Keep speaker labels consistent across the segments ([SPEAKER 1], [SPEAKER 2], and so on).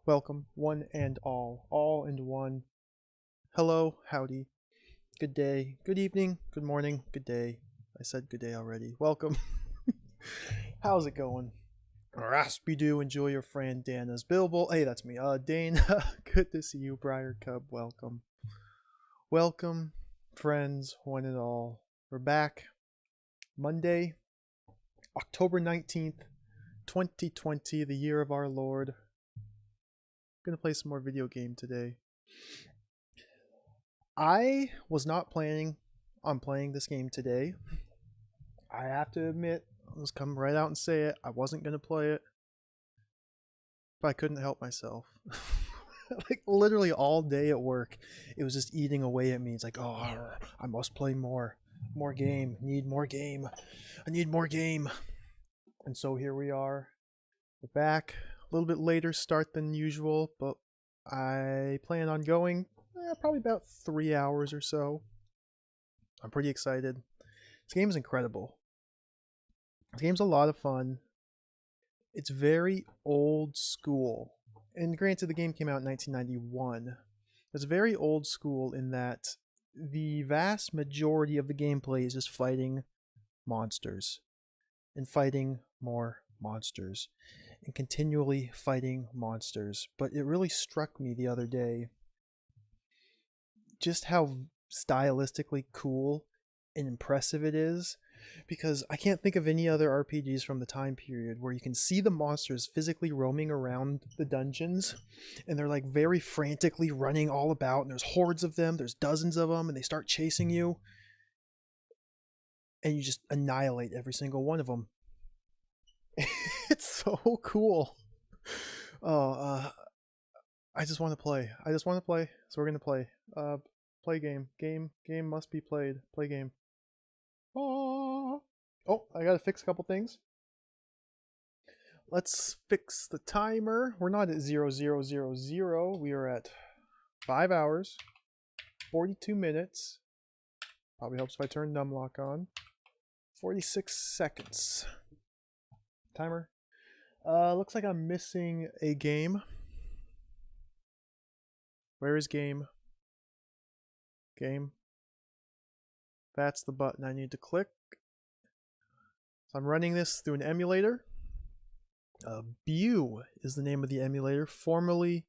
[SPEAKER 1] welcome, one and all into one. Hello, howdy, good day, good evening, good morning, good day. I said good day already. Welcome. How's it going? Raspy do enjoy your friend Dana's Bilbo. Hey, that's me. Dana, good to see you, Briar Cub. Welcome. Welcome, friends, one and all. We're back. Monday, October 19th, 2020, the year of our Lord. Gonna play some more video game today. I was not planning on playing this game today. I have to admit, I'll just come right out and say it. I wasn't gonna play it, but I couldn't help myself. Like literally all day at work, it was just eating away at me. It's like, oh, I must play more game. Need more game. I need more game. And so here we are. We're back. A little bit later start than usual, but I plan on going probably about 3 hours or so. I'm pretty excited. This game is incredible. This game's a lot of fun. It's very old school. And granted, the game came out in 1991. It's very old school in that the vast majority of the gameplay is just fighting monsters. And fighting more monsters. And continually fighting monsters. But it really struck me the other day just how stylistically cool and impressive it is, because I can't think of any other RPGs from the time period where you can see the monsters physically roaming around the dungeons and they're like very frantically running all about, and there's hordes of them, there's dozens of them, and they start chasing you and you just annihilate every single one of them. It's so cool. Oh, I just want to play. So we're gonna play. Play game. Game must be played. Play game. Oh, I gotta fix a couple things. Let's fix the timer. We're not at 0000. We are at 5 hours, 42 minutes. Probably helps if I turn numlock on. 46 seconds. Timer. Looks like I'm missing a game. Where is game? Game. That's the button I need to click. So I'm running this through an emulator. Bew is the name of the emulator, formerly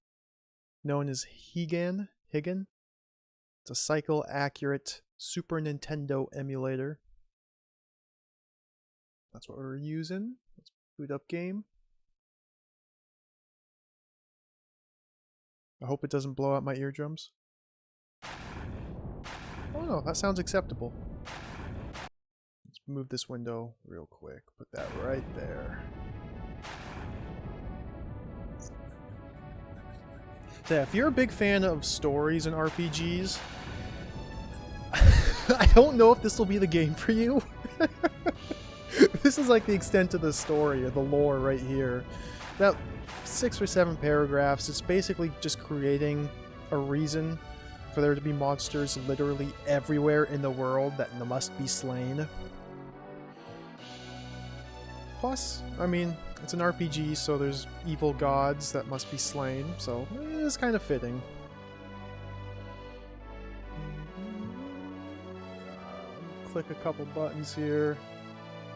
[SPEAKER 1] known as Higan. It's a cycle-accurate Super Nintendo emulator. That's what we're using. Let's boot up game. I hope it doesn't blow out my eardrums. Oh no, that sounds acceptable. Let's move this window real quick. Put that right there. So yeah, if you're a big fan of stories and RPGs, I don't know if this will be the game for you. This is like the extent of the story or the lore right here. About 6 or 7 paragraphs. It's basically just creating a reason for there to be monsters literally everywhere in the world that must be slain. Plus, I mean, it's an RPG, so there's evil gods that must be slain, so it is kind of fitting. Click a couple buttons here.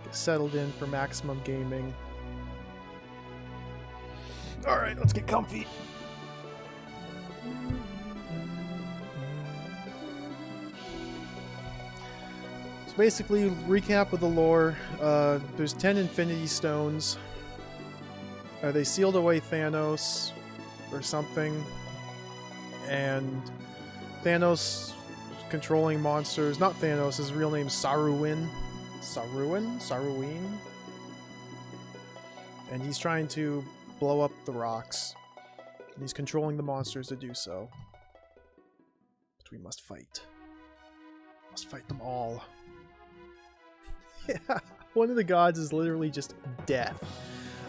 [SPEAKER 1] Get settled in for maximum gaming. Alright, let's get comfy. So basically, recap of the lore. There's 10 Infinity Stones. They sealed away Thanos or something. And Thanos controlling monsters. Not Thanos, his real name is Saruwin. Saruwin? And he's trying to blow up the rocks. And he's controlling the monsters to do so. But we must fight. Must fight them all. Yeah, one of the gods is literally just death.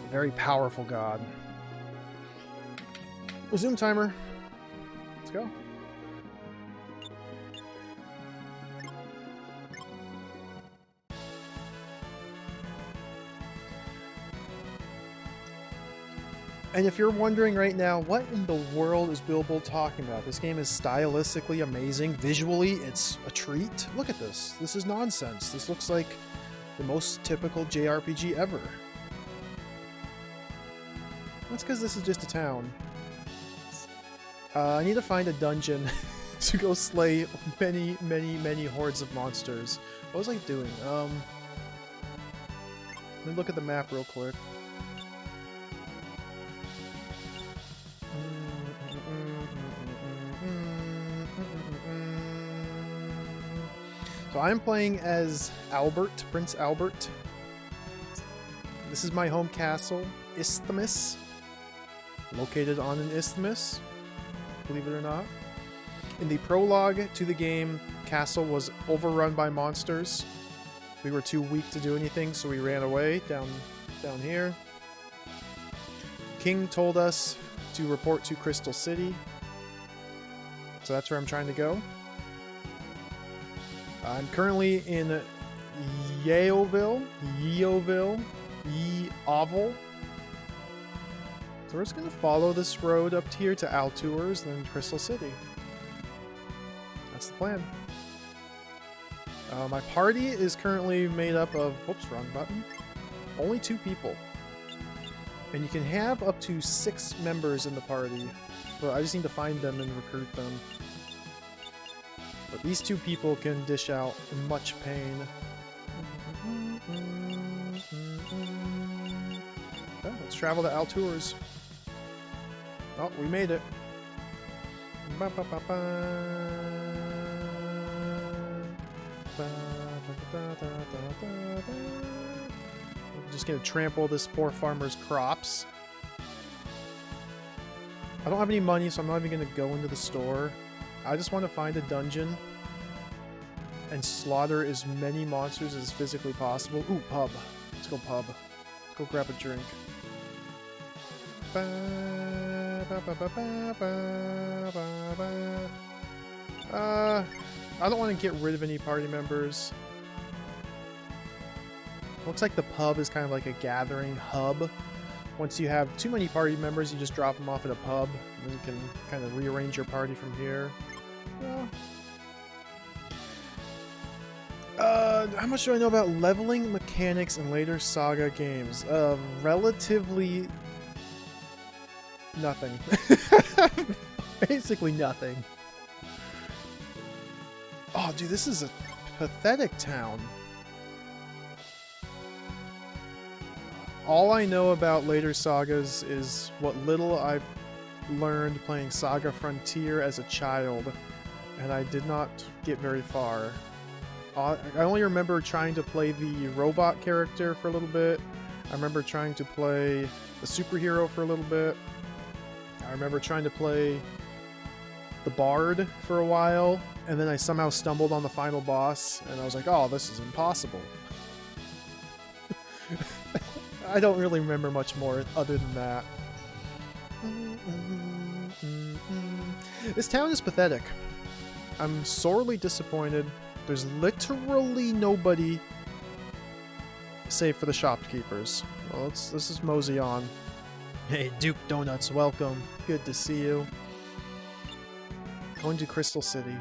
[SPEAKER 1] A very powerful god. Resume timer. Let's go. And if you're wondering right now, what in the world is Bilbo talking about? This game is stylistically amazing. Visually, it's a treat. Look at this. This is nonsense. This looks like the most typical JRPG ever. That's because this is just a town. I need to find a dungeon to go slay many, many, many hordes of monsters. What was I doing? Let me look at the map real quick. So I'm playing as Albert, Prince Albert. This is my home castle, Isthmus. Located on an isthmus, believe it or not. In the prologue to the game, castle was overrun by monsters. We were too weak to do anything, so we ran away down here. King told us to report to Crystal City. So that's where I'm trying to go. I'm currently in Yeovil. So we're just going to follow this road up here to Altours, then Crystal City. That's the plan. My party is currently made up of... Oops, wrong button. Only 2 people. And you can have up to 6 members in the party. But I just need to find them and recruit them. But these 2 people can dish out much pain. Oh, let's travel to Altours. Oh, we made it. I'm just gonna trample this poor farmer's crops. I don't have any money, so I'm not even gonna go into the store. I just want to find a dungeon and slaughter as many monsters as physically possible. Ooh, pub. Let's go pub. Let's go grab a drink. I don't want to get rid of any party members. Looks like the pub is kind of like a gathering hub. Once you have too many party members, you just drop them off at a pub, and you can kind of rearrange your party from here. How much do I know about leveling mechanics in later SaGa games? Relatively nothing. Basically nothing. Oh, dude, this is a pathetic town. All I know about later sagas is what little I learned playing SaGa Frontier as a child, and I did not get very far. I only remember trying to play the robot character for a little bit. I remember trying to play the superhero for a little bit. I remember trying to play the bard for a while, and then I somehow stumbled on the final boss, and I was like, oh, this is impossible. I don't really remember much more other than that. This town is pathetic. I'm sorely disappointed. There's literally nobody save for the shopkeepers. Well, let's just mosey on. Hey, Duke Donuts, welcome. Good to see you. Going to Crystal City.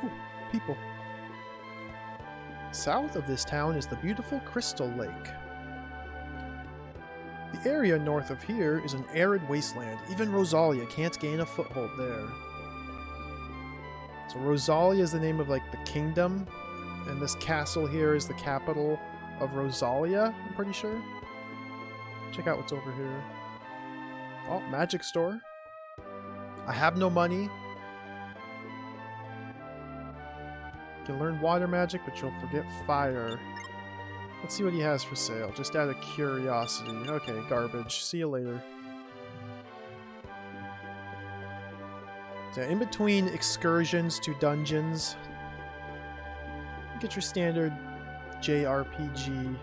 [SPEAKER 1] Ooh, people. South of this town is the beautiful Crystal Lake. The area north of here is an arid wasteland. Even Rosalia can't gain a foothold there. So Rosalia is the name of, like, the kingdom, and this castle here is the capital of Rosalia, I'm pretty sure. Check out what's over here. Oh, magic store. I have no money. You can learn water magic, but you'll forget fire. Let's see what he has for sale, just out of curiosity. Okay, garbage. See you later. So in between excursions to dungeons, get your standard JRPG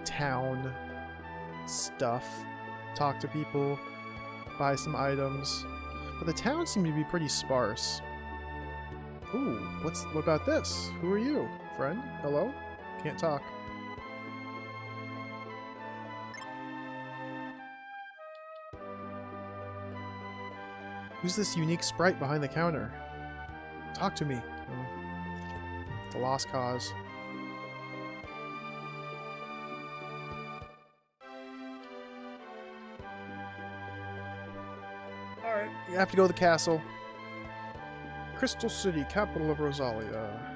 [SPEAKER 1] town stuff. Talk to people, buy some items. But the towns seem to be pretty sparse. Ooh, what about this? Who are you, friend? Hello? Can't talk. Who's this unique sprite behind the counter? Talk to me. Oh. The lost cause. Alright, you have to go to the castle. Crystal City, capital of Rosalia.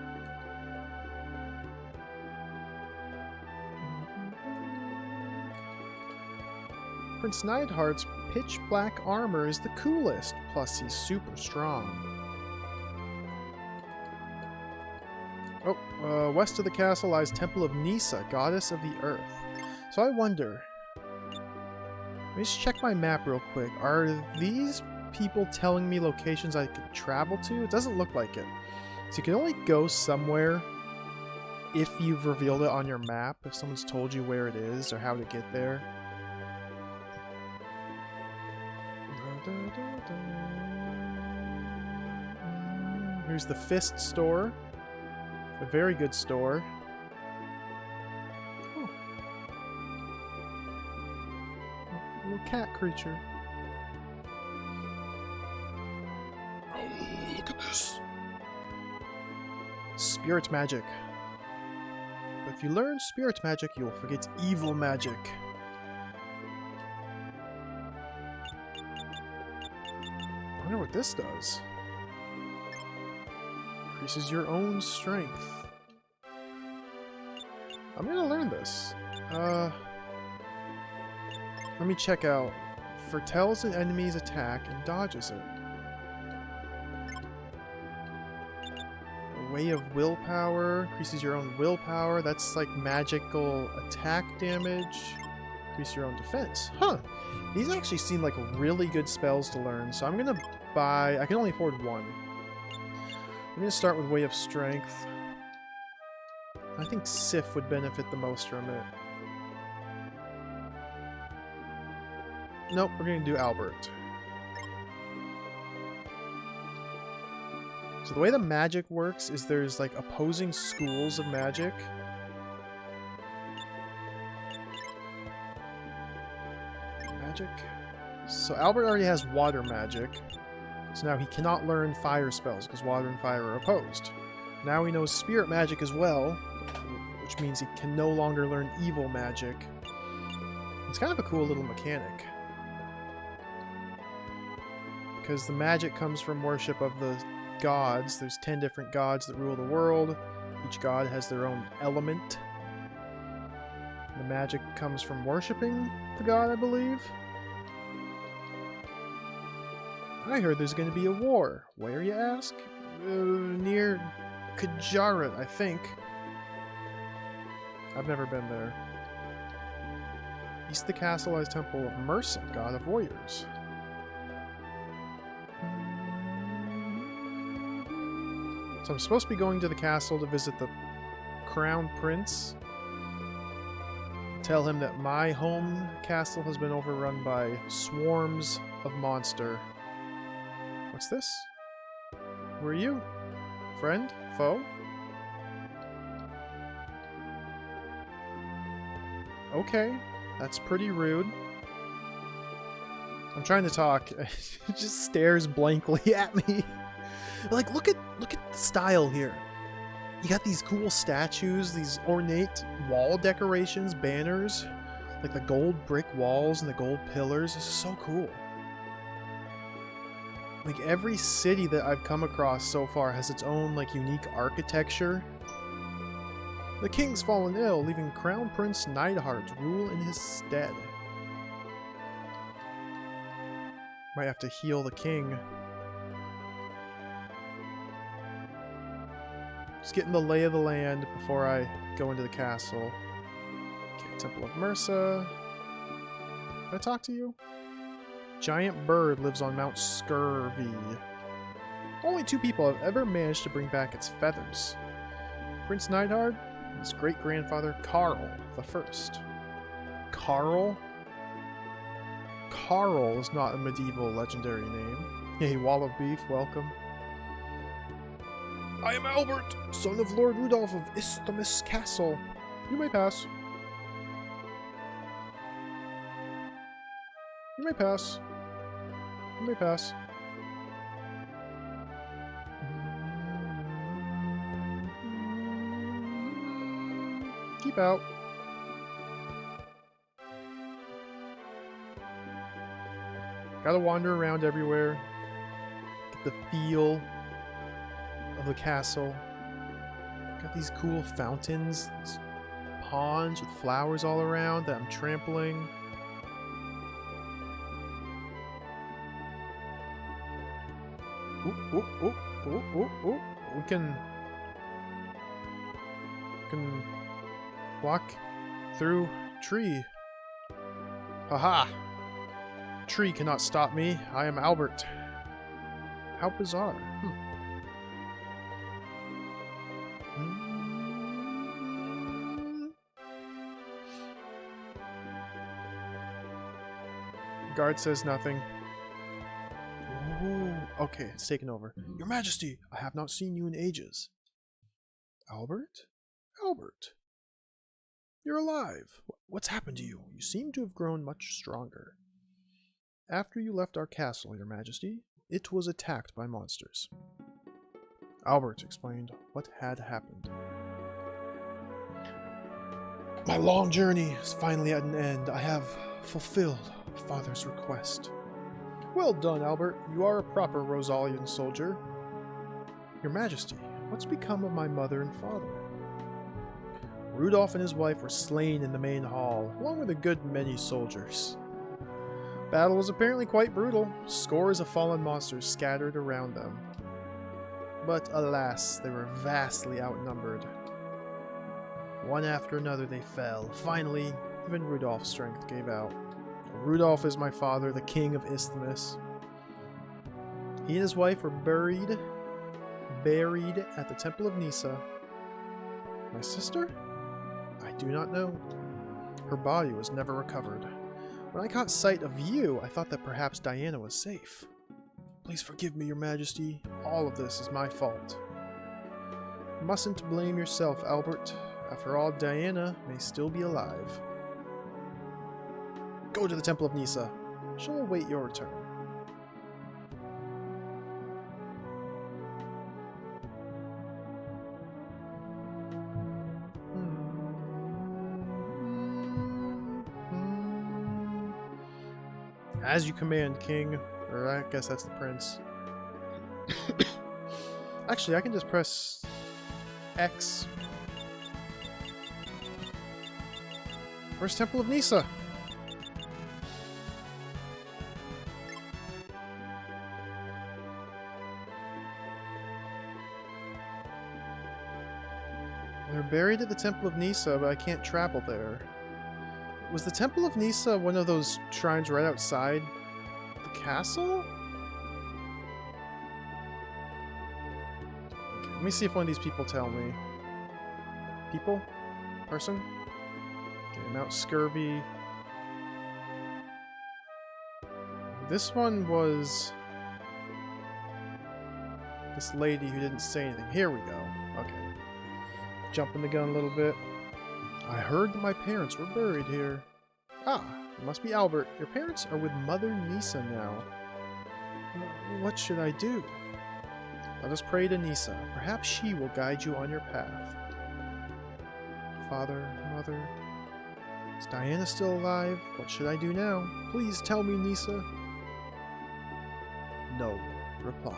[SPEAKER 1] Prince Neidhart's pitch black armor is the coolest, plus he's super strong. Oh, west of the castle lies Temple of Nisa, goddess of the earth. So I wonder... Let me just check my map real quick. Are these people telling me locations I could travel to? It doesn't look like it. So you can only go somewhere if you've revealed it on your map, if someone's told you where it is or how to get there. Here's the Fist store. A very good store. Oh. A little cat creature. Oh, look at this. Spirit magic. But if you learn spirit magic, you'll forget evil magic. I wonder what this does. Increases your own strength. I'm gonna learn this. Let me check out. Foretells an enemy's attack and dodges it. A way of willpower. Increases your own willpower. That's like magical attack damage. Increase your own defense. Huh. These actually seem like really good spells to learn, so I'm gonna buy... I can only afford one. I'm gonna start with Way of Strength. I think Sif would benefit the most from it. Nope, we're gonna do Albert. So the way the magic works is there's like opposing schools of magic. Magic. So Albert already has water magic. So now he cannot learn fire spells because water and fire are opposed. Now he knows spirit magic as well, which means he can no longer learn evil magic. It's kind of a cool little mechanic. Because the magic comes from worship of the gods. There's 10 different gods that rule the world. Each god has their own element. The magic comes from worshipping the god, I believe. I heard there's going to be a war. Where, you ask? Near Kajarat, I think. I've never been there. East of the castle lies Temple of Mersin, god of warriors. So I'm supposed to be going to the castle to visit the Crown Prince. Tell him that my home castle has been overrun by swarms of monster. What's this? Who are you? Friend? Foe? Okay, that's pretty rude. I'm trying to talk. It just stares blankly at me. Like, look at the style here. You got these cool statues, these ornate wall decorations, banners, like the gold brick walls and the gold pillars. This is so cool. Like, every city that I've come across so far has its own, like, unique architecture. The king's fallen ill, leaving Crown Prince Neidhart to rule in his stead. Might have to heal the king. Just getting the lay of the land before I go into the castle. Okay, Temple of Mersa. Did I talk to you? Giant bird lives on Mount Scurvy. Only 2 people have ever managed to bring back its feathers. Prince Neidhart and his great-grandfather Carl the First. Carl? Carl is not a medieval legendary name. Hey, Wall of Beef, welcome. I am Albert, son of Lord Rudolph of Isthmus Castle. You may pass. You may pass. You may pass. Keep out. Gotta wander around everywhere. Get the feel of the castle. Got these cool fountains, these ponds with flowers all around that I'm trampling. Ooh. We can walk through tree. Haha! Tree cannot stop me. I am Albert. How bizarre. Guard says nothing. Ooh, okay, it's taken over. Your Majesty, I have not seen you in ages. Albert? Albert. You're alive. What's happened to you? You seem to have grown much stronger. After you left our castle, Your Majesty, it was attacked by monsters. Albert explained what had happened. My long journey is finally at an end. I have fulfilled Father's request. Well done, Albert. You are a proper Rosalian soldier. Your Majesty, what's become of my mother and father? Rudolph and his wife were slain in the main hall, along with a good many soldiers. Battle was apparently quite brutal. Scores of fallen monsters scattered around them. But alas, they were vastly outnumbered. One after another they fell. Finally, even Rudolph's strength gave out. Rudolph is my father, the king of Isthmus. He and his wife were buried at the Temple of Nisa. My sister? I do not know. Her body was never recovered. When I caught sight of you, I thought that perhaps Diana was safe. Please forgive me, Your Majesty. All of this is my fault. You mustn't blame yourself, Albert. After all, Diana may still be alive. Go to the Temple of Nisa. She'll await your return. As you command, King. Or I guess that's the prince. Actually, I can just press X. Where's Temple of Nisa? They're buried at the Temple of Nisa, but I can't travel there. Was the Temple of Nisa one of those shrines right outside the castle? Okay, let me see if one of these people tell me. People? Person? Okay, Mount Scurvy. This one was this lady who didn't say anything. Here we go. Okay. Jumping the gun a little bit. I heard that my parents were buried here. Ah, it must be Albert. Your parents are with Mother Nisa now. What should I do? Let us pray to Nisa. Perhaps she will guide you on your path. Father, Mother, is Diana still alive? What should I do now? Please tell me, Nisa. No reply.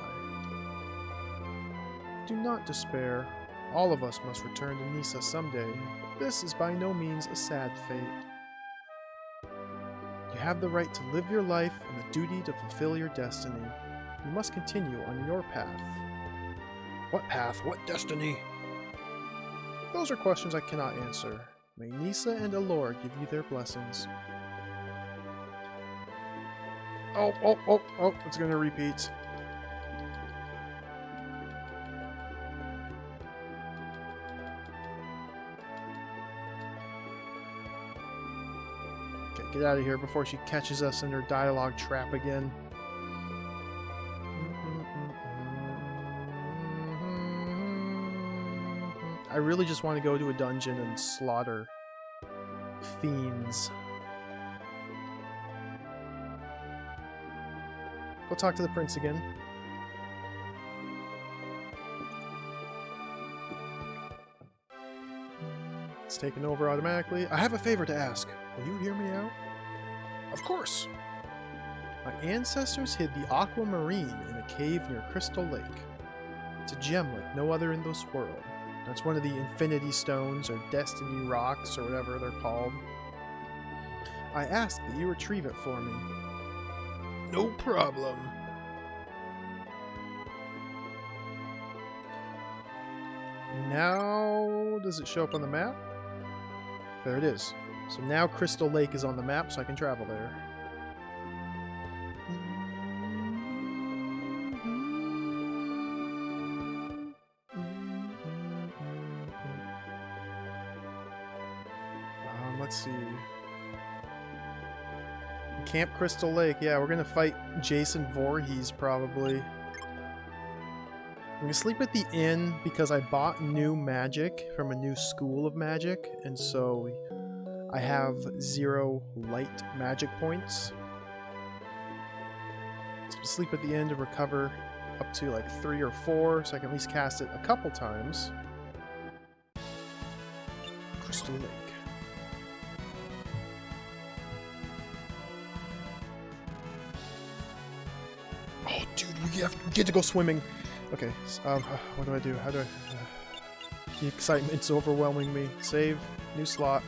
[SPEAKER 1] Do not despair. All of us must return to Nisa someday. This is by no means a sad fate. You have the right to live your life and the duty to fulfill your destiny. You must continue on your path. What path? What destiny? Those are questions I cannot answer. May Nisa and Allure give you their blessings. Oh, it's gonna repeat. Get out of here before she catches us in her dialogue trap again. I really just want to go to a dungeon and slaughter fiends. Go talk to the prince again. It's taken over automatically. I have a favor to ask. Will you hear me out? Of course. My ancestors hid the aquamarine in a cave near Crystal Lake. It's a gem like no other in this world. That's one of the Infinity Stones, or Destiny Rocks, or whatever they're called. I ask that you retrieve it for me. No problem. Now, does it show up on the map? There it is. So now Crystal Lake is on the map, so I can travel there. Let's see. Camp Crystal Lake. Yeah, we're gonna fight Jason Voorhees probably. I'm gonna sleep at the inn because I bought new magic from a new school of magic, and so I have 0 light magic points. So I'm sleep at the inn to recover up to like 3 or 4, so I can at least cast it a couple times. Crystal Lake. Oh, dude, we get to go swimming. Okay, what do I do? How do I... the excitement's overwhelming me. Save. New slot.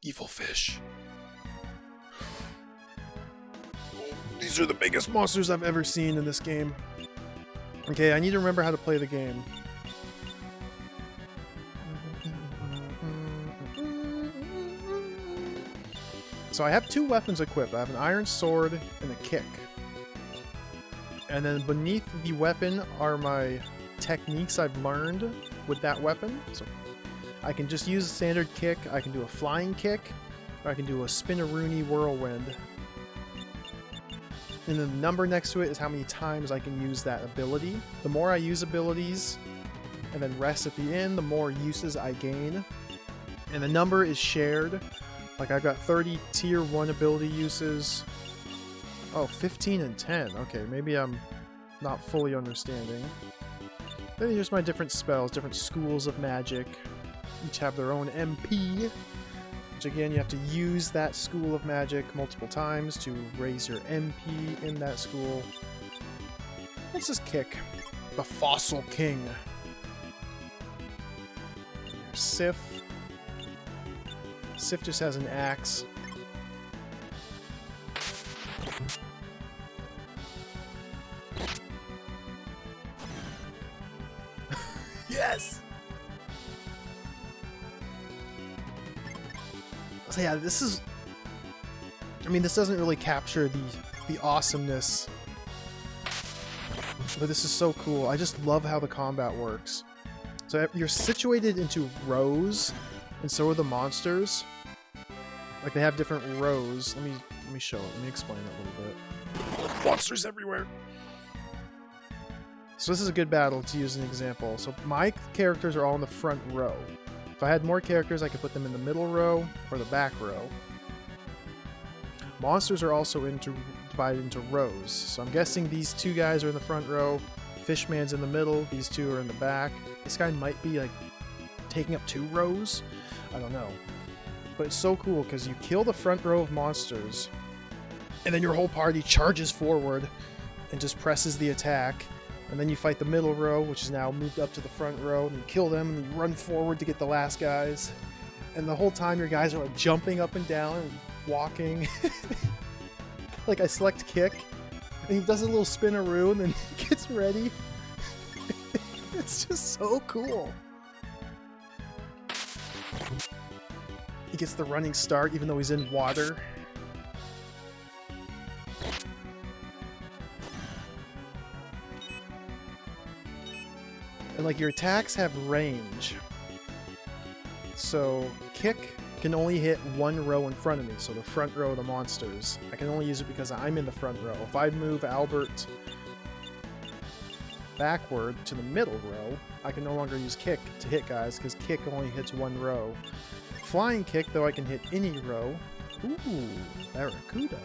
[SPEAKER 1] Evil fish. These are the biggest monsters I've ever seen in this game. Okay, I need to remember how to play the game. So I have 2 weapons equipped. I have an iron sword and a kick. And then beneath the weapon are my techniques I've learned with that weapon. So I can just use a standard kick, I can do a flying kick, or I can do a spinaroonie whirlwind. And then the number next to it is how many times I can use that ability. The more I use abilities and then rest at the end, the more uses I gain. And the number is shared. Like, I've got 30 tier 1 ability uses. Oh, 15 and 10. Okay, maybe I'm not fully understanding. Then here's my different spells, different schools of magic. Each have their own MP. Which again, you have to use that school of magic multiple times to raise your MP in that school. Let's just kick. The Fossil King. Here's Sif. Sif just has an axe. Yes! So yeah, this is... I mean, this doesn't really capture the awesomeness. But this is so cool. I just love how the combat works. So you're situated into rows, and so are the monsters. Like, they have different rows. Let me show it. Let me explain it a little bit. Monsters everywhere! So this is a good battle to use an example. So my characters are all in the front row. If I had more characters, I could put them in the middle row or the back row. Monsters are also divided into rows. So I'm guessing these 2 guys are in the front row, Fishman's in the middle, these 2 are in the back. This guy might be like taking up 2 rows. I don't know. But it's so cool because you kill the front row of monsters, and then your whole party charges forward and just presses the attack. And then you fight the middle row, which is now moved up to the front row, and you kill them, and you run forward to get the last guys. And the whole time your guys are like jumping up and down and walking. Like, I select kick, and he does a little spinaroo, and then he gets ready. It's just so cool. He gets the running start even though he's in water. And like, your attacks have range. So kick can only hit 1 row in front of me, so the front row of the monsters. I can only use it because I'm in the front row. If I move Albert backward to the middle row, I can no longer use kick to hit guys because kick only hits 1 row. Flying kick, though, I can hit any row. Ooh, Barracuda.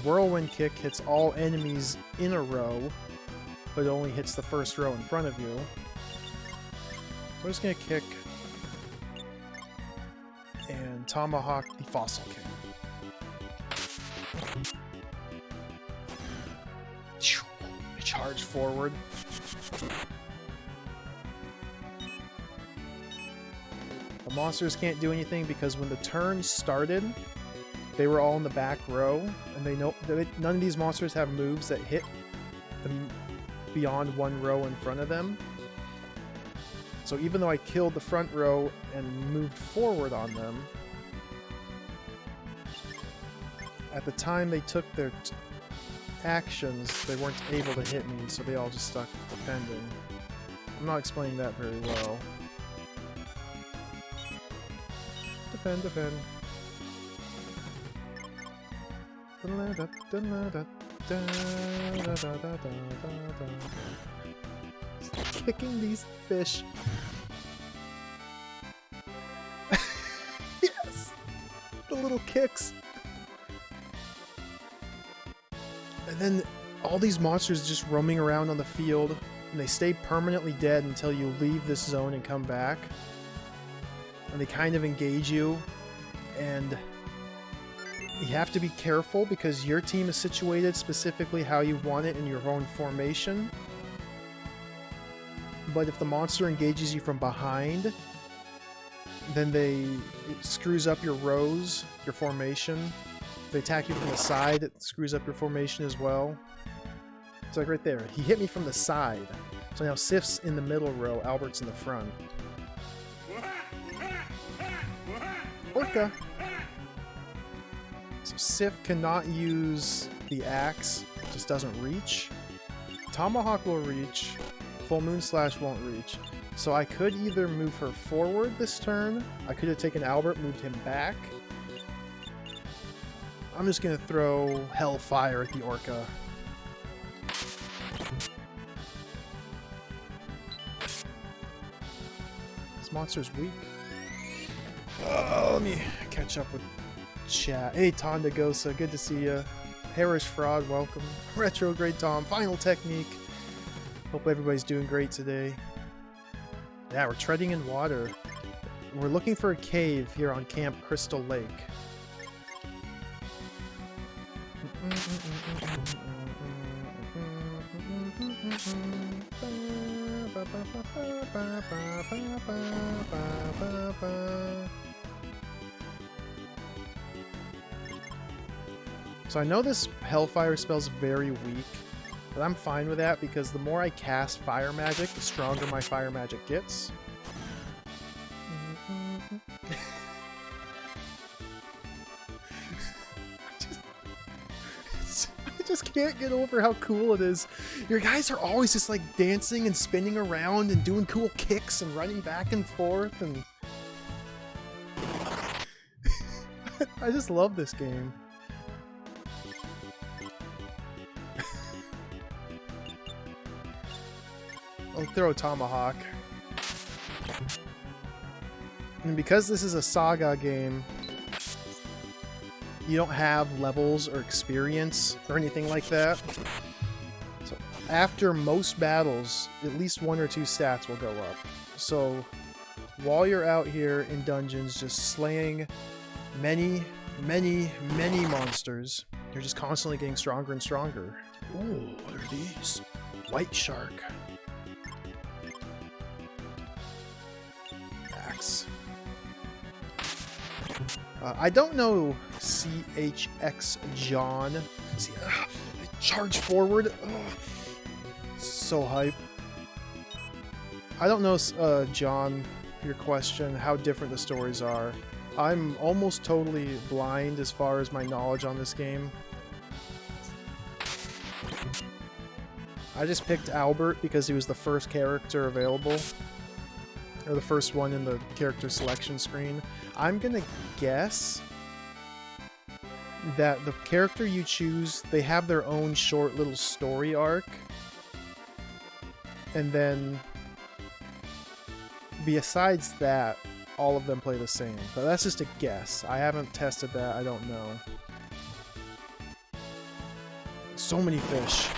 [SPEAKER 1] Whirlwind kick hits all enemies in a row. but it only hits the first row in front of you. We're just gonna kick and tomahawk the Fossil King. Charge forward. The monsters can't do anything because when the turn started, they were all in the back row, and none of these monsters have moves that hit them beyond one row in front of them. So even though I killed the front row and moved forward on them, at the time they took their actions, they weren't able to hit me, so they all just stuck defending. I'm not explaining that very well. Defend, defend. Kicking these fish. Yes! The little kicks. And then all these monsters just roaming around on the field, and they stay permanently dead until you leave this zone and come back. And they kind of engage you, and you have to be careful because your team is situated specifically how you want it in your own formation. But if the monster engages you from behind, then it screws up your rows, your formation. If they attack you from the side, it screws up your formation as well. It's like right there. He hit me from the side. So now Sif's in the middle row, Albert's in the front. Orca! So Sif cannot use the axe, it just doesn't reach. Tomahawk will reach, Full Moon Slash won't reach. So I could either move her forward this turn, I could have taken Albert, moved him back. I'm just gonna throw Hellfire at the Orca. This monster's weak. Let me catch up with chat. Hey, Tondagosa, good to see ya. Harish Fraud, welcome. Retrograde Tom, Final Technique. Hope everybody's doing great today. Yeah, we're treading in water. We're looking for a cave here on Camp Crystal Lake. So I know this Hellfire spell's very weak, but I'm fine with that because the more I cast fire magic, the stronger my fire magic gets. I just can't get over how cool it is. Your guys are always just like dancing and spinning around and doing cool kicks and running back and forth, and I just love this game. I'll throw a Tomahawk. And because this is a SaGa game, you don't have levels or experience or anything like that. So after most battles, at least 1 or 2 stats will go up. So while you're out here in dungeons just slaying many monsters, you're just constantly getting stronger and stronger. Ooh, what are these? White shark. Axe. I don't know CHX John. See, charge forward. So hype. I don't know, John, your question, how different the stories are. I'm almost totally blind as far as my knowledge on this game. I just picked Albert because he was the first character available. Or the first one in the character selection screen. I'm gonna guess that the character you choose, they have their own short little story arc. And then, besides that, all of them play the same. But that's just a guess. I haven't tested that, I don't know. So many fish.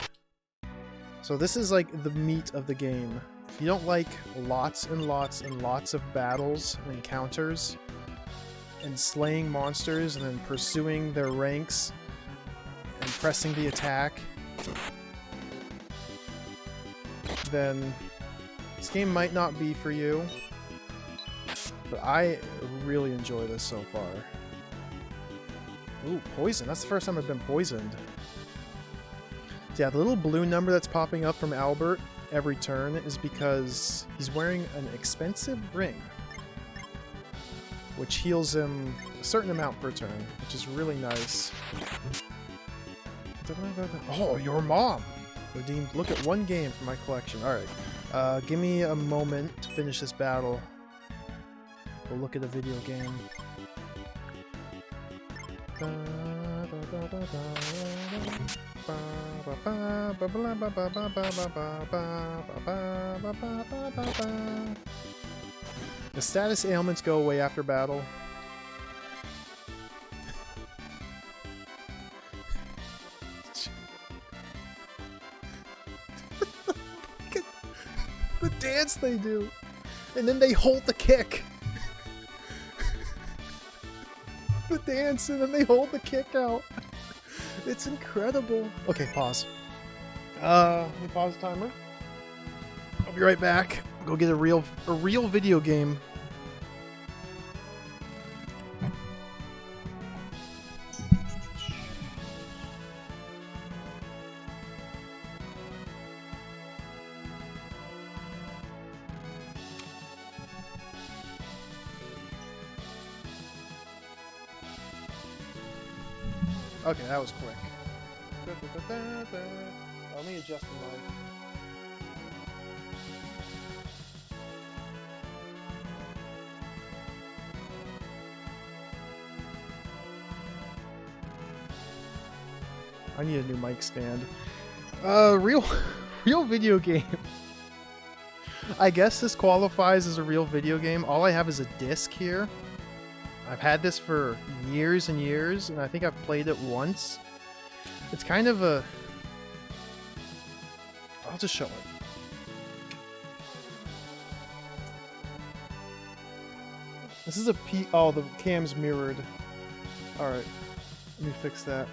[SPEAKER 1] So this is like the meat of the game. If you don't like lots and lots and lots of battles and encounters and slaying monsters and then pursuing their ranks and pressing the attack, then this game might not be for you. But I really enjoy this so far. Ooh, poison. That's the first time I've been poisoned. So yeah, the little blue number that's popping up from Albert every turn is because he's wearing an expensive ring, which heals him a certain amount per turn, which is really nice. Oh, your mom! Redeemed. Look at one game from my collection. Alright. Give me a moment to finish this battle. We'll look at a video game. The status ailments go away after battle. The dance they do! And then they hold the kick! The dance and then they hold the kick out. It's incredible. Okay, pause. Let me pause the timer. I'll be right back. Go get a real video game. Okay, that was quick. Let me adjust the mic. I need a new mic stand. Real video game. I guess this qualifies as a real video game. All I have is a disc here. I've had this for years and years, and I think I've played it once. It's kind of a... I'll just show it. This is a P... Oh, the cam's mirrored. Alright. Let me fix that.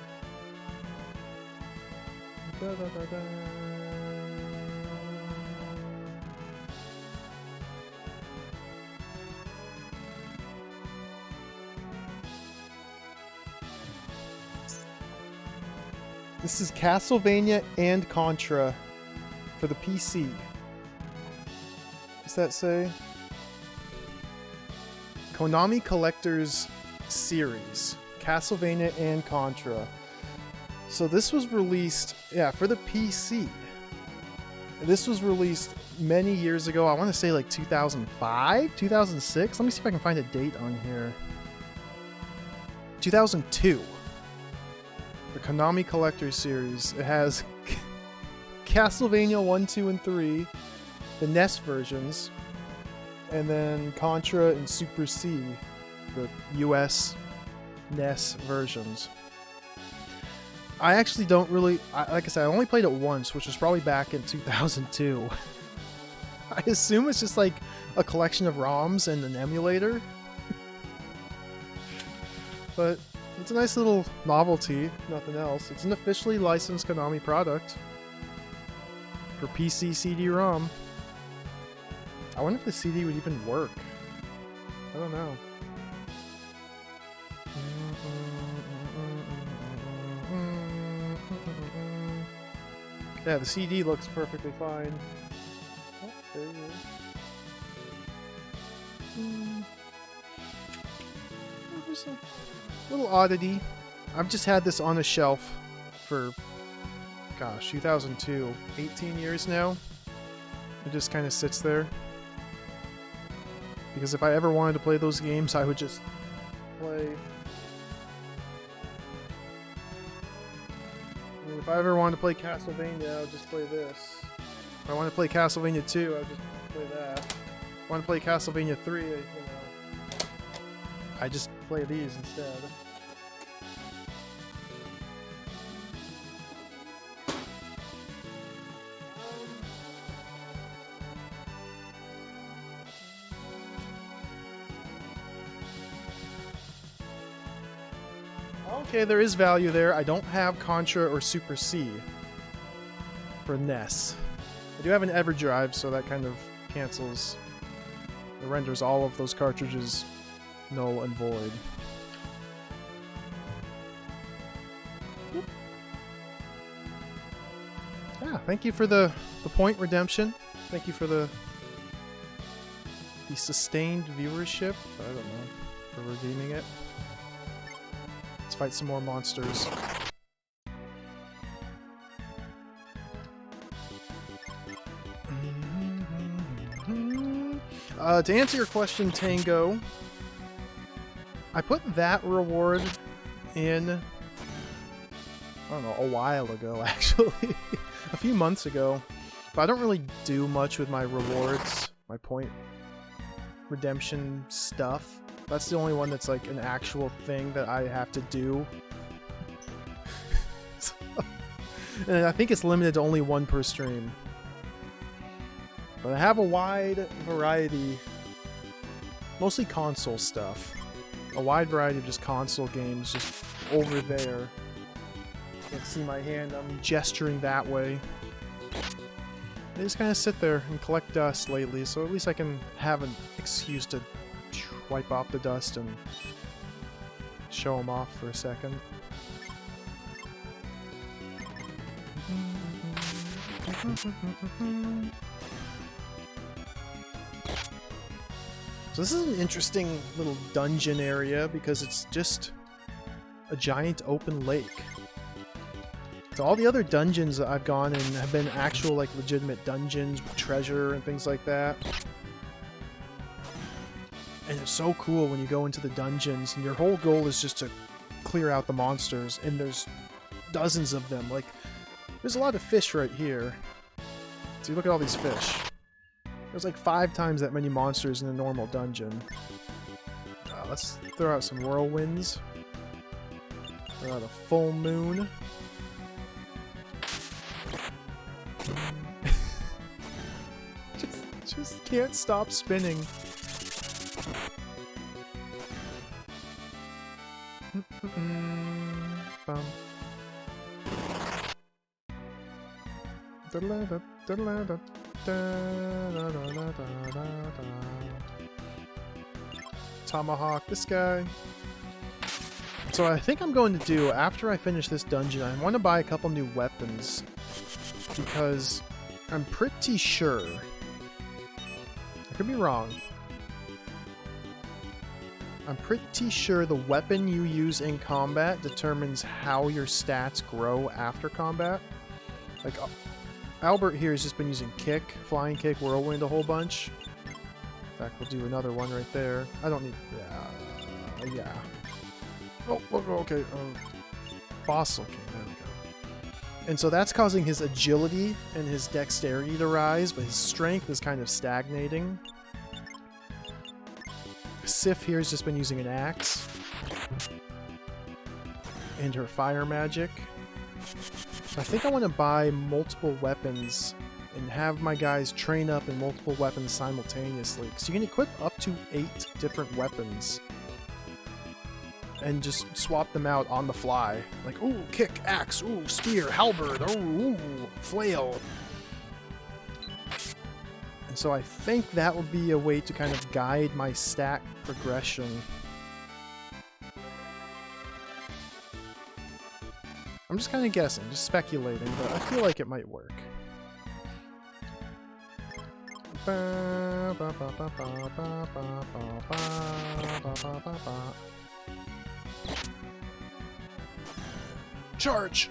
[SPEAKER 1] This is Castlevania and Contra for the PC. What's that say? Konami Collector's Series. Castlevania and Contra. So this was released, yeah, for the PC. This was released many years ago. I want to say like 2005, 2006. Let me see if I can find a date on here. 2002. The Konami Collector Series. It has Castlevania 1, 2, and 3, the NES versions, and then Contra and Super C, the US NES versions. I actually don't really... like I said, I only played it once, which was probably back in 2002. I assume it's just like a collection of ROMs and an emulator. But... it's a nice little novelty, nothing else. It's an officially licensed Konami product for PC CD-ROM. I wonder if the CD would even work. I don't know. Yeah, the CD looks perfectly fine. Oh, there it is. Little oddity. I've just had this on a shelf for, gosh, 2002, 18 years now. It just kind of sits there. Because if I ever wanted to play those games, I would just play... I mean, if I ever wanted to play Castlevania, I would just play this. If I want to play Castlevania 2, I would just play that. If I want to play Castlevania 3, I just play these instead. Okay, there is value there. I don't have Contra or Super C for NES. I do have an EverDrive, so that kind of cancels, it renders all of those cartridges null and void. Yeah, thank you for the point redemption. Thank you for the sustained viewership. I don't know, for redeeming it. Let's fight some more monsters. To answer your question, Tango, I put that reward in, I don't know, a while ago, actually. A few months ago. But I don't really do much with my rewards, my point redemption stuff. That's the only one that's like an actual thing that I have to do. So, and I think it's limited to only one per stream. But I have a wide variety, mostly console stuff. A wide variety of just console games just over there. Can't see my hand, I'm gesturing that way. I just kind of sit there and collect dust lately, so at least I can have an excuse to wipe off the dust and show them off for a second. So this is an interesting little dungeon area because it's just a giant open lake. So all the other dungeons that I've gone in have been actual, like, legitimate dungeons with treasure and things like that. And it's so cool when you go into the dungeons and your whole goal is just to clear out the monsters, and there's dozens of them. Like, there's a lot of fish right here. So you look at all these fish. There's like 5 times that many monsters in a normal dungeon. Let's throw out some whirlwinds. Throw out a full moon. just can't stop spinning. Tomahawk this guy. So I think I'm going to do, after I finish this dungeon, I want to buy a couple new weapons. Because I'm pretty sure, I could be wrong, I'm pretty sure the weapon you use in combat determines how your stats grow after combat. Like, Albert here has just been using kick, flying kick, whirlwind a whole bunch. In fact, we'll do another one right there. I don't need, yeah. Oh, okay, Fossil King, there we go. And so that's causing his agility and his dexterity to rise, but his strength is kind of stagnating. Sif here has just been using an axe. And her fire magic. So I think I want to buy multiple weapons and have my guys train up in multiple weapons simultaneously. Because you can equip up to 8 different weapons. And just swap them out on the fly. Like, ooh, kick, axe, ooh, spear, halberd, ooh, flail. And so I think that would be a way to kind of guide my stat progression. I'm just kind of guessing, just speculating, but I feel like it might work. Charge!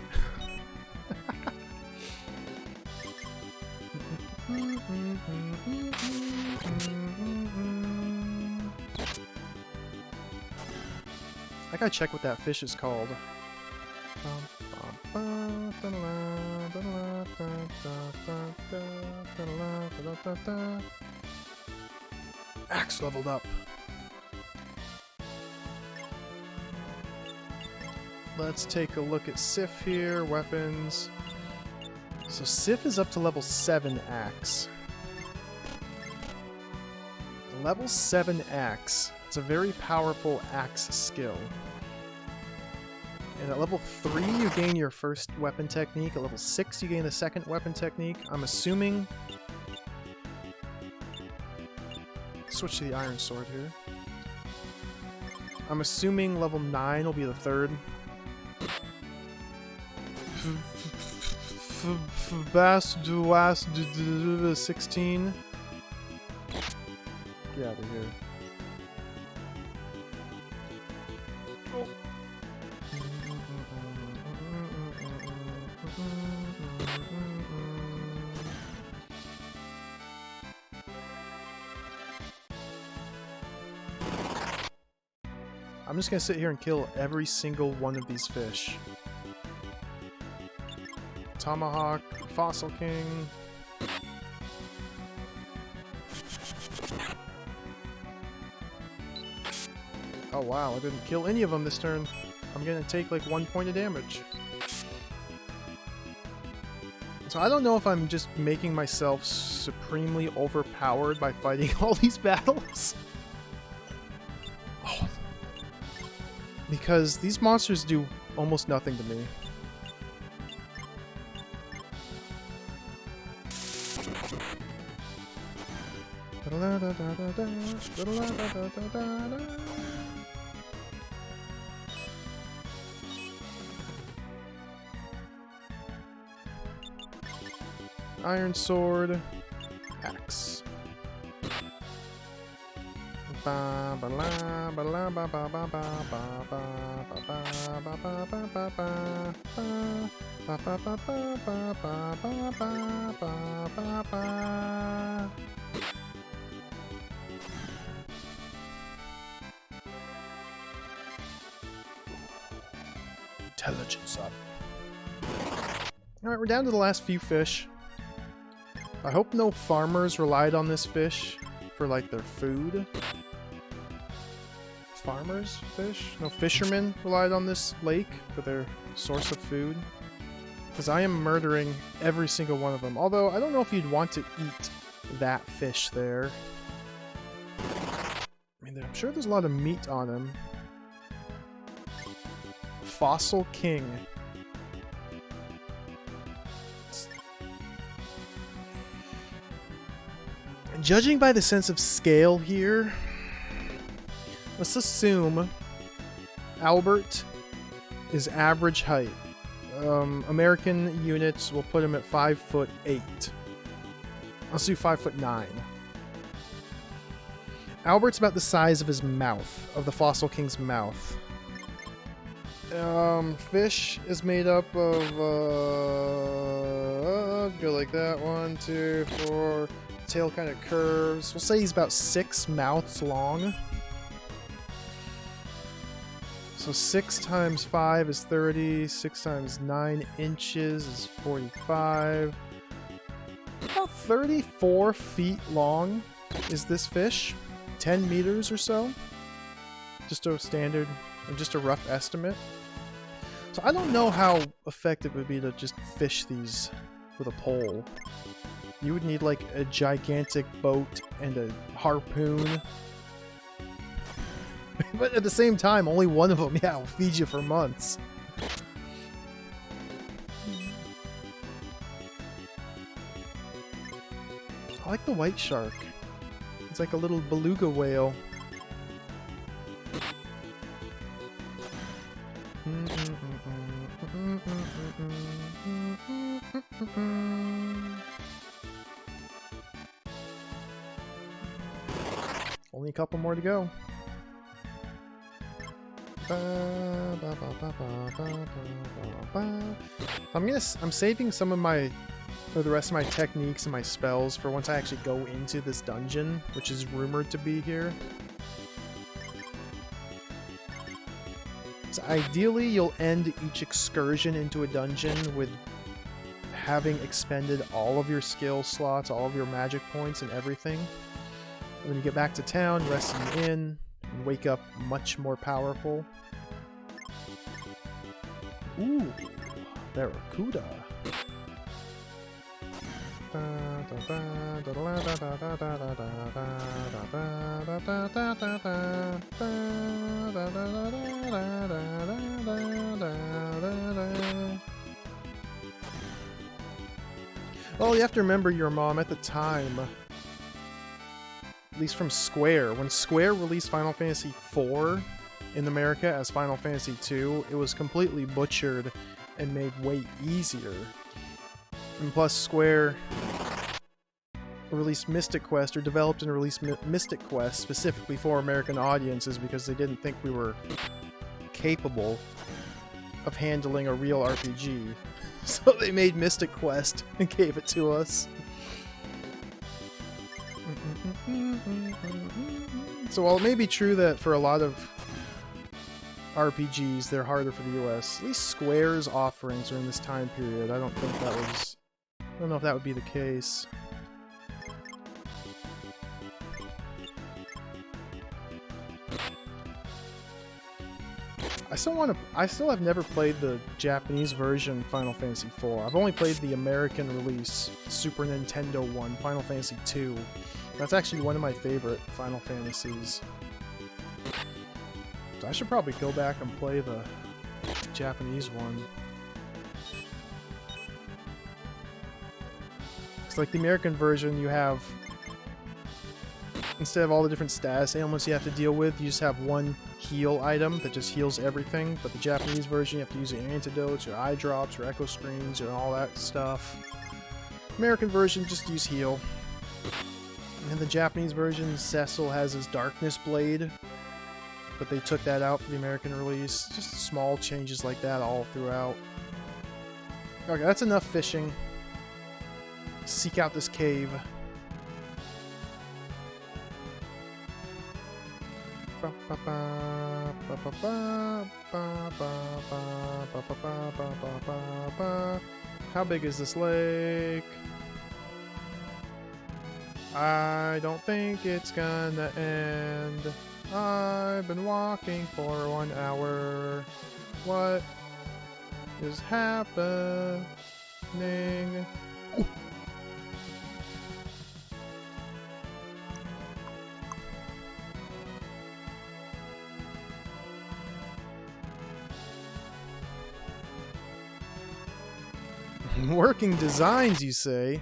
[SPEAKER 1] I gotta check what that fish is called. Axe leveled up. Let's take a look at Sif here, weapons. So Sif is up to level 7 axe. The level 7 axe. It's a very powerful axe skill. And at level 3, you gain your first weapon technique. At level 6, you gain the second weapon technique. I'm assuming... Switch to the iron sword here. I'm assuming level 9 will be the third. Bass Duas 16. Get out of here. Oh. I'm just gonna sit here and kill every single one of these fish. Tomahawk, Fossil King. Oh wow, I didn't kill any of them this turn. I'm gonna take like 1 point of damage. So I don't know if I'm just making myself supremely overpowered by fighting all these battles. Oh. Because these monsters do almost nothing to me. Iron sword, axe. Intelligence up. Alright, we're down to the last few fish. I hope no farmers relied on this fish for, like, their food. Farmers? Fish? No fishermen relied on this lake for their source of food. Because I am murdering every single one of them. Although, I don't know if you'd want to eat that fish there. I mean, I'm sure there's a lot of meat on him. Fossil King. Judging by the sense of scale here, let's assume Albert is average height. American units will put him at 5'8". Let's do 5'9". Albert's about the size of his mouth, of the Fossil King's mouth. Fish is made up of, go like that, 1, 2, 4... Tail kind of curves. We'll say he's about 6 mouths long. So 6 times 5 is 30. 6 times 9 inches is 45. About 34 feet long is this fish. 10 meters or so. Just a standard, or just a rough estimate. So I don't know how effective it would be to just fish these with a pole. You would need like a gigantic boat and a harpoon. But at the same time, only one of them, yeah, will feed you for months. I like the white shark. It's like a little beluga whale. Only a couple more to go. I'm saving some of my, or the rest of my techniques and my spells for once I actually go into this dungeon, which is rumored to be here. So ideally, you'll end each excursion into a dungeon with having expended all of your skill slots, all of your magic points, and everything. When you get back to town, rest in the inn, and wake up much more powerful. Ooh, Barracuda. Well, you have to remember your mom at the time, at least from Square. When Square released Final Fantasy IV in America as Final Fantasy II, it was completely butchered and made way easier. And plus, Square released Mystic Quest, or developed and released Mystic Quest specifically for American audiences because they didn't think we were capable of handling a real RPG. So they made Mystic Quest and gave it to us. So while it may be true that for a lot of RPGs they're harder for the US, at least Square's offerings are in this time period. I don't know if that would be the case. I still have never played the Japanese version Final Fantasy IV. I've only played the American release, Super Nintendo one, Final Fantasy II. That's actually one of my favorite Final Fantasies. So I should probably go back and play the Japanese one. It's like the American version, you have, instead of all the different status ailments you have to deal with, you just have one heal item that just heals everything. But the Japanese version, you have to use your antidotes, your eye drops, your echo screens, and all that stuff. American version, just use heal. And in the Japanese version, Cecil has his Darkness Blade, but they took that out for the American release. Just small changes like that all throughout. Okay, that's enough fishing. Seek out this cave. How big is this lake? I don't think it's gonna end. I've been walking for 1 hour. What is happening? Ooh. Working designs, you say?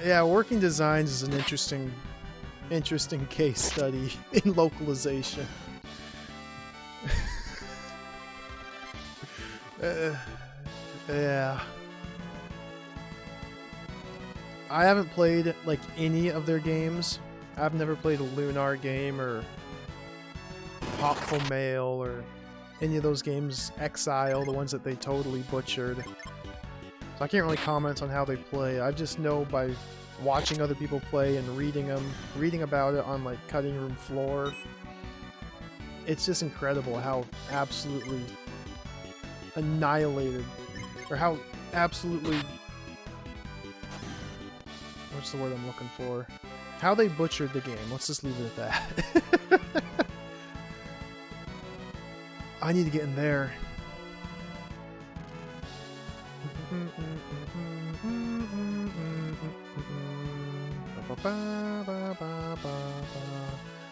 [SPEAKER 1] Yeah, working designs is an interesting case study in localization. Yeah. I haven't played like any of their games. I've never played a Lunar game or Hopful Mail or any of those games, Exile, the ones that they totally butchered. So I can't really comment on how they play. I just know by watching other people play and reading about it on like Cutting Room Floor. It's just incredible how absolutely annihilated, or how absolutely, what's the word I'm looking for? How they butchered the game. Let's just leave it at that. I need to get in there.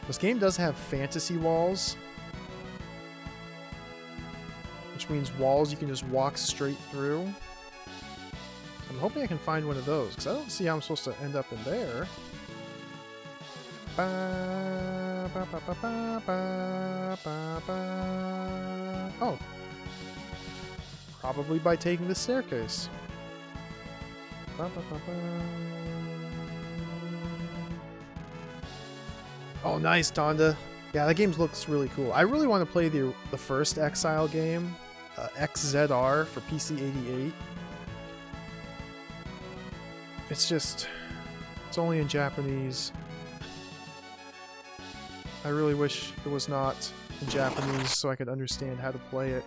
[SPEAKER 1] This game does have fantasy walls, which means walls you can just walk straight through. I'm hoping I can find one of those, because I don't see how I'm supposed to end up in there. Oh. Probably by taking the staircase. Oh, nice, Tonda. Yeah, that game looks really cool. I really want to play the first Exile game, XZR for PC-88. It's only in Japanese. I really wish it was not in Japanese so I could understand how to play it.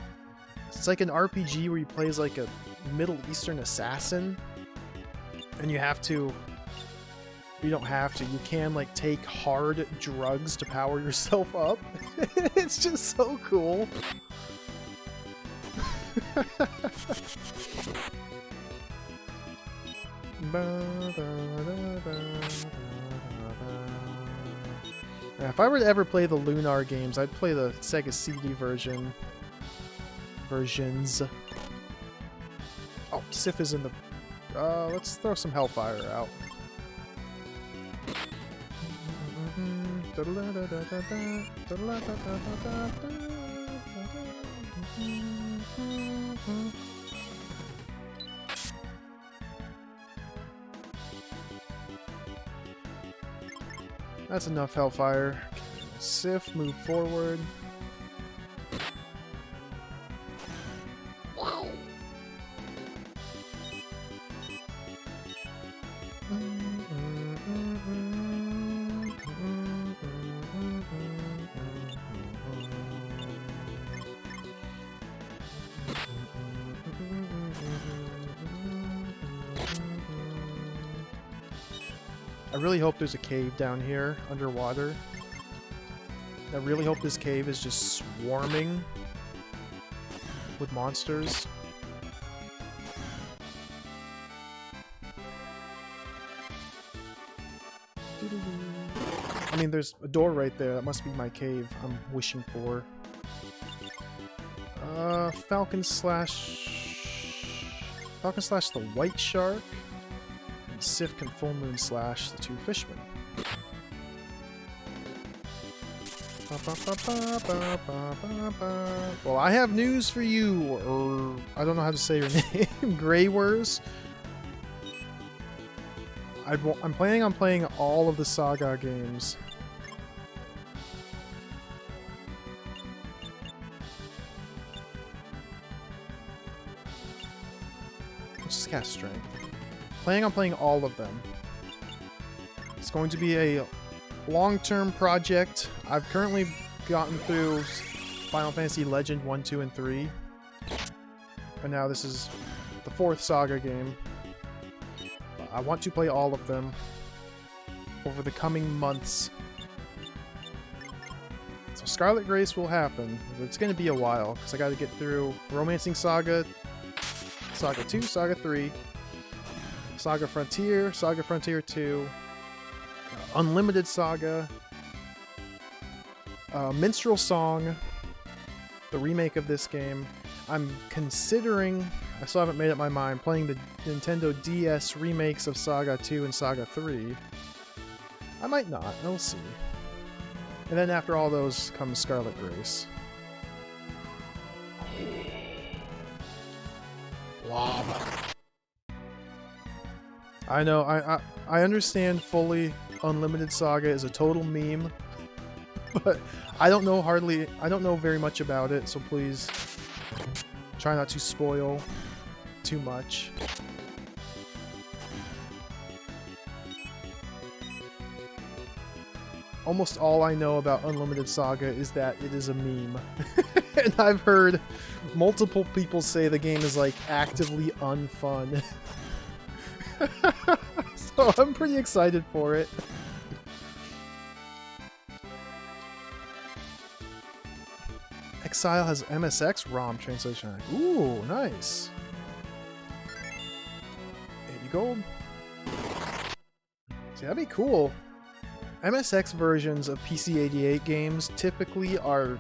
[SPEAKER 1] It's like an RPG where you play as like a Middle Eastern assassin, and you don't have to, you can like take hard drugs to power yourself up. It's just so cool. Yeah, if I were to ever play the Lunar games, I'd play the Sega CD versions. Oh, Sif is in the... let's throw some Hellfire out. That's enough Hellfire. Sif, move forward. I really hope there's a cave down here underwater. I really hope this cave is just swarming with monsters. I mean, there's a door right there. That must be my cave I'm wishing for. Falcon slash the White Shark. And Sif can Full Moon slash the two fishmen. Well, I have news for you, or I don't know how to say your name, Greywers. I'm planning on playing all of the SaGa games. Let's just cast Strength. Planning on playing all of them. It's going to be a long-term project. I've currently gotten through Final Fantasy Legend 1, 2, and 3. And now this is the 4th SaGa game. I want to play all of them over the coming months. So Scarlet Grace will happen. It's going to be a while, because I got to get through Romancing Saga, Saga 2, Saga 3, Saga Frontier 2, Unlimited Saga, Minstrel Song, the remake of this game. I'm considering, I still haven't made up my mind, playing the Nintendo DS remakes of Saga 2 and Saga 3. I might not, we'll see. And then after all those comes Scarlet Grace. Lava. I know, I understand fully Unlimited Saga is a total meme, but I don't know very much about it, so please try not to spoil too much. Almost all I know about Unlimited Saga is that it is a meme. And I've heard multiple people say the game is like actively unfun. So I'm pretty excited for it. Exile has MSX ROM translation. Ooh, nice. 80 gold. See, that'd be cool. MSX versions of PC-88 games typically are...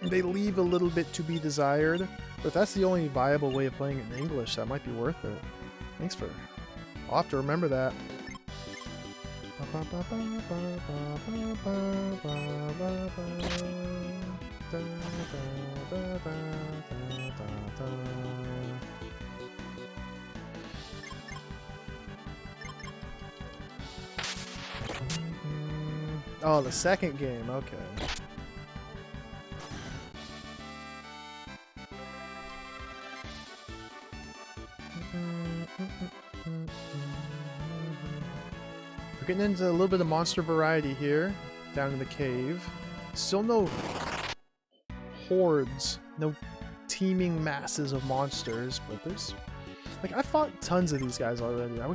[SPEAKER 1] they leave a little bit to be desired, but if that's the only viable way of playing it in English, that might be worth it. Thanks for... I'll have to remember that. Oh, the second game, okay. We're getting into a little bit of monster variety here, down in the cave. Still no hordes, no teeming masses of monsters, but there's... like, I fought tons of these guys already. I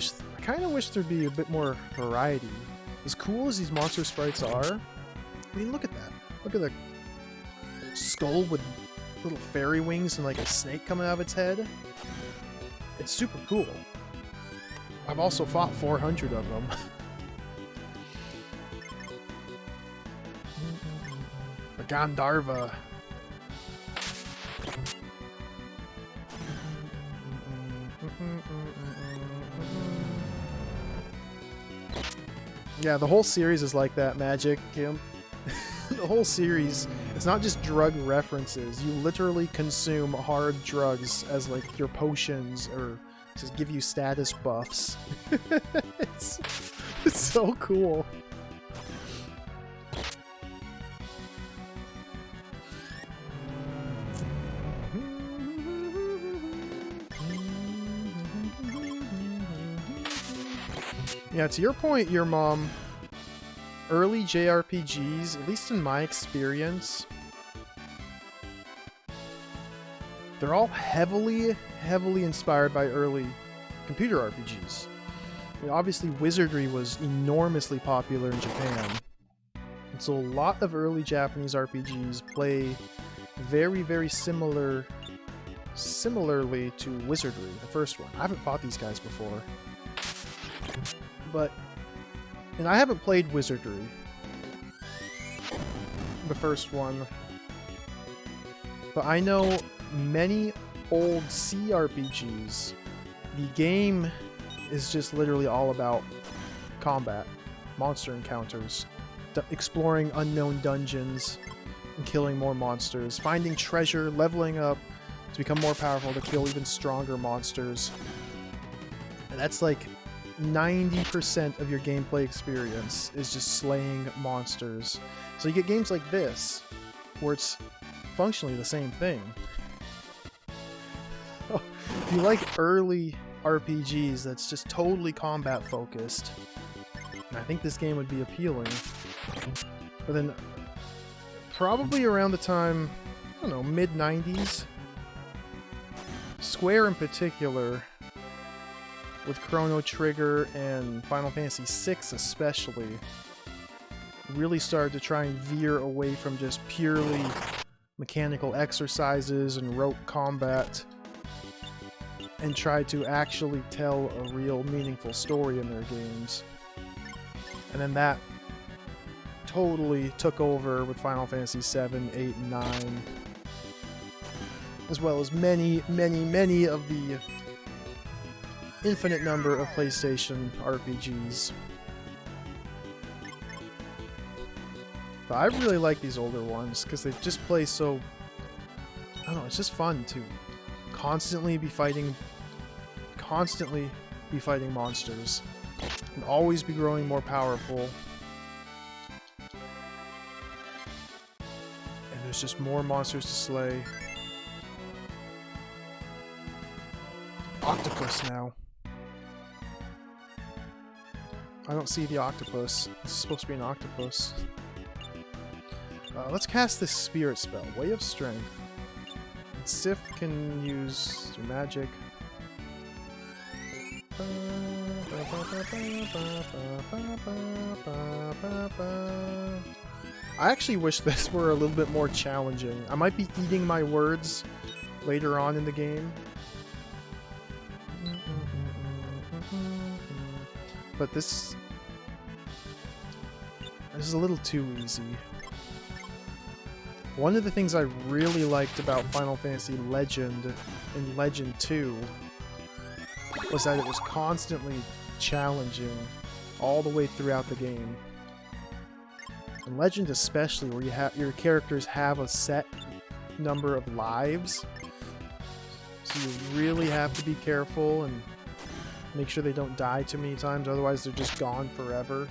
[SPEAKER 1] kind of wish there'd be a bit more variety. As cool as these monster sprites are, I mean, look at that. Look at the skull with little fairy wings and like a snake coming out of its head. It's super cool. I've also fought 400 of them. Gandharva. Yeah, the whole series is like that, Magic, Kim. The whole series, it's not just drug references. You literally consume hard drugs as like your potions or to give you status buffs. it's so cool. Yeah, to your point, your mom, early JRPGs, at least in my experience, they're all heavily inspired by early computer RPGs. I mean, obviously, wizardry was enormously popular in Japan, and so a lot of early Japanese RPGs play very similarly to wizardry, the first one. I haven't fought these guys before. And I haven't played Wizardry, the first one, but I know many old CRPGs, the game is just literally all about combat, monster encounters, exploring unknown dungeons, and killing more monsters, finding treasure, leveling up to become more powerful to kill even stronger monsters. And that's like 90% of your gameplay experience is just slaying monsters. So you get games like this, where it's functionally the same thing. If you like early RPGs that's just totally combat focused, I think this game would be appealing. But then, probably around the time, I don't know, mid-90s, Square in particular, with Chrono Trigger and Final Fantasy VI especially, really started to try and veer away from just purely mechanical exercises and rote combat and try to actually tell a real meaningful story in their games. And then that totally took over with Final Fantasy VII, 8, and 9, as well as many of the infinite number of PlayStation RPGs. But I really like these older ones because they just play so... I don't know, it's just fun to constantly be fighting monsters and always be growing more powerful. And there's just more monsters to slay. Octopus now. I don't see the octopus. This is supposed to be an octopus. Let's cast this spirit spell, Way of Strength. And Sif can use your magic. I actually wish this were a little bit more challenging. I might be eating my words later on in the game. But this is a little too easy. One of the things I really liked about Final Fantasy Legend and Legend 2 was that it was constantly challenging all the way throughout the game. In Legend especially, where your characters have a set number of lives, so you really have to be careful and make sure they don't die too many times, otherwise they're just gone forever.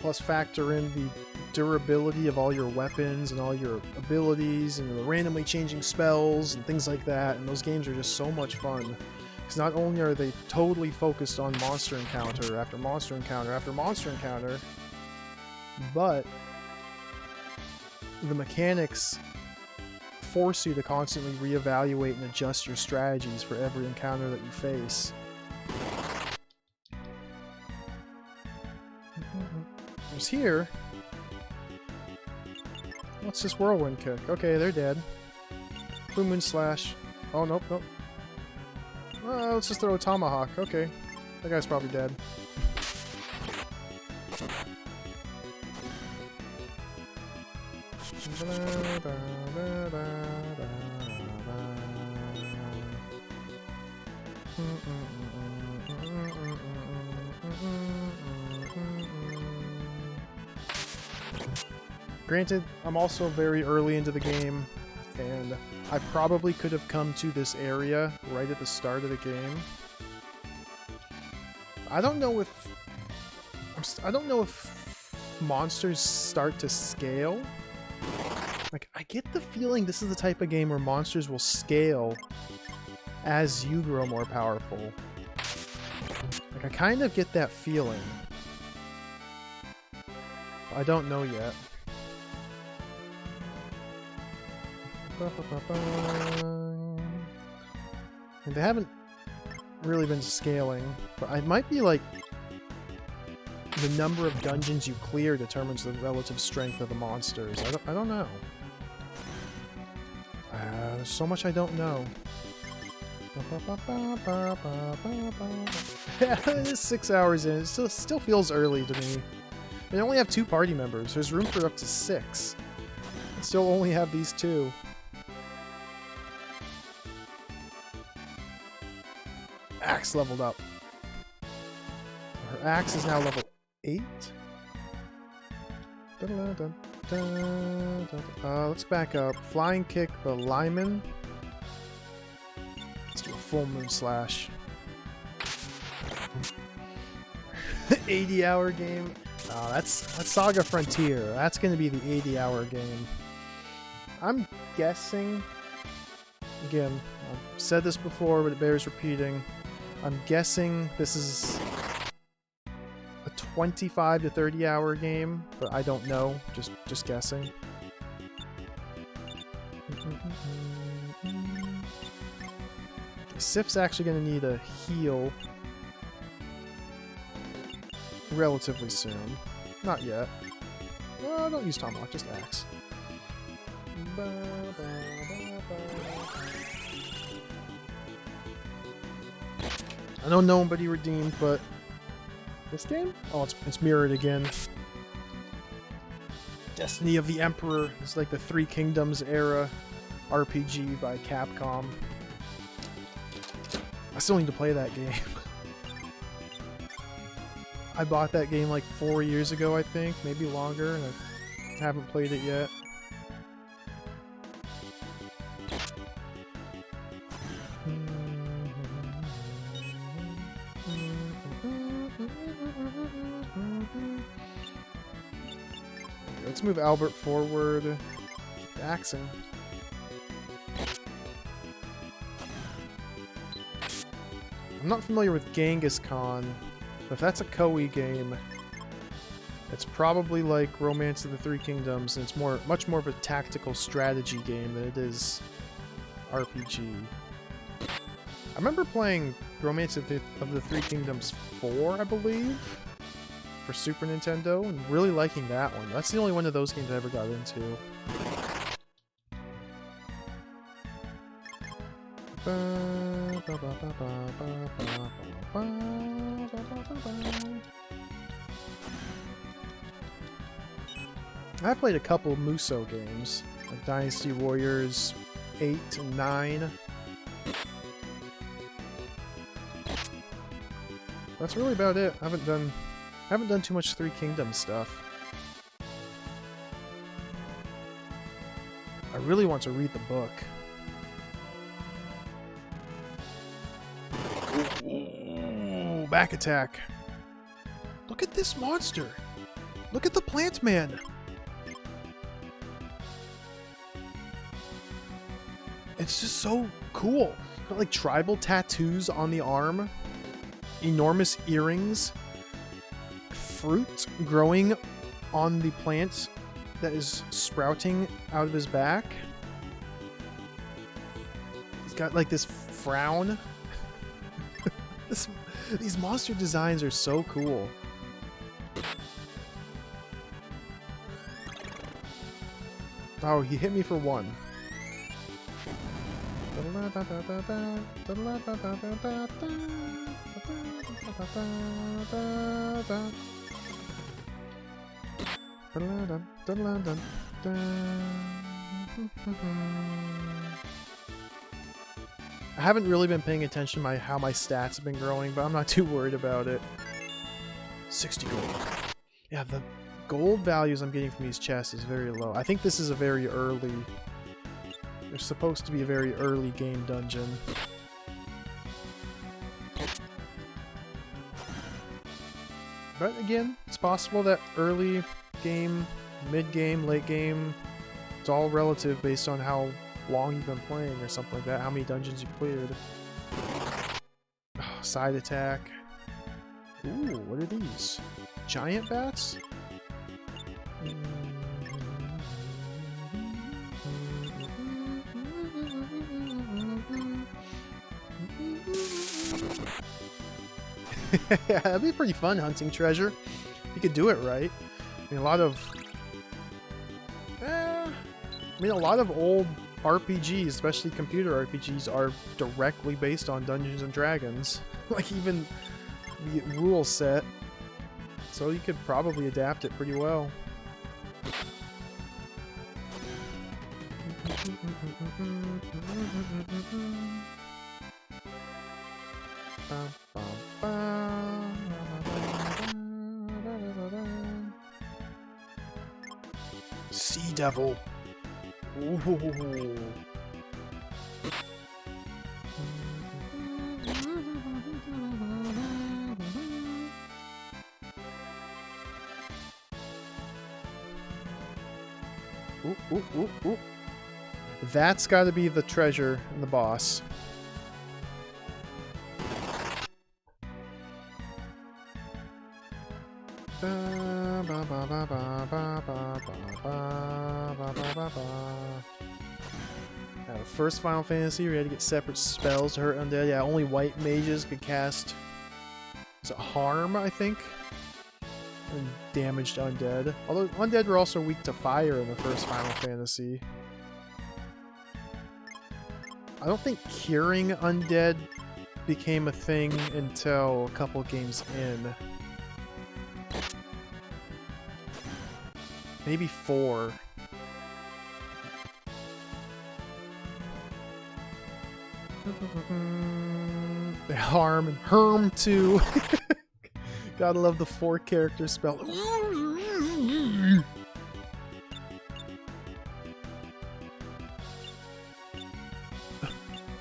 [SPEAKER 1] Plus factor in the durability of all your weapons and all your abilities and the randomly changing spells and things like that, and those games are just so much fun. Because not only are they totally focused on monster encounter after monster encounter after monster encounter, but the mechanics force you to constantly reevaluate and adjust your strategies for every encounter that you face. There's here. What's this whirlwind kick? Okay, they're dead. Blue Moon Slash. Oh, nope. Let's just throw a tomahawk. Okay. That guy's probably dead. Granted, I'm also very early into the game, and I probably could have come to this area right at the start of the game. I don't know if monsters start to scale. Like, I get the feeling this is the type of game where monsters will scale as you grow more powerful. Like, I kind of get that feeling. I don't know yet. And they haven't really been scaling, but it might be like the number of dungeons you clear determines the relative strength of the monsters. I don't know. There's so much I don't know. It is 6 hours in. It still feels early to me. They only have 2 party members. There's room for up to 6. I still only have these 2. Axe leveled up. Her axe is now level 8. Let's back up. Flying kick the lineman. Let's do a full moon slash. 80-hour game. Oh, that's SaGa Frontier. That's going to be the 80-hour game. I'm guessing. Again, I've said this before, but it bears repeating. I'm guessing this is a 25 to 30 hour game, but I don't know. Just guessing. Sif's actually going to need a heal relatively soon. Not yet. Don't use Tomahawk, just Axe. I know nobody redeemed, but this game? Oh, it's mirrored again. Destiny of the Emperor. It's like the Three Kingdoms era RPG by Capcom. I still need to play that game. I bought that game like 4 years ago, I think, maybe longer, and I haven't played it yet. Let's move Albert forward. Keep axing. I'm not familiar with Genghis Khan, but if that's a Koei game, it's probably like Romance of the Three Kingdoms, and it's much more of a tactical strategy game than it is RPG. I remember playing Romance of the Three Kingdoms 4, I believe, for Super Nintendo, and really liking that one. That's the only one of those games I ever got into. I've played a couple of Musou games, like Dynasty Warriors 8 and 9. That's really about it. I haven't done too much Three Kingdoms stuff. I really want to read the book. Ooh, back attack. Look at this monster. Look at the plant man. It's just so cool. Got like tribal tattoos on the arm. Enormous earrings. Fruit growing on the plant that is sprouting out of his back. He's got like this frown. These monster designs are so cool. Oh, he hit me for 1. I haven't really been paying attention to how my stats have been growing, but I'm not too worried about it. 60 gold. Yeah, the gold values I'm getting from these chests is very low. I think this is a very early... There's supposed to be a very early game dungeon. But again, it's possible that early game, mid-game, late game, it's all relative based on how long you've been playing or something like that, how many dungeons you cleared. Oh, side attack. Ooh, what are these? Giant bats? Yeah, that'd be pretty fun hunting treasure. You could do it right. I mean, a lot of old RPGs, especially computer RPGs, are directly based on Dungeons and Dragons. Like even the rule set. So you could probably adapt it pretty well. Sea Devil. Ooh. Ooh. That's got to be the treasure and the boss. The first Final Fantasy, we had to get separate spells to hurt undead. Yeah, only white mages could cast. Is it harm, I think? And damaged undead. Although undead were also weak to fire in the first Final Fantasy. I don't think curing undead became a thing until a couple games in. Maybe 4. Harm and Herm too. Gotta love the 4-character spell.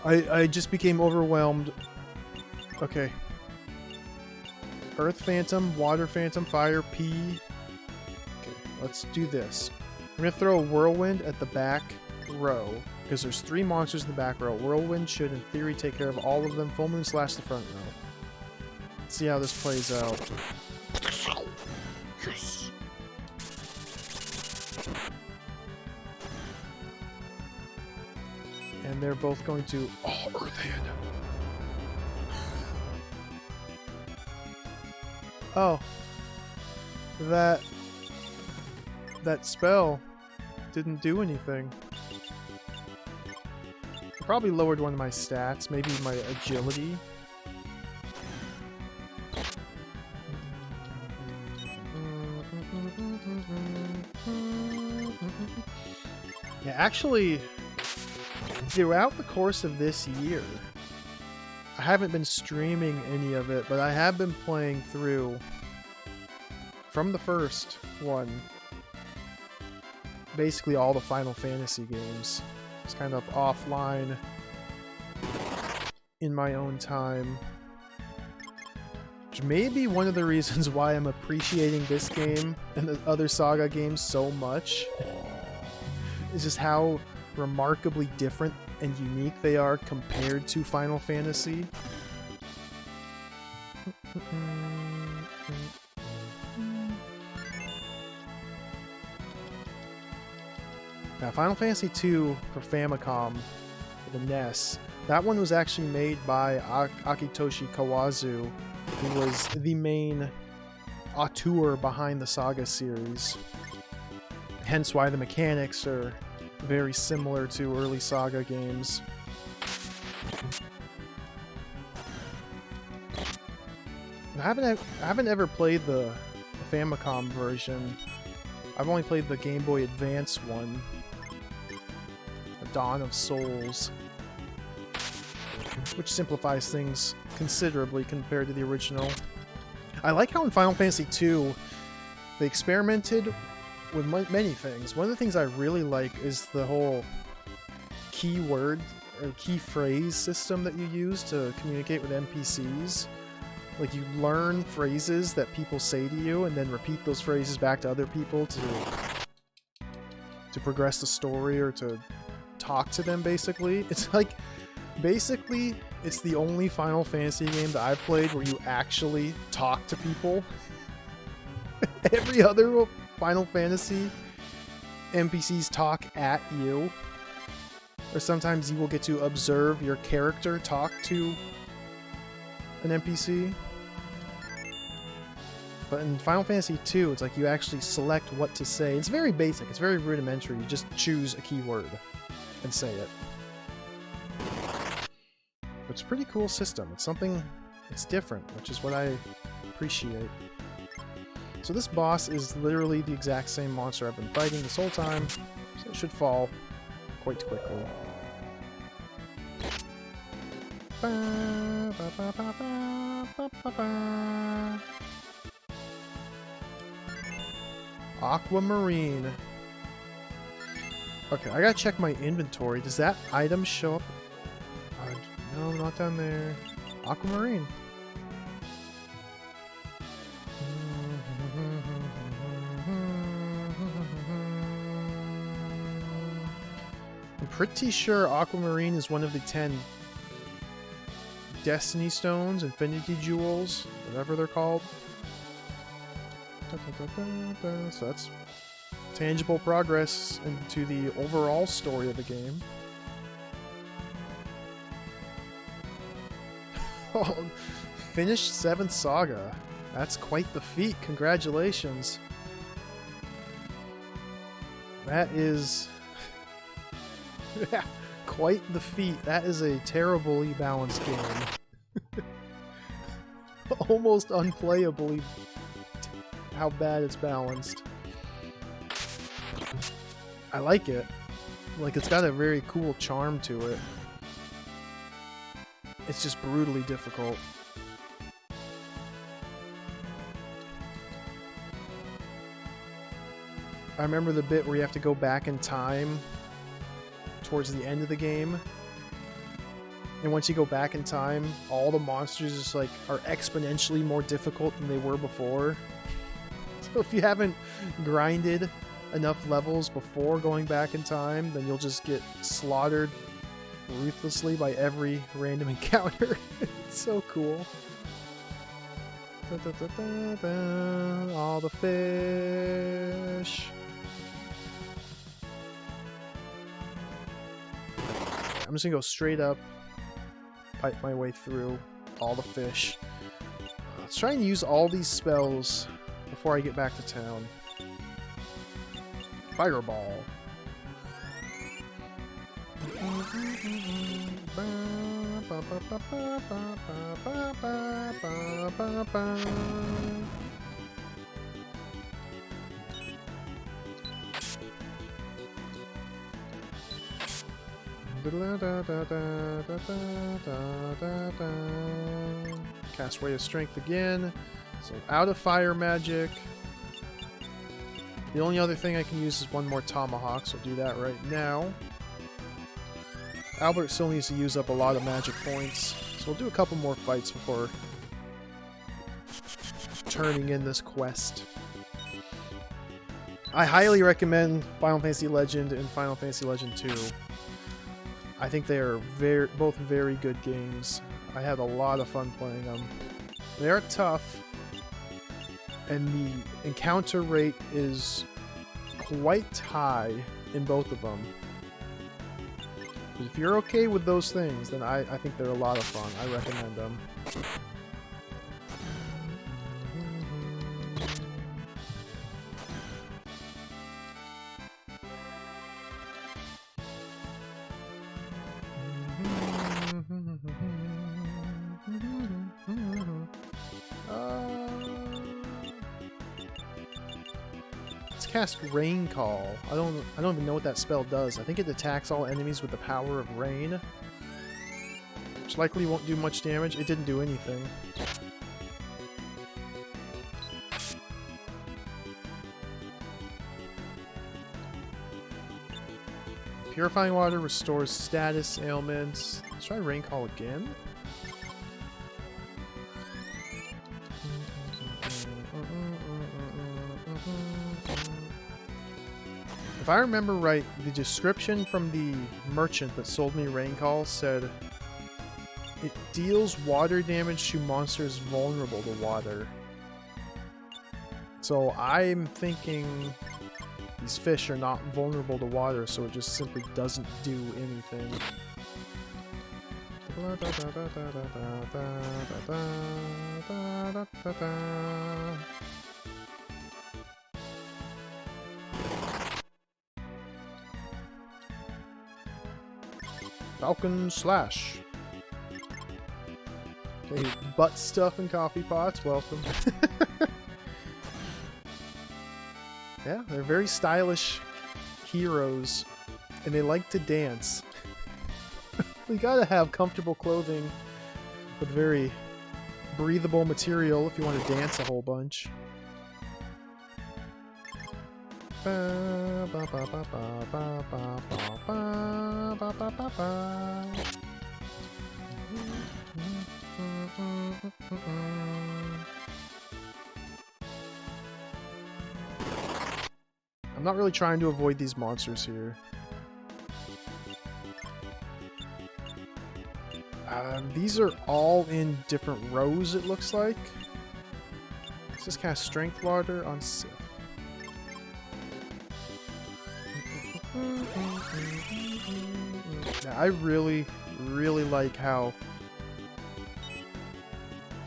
[SPEAKER 1] I just became overwhelmed. Okay. Earth Phantom, Water Phantom, Fire, P. Okay, let's do this. I'm gonna throw a Whirlwind at the back row, because there's 3 monsters in the back row. Whirlwind should, in theory, take care of all of them. Full Moon slash the front row. Let's see how this plays out. Yes. And they're both going to... Oh, Earthhand! Oh. That spell didn't do anything. I probably lowered one of my stats, maybe my agility. Yeah, actually, throughout the course of this year, I haven't been streaming any of it, but I have been playing through from the first one, basically all the Final Fantasy games. It's kind of offline in my own time. Which may be one of the reasons why I'm appreciating this game and the other SaGa games so much. It's just how remarkably different and unique they are compared to Final Fantasy. Now, Final Fantasy II for Famicom, for the NES, that one was actually made by Akitoshi Kawazu, who was the main auteur behind the SaGa series. Hence why the mechanics are very similar to early SaGa games. I haven't ever played the Famicom version. I've only played the Game Boy Advance one. The Dawn of Souls. Which simplifies things considerably compared to the original. I like how in Final Fantasy II, they experimented with many things. One of the things I really like is the whole keyword or key phrase system that you use to communicate with NPCs. Like, you learn phrases that people say to you and then repeat those phrases back to other people to progress the story or to talk to them, basically. It's like, basically, it's the only Final Fantasy game that I've played where you actually talk to people. Every other Final Fantasy NPCs talk at you. Or sometimes you will get to observe your character talk to an NPC. But in Final Fantasy II, it's like you actually select what to say. It's very basic. It's very rudimentary. You just choose a keyword and say it. But it's a pretty cool system. It's something that's different, which is what I appreciate. So this boss is literally the exact same monster I've been fighting this whole time, so it should fall quite quickly. Aquamarine. Okay, I gotta check my inventory. Does that item show up? No, not down there. Aquamarine. I'm pretty sure Aquamarine is one of the 10 Destiny Stones, Infinity Jewels, whatever they're called. So that's tangible progress into the overall story of the game. Oh, finished 7th SaGa. That's quite the feat. Congratulations. That is quite the feat. That is a terribly balanced game. Almost unplayably how bad it's balanced. I like it. Like, it's got a very cool charm to it. It's just brutally difficult. I remember the bit where you have to go back in time towards the end of the game. And once you go back in time, all the monsters just like are exponentially more difficult than they were before. So if you haven't grinded enough levels before going back in time, then you'll just get slaughtered ruthlessly by every random encounter. It's so cool. All the fish. I'm just gonna go straight up, pipe my way through all the fish. Let's try and use all these spells before I get back to town. Fireball. Cast Ray of Strength again. So out of fire magic. The only other thing I can use is one more tomahawk, so I'll do that right now. Albert still needs to use up a lot of magic points, so we'll do a couple more fights before turning in this quest. I highly recommend Final Fantasy Legend and Final Fantasy Legend 2. I think they are both very good games. I had a lot of fun playing them. They are tough, and the encounter rate is quite high in both of them. But if you're okay with those things, then I think they're a lot of fun. I recommend them. cast Rain Call. I don't even know what that spell does. I think it attacks all enemies with the power of rain, which likely won't do much damage. It didn't do anything. Purifying water restores status ailments. Let's try Rain Call again. If I remember right, the description from the merchant that sold me Rain Call said it deals water damage to monsters vulnerable to water. So I'm thinking these fish are not vulnerable to water, so it just simply doesn't do anything. Falcon Slash. Okay, butt stuff and coffee pots, welcome. Yeah, they're very stylish heroes, and they like to dance. We gotta have comfortable clothing with very breathable material if you want to dance a whole bunch. I'm not really trying to avoid these monsters here. These are all in different rows, it looks like. Let's just cast Strength Water on Sif. Yeah, I really like how...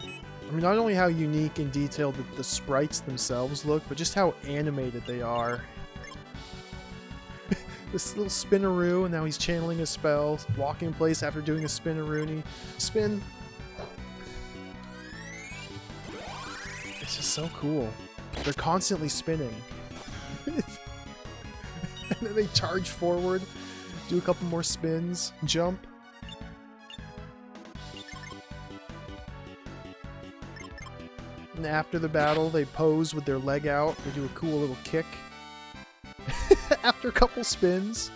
[SPEAKER 1] I mean, not only how unique and detailed the sprites themselves look, but just how animated they are. This little spinaroo, and now he's channeling his spell, walking in place after doing a spinaroonie. Spin! It's just so cool. They're constantly spinning. And then they charge forward, do a couple more spins, jump. And after the battle, they pose with their leg out. They do a cool little kick. After a couple spins.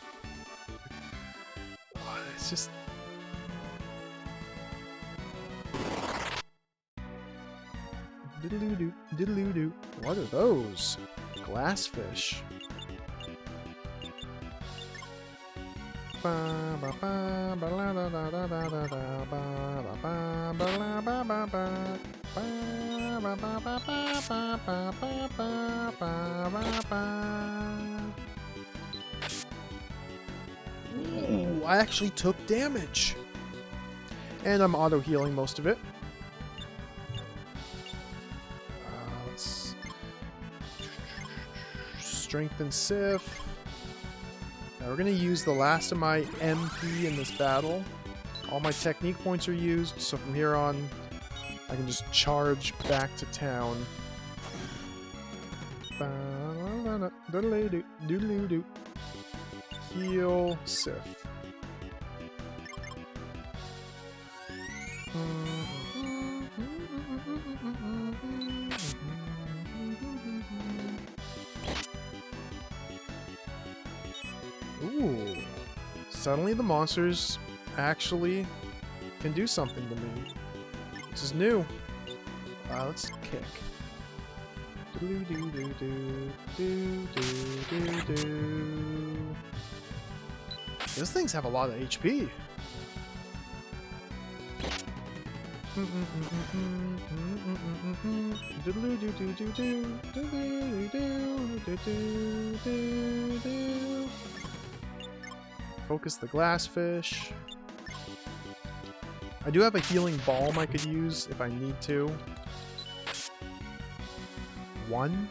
[SPEAKER 1] Oh, it's just... Diddle-doo-doo, diddle-doo-doo. What are those? Glassfish. Ooh, I actually took damage. And I'm auto-healing most of it. Let's strengthen Sif. Now we're going to use the last of my MP in this battle. All my technique points are used, so from here on I can just charge back to town. Heal Sif. Ooh. Suddenly the monsters actually can do something to me. This is new. Let's kick. Those things have a lot of HP. Focus the glassfish. I do have a healing balm I could use if I need to. One.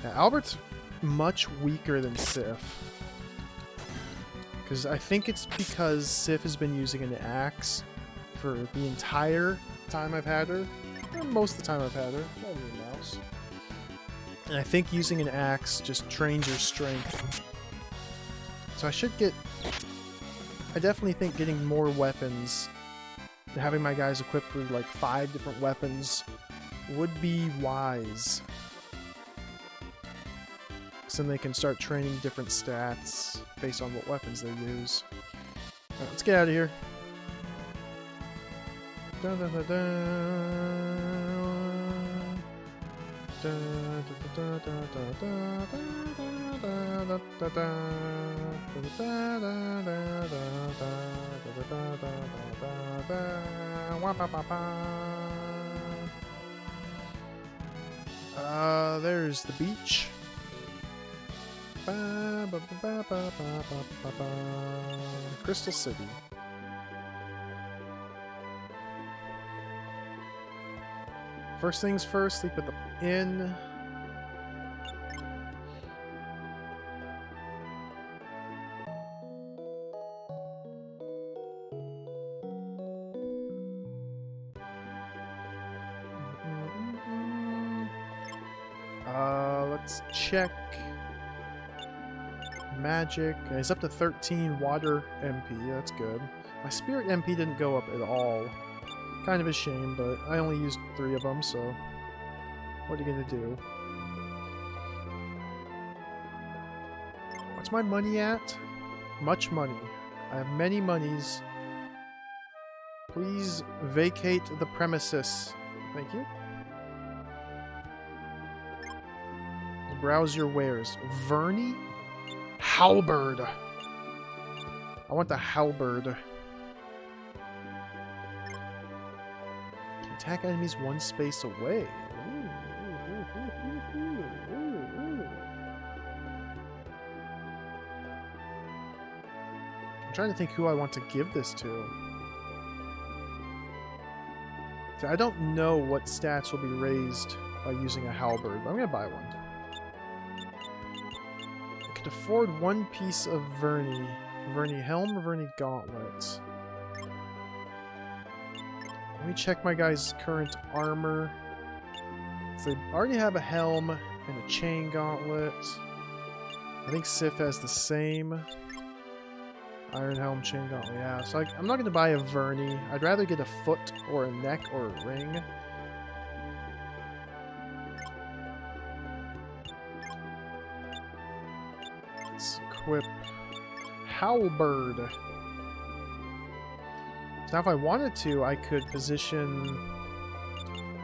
[SPEAKER 1] Yeah, Albert's much weaker than Sif. Because I think it's because Sif has been using an axe for the entire time I've had her. Or most of the time I've had her. Mouse. And I think using an axe just trains your strength. So I should get... I definitely think getting more weapons and having my guys equipped with like 5 different weapons would be wise. So then they can start training different stats based on what weapons they use. Alright, let's get out of here. Dun, dun, dun, dun. There's the beach. Crystal City. First things first, sleep at the inn. Let's check. Magic. He's up to 13 water MP. That's good. My spirit MP didn't go up at all. Kind of a shame, but I only used 3 of them, so what are you gonna do? What's my money at? Much money. I have many monies. Please vacate the premises. Thank you. Browse your wares. Verney? Halberd. I want the halberd. Attack enemies 1 space away. I'm trying to think who I want to give this to. See, I don't know what stats will be raised by using a halberd, but I'm going to buy one. I could afford 1 piece of Verney. Verney helm or Verney gauntlets? Let me check my guy's current armor. So they already have a helm and a chain gauntlet. I think Sif has the same. Iron helm, chain gauntlet, yeah. So I'm not going to buy a Verney. I'd rather get a foot or a neck or a ring. Let's equip halberd. Now if I wanted to, I could position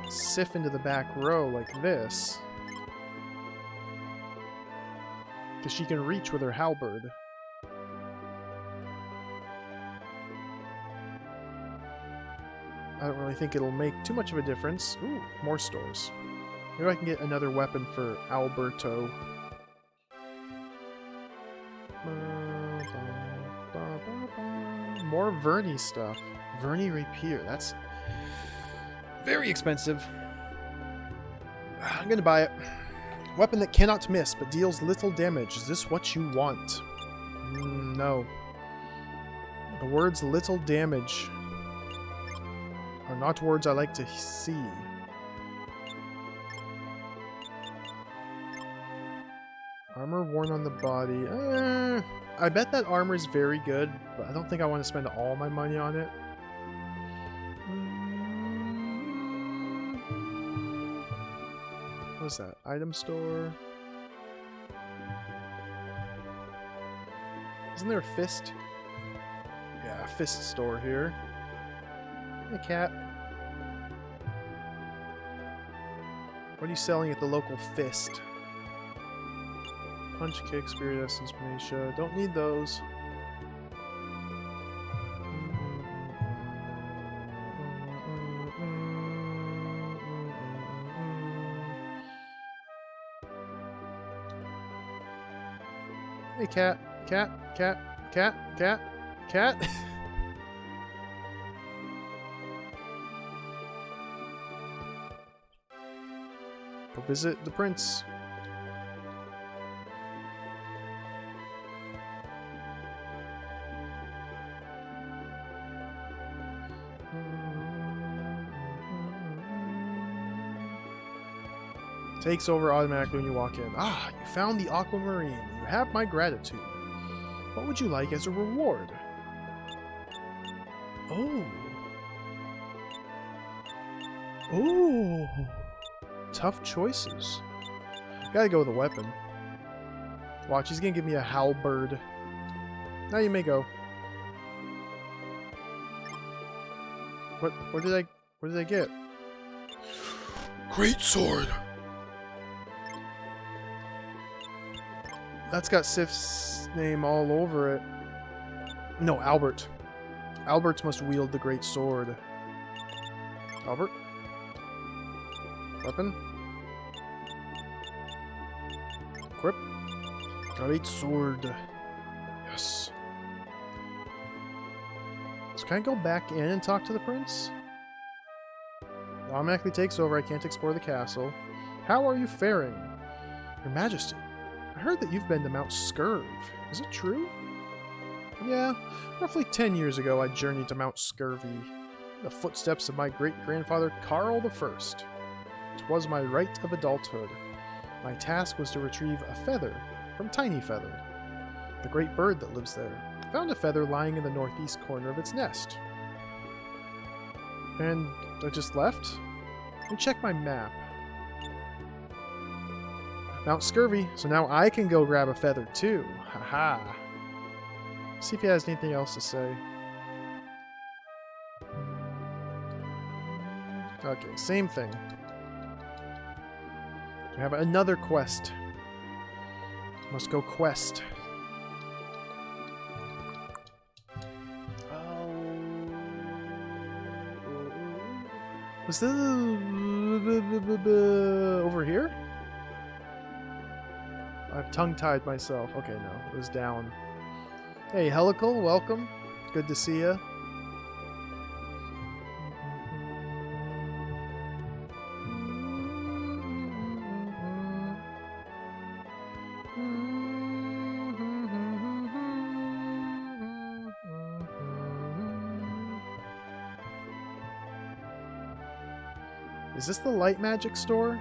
[SPEAKER 1] Sif into the back row like this. Because she can reach with her halberd. I don't really think it'll make too much of a difference. Ooh, more stores. Maybe I can get another weapon for Alberto. More Verney stuff. Verney Rapier. That's very expensive. I'm gonna buy it. Weapon that cannot miss, but deals little damage. Is this what you want? No. The words little damage are not words I like to see. Armor worn on the body. I bet that armor is very good, but I don't think I want to spend all my money on it. What's that? Item store? Isn't there a fist? Yeah, a fist store here. Hey, cat. What are you selling at the local fist? Punch, kick, spirit essence, Panatia. Don't need those. Hey, cat. Cat. Cat. Cat. Cat. Cat. Go visit the prince. Takes over automatically when you walk in. Ah, you found the aquamarine. You have my gratitude. What would you like as a reward? Oh. Oh. Tough choices. Gotta go with a weapon. Watch, he's gonna give me a halberd. Now you may go. What did I get? Great sword. That's got Sif's name all over it. No, Albert. Albert must wield the great sword. Albert? Weapon? Equip? Great sword. Yes. So can I go back in and talk to the prince? It automatically takes over. I can't explore the castle. How are you faring? Your Majesty, I heard that you've been to Mount Scurv. Is it true? Yeah, roughly 10 years ago I journeyed to Mount Scurvy, in the footsteps of my great-grandfather Karl I. 'Twas my rite of adulthood. My task was to retrieve a feather from Tiny Feather, the great bird that lives there. I found a feather lying in the northeast corner of its nest. And I just left? Let me check my map. Mount Scurvy, so now I can go grab a feather too. Haha. See if he has anything else to say. Okay, same thing. We have another quest. Must go quest. Oh. Was this over here? I've tongue-tied myself. Okay, no, it was down. Hey, Helical, welcome. Good to see ya. Is this the light magic store?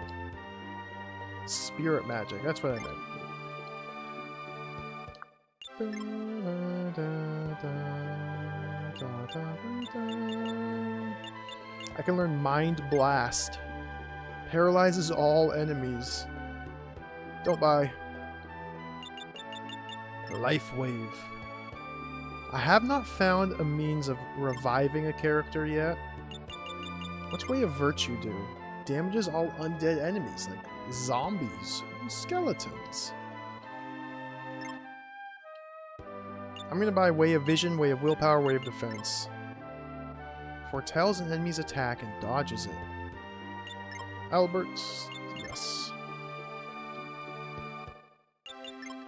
[SPEAKER 1] Spirit magic, that's what I meant. I can learn Mind Blast. Paralyzes all enemies. Don't buy. Life Wave. I have not found a means of reviving a character yet. What's Way of Virtue do? Damages all undead enemies, like zombies and skeletons. I'm gonna buy Way of Vision, Way of Willpower, Way of Defense. Foretells an enemy's attack and dodges it. Albert, yes.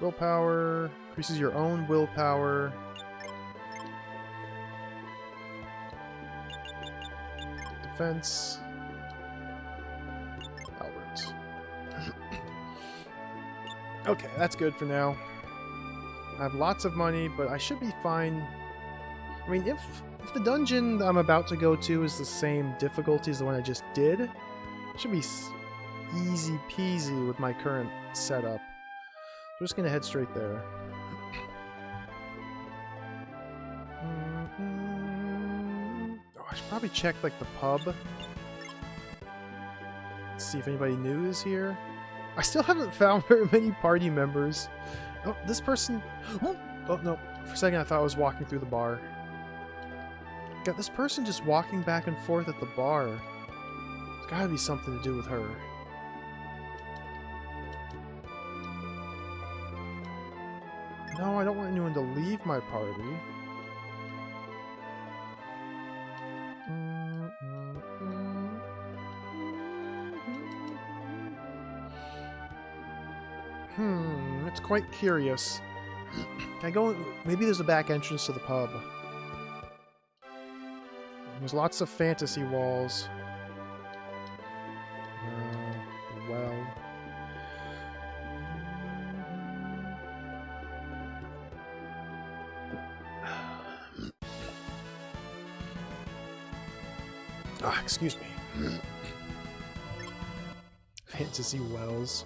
[SPEAKER 1] Willpower, increases your own willpower. Defense. Albert. Okay, that's good for now. I have lots of money, but I should be fine. I mean, if the dungeon I'm about to go to is the same difficulty as the one I just did, it should be easy peasy with my current setup. I'm just gonna head straight there. Oh, I should probably check like the pub. Let's see if anybody new is here. I still haven't found very many party members. Oh, this person... Oh, no. For a second I thought I was walking through the bar. Got this person just walking back and forth at the bar. There's gotta be something to do with her. No, I don't want anyone to leave my party. It's quite curious. Can I go? Maybe there's a back entrance to the pub. There's lots of fantasy walls. Well. Excuse me. fantasy wells.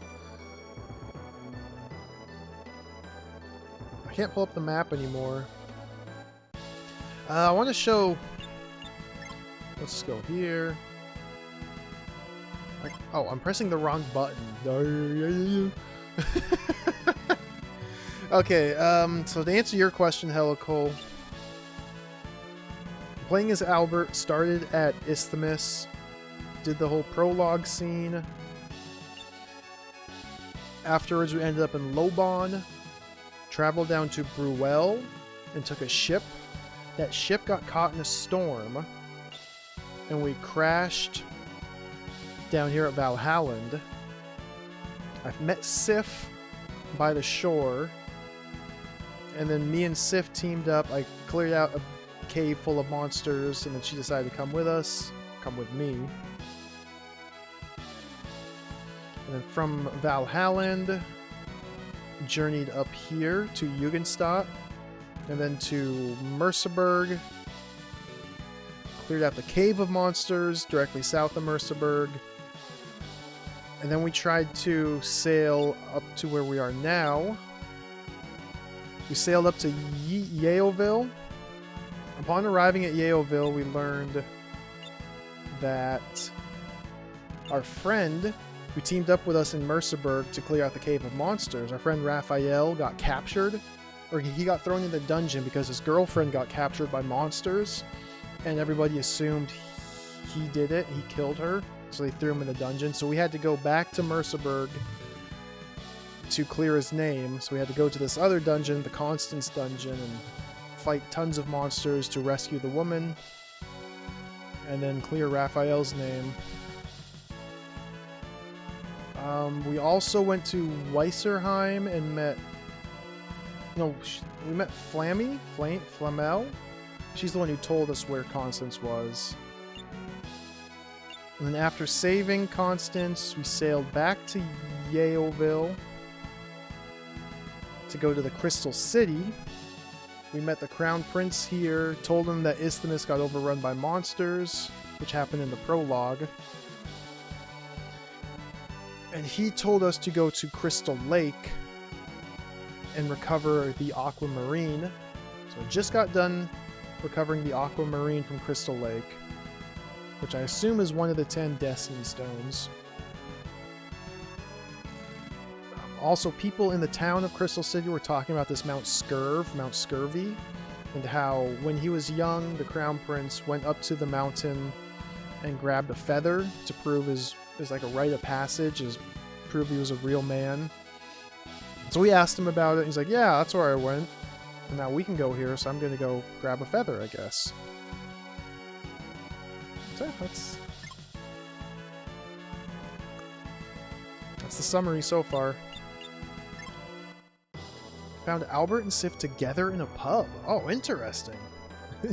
[SPEAKER 1] I can't pull up the map anymore. I want to show... Let's go here. Oh, I'm pressing the wrong button. Okay, so to answer your question, Hello Cole, playing as Albert, started at Isthmus, did the whole prologue scene. Afterwards, we ended up in Lobon, traveled down to Bruel, and took a ship. That ship got caught in a storm, and we crashed down here at Valhalland. I've met Sif by the shore, and then me and Sif teamed up. I cleared out a cave full of monsters, and then she decided to come with us, come with me. And then from Valhalland, journeyed up here to Jugendstadt, and then to Merseburg. Cleared out the Cave of Monsters directly south of Merseburg. And then we tried to sail up to where we are now. We sailed up to Yeovil. Upon arriving at Yeovil, we learned that our friend who teamed up with us in Merseburg to clear out the Cave of Monsters, our friend Raphael, got captured. Or he got thrown in the dungeon because his girlfriend got captured by monsters. And everybody assumed he did it. He killed her. So they threw him in the dungeon. So we had to go back to Merseburg to clear his name. So we had to go to this other dungeon, the Constance dungeon, and fight tons of monsters to rescue the woman. And then clear Raphael's name. We also went to Weisserheim and met... No, we met Flamel? She's the one who told us where Constance was. And then after saving Constance, we sailed back to Yeovil to go to the Crystal City. We met the Crown Prince here, told him that Isthmus got overrun by monsters, which happened in the prologue. And he told us to go to Crystal Lake and recover the Aquamarine. So I just got done recovering the Aquamarine from Crystal Lake, which I assume is one of the 10 Destiny Stones. Also, people in the town of Crystal City were talking about this Mount Scurvy, and how when he was young, the Crown Prince went up to the mountain and grabbed a feather to prove his like a rite of passage, prove he was a real man. So we asked him about it. He's like, yeah, that's where I went. And now we can go here, so I'm going to go grab a feather, I guess. So that's the summary so far. Found Albert and Sif together in a pub. Oh, interesting.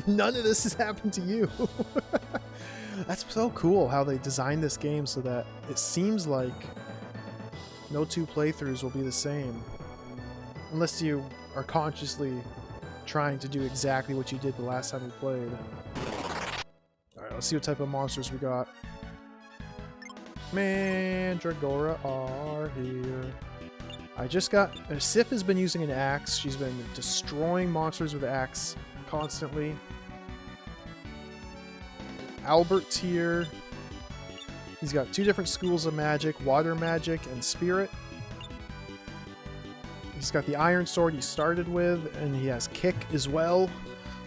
[SPEAKER 1] None of this has happened to you. That's so cool how they designed this game so that it seems like no two playthroughs will be the same. Unless you are consciously trying to do exactly what you did the last time we played. Alright, let's see what type of monsters we got. Mandragora are here. I just got... Sif has been using an axe. She's been destroying monsters with an axe constantly. Albert's here. He's got two different schools of magic, water magic and spirit. He's got the iron sword he started with, and he has kick as well.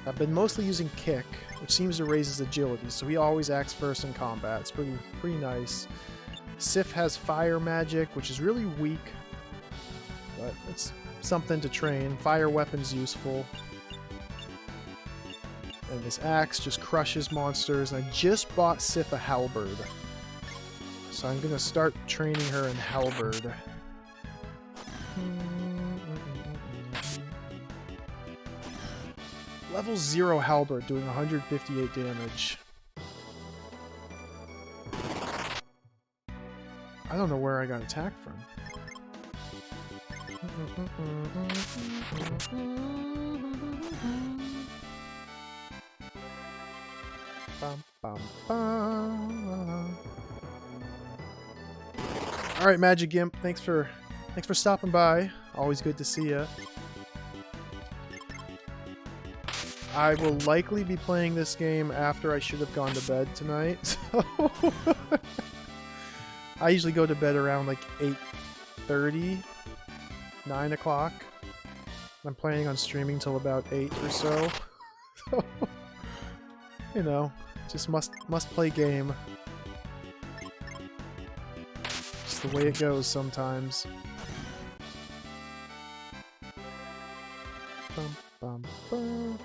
[SPEAKER 1] I've been mostly using kick, which seems to raise his agility, so he always acts first in combat. It's pretty nice. Sif has fire magic, which is really weak, but it's something to train. Fire weapon's useful. And this axe just crushes monsters. And I just bought Sif a halberd. So I'm going to start training her in halberd. Level 0 halberd doing 158 damage. I don't know where I got attacked from. Bum, bum, bum. All right, Magic Gimp, thanks for stopping by. Always good to see you. I will likely be playing this game after I should have gone to bed tonight. So I usually go to bed around like 8:30, 9 o'clock. I'm planning on streaming till about 8 or so. So, you know, just must play game. Just the way it goes sometimes. Bum, bum, bum.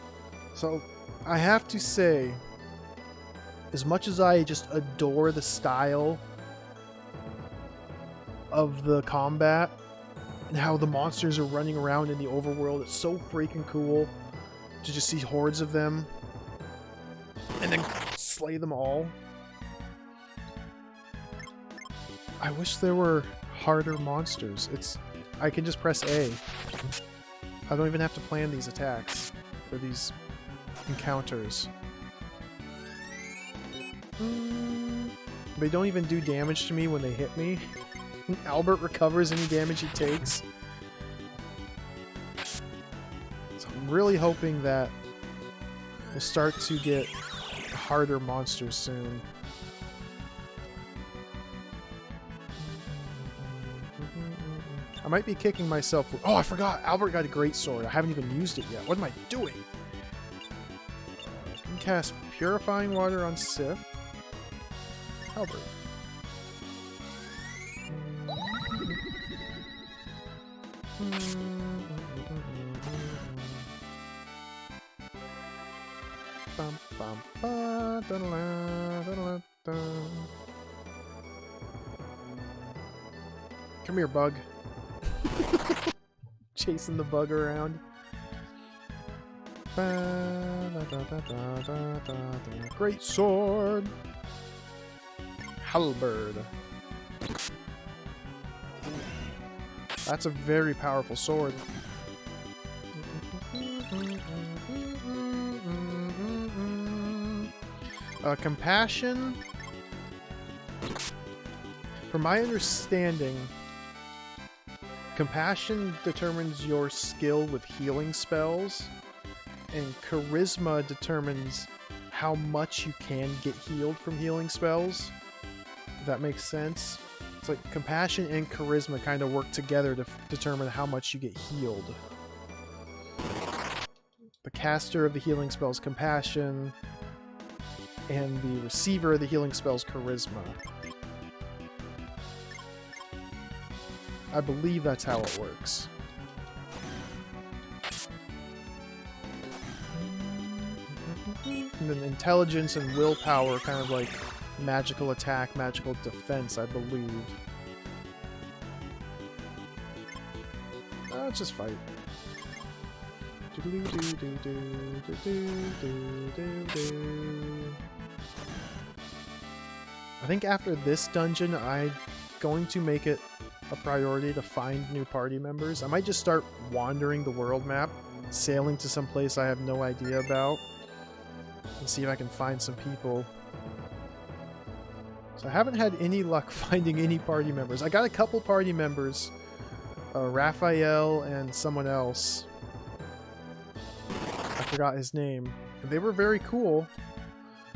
[SPEAKER 1] So, I have to say, as much as I just adore the style of the combat and how the monsters are running around in the overworld, it's so freaking cool to just see hordes of them and then slay them all. I wish there were harder monsters. I can just press A. I don't even have to plan these attacks or these encounters. They don't even do damage to me when they hit me. Albert recovers any damage he takes. So I'm really hoping that we'll start to get harder monsters soon. I might be kicking myself. Oh, I forgot! Albert got a great sword. I haven't even used it yet. What am I doing? I can cast Purifying Water on Sif. Albert. Come here, bug. Chasing the bug around. Great sword. Halberd. That's a very powerful sword. Compassion. From my understanding, Compassion determines your skill with healing spells, and Charisma determines how much you can get healed from healing spells. If that makes sense. It's like Compassion and Charisma kind of work together to determine how much you get healed. The caster of the healing spells Compassion, and the receiver of the healing spells Charisma. I believe that's how it works. And then intelligence and willpower are kind of like magical attack, magical defense, I believe. Let's just fight. I think after this dungeon, I'm going to make it a priority to find new party members. I might just start wandering the world map, sailing to some place I have no idea about, and see if I can find some people. So I haven't had any luck finding any party members. I got a couple party members, Raphael and someone else. I forgot his name. They were very cool,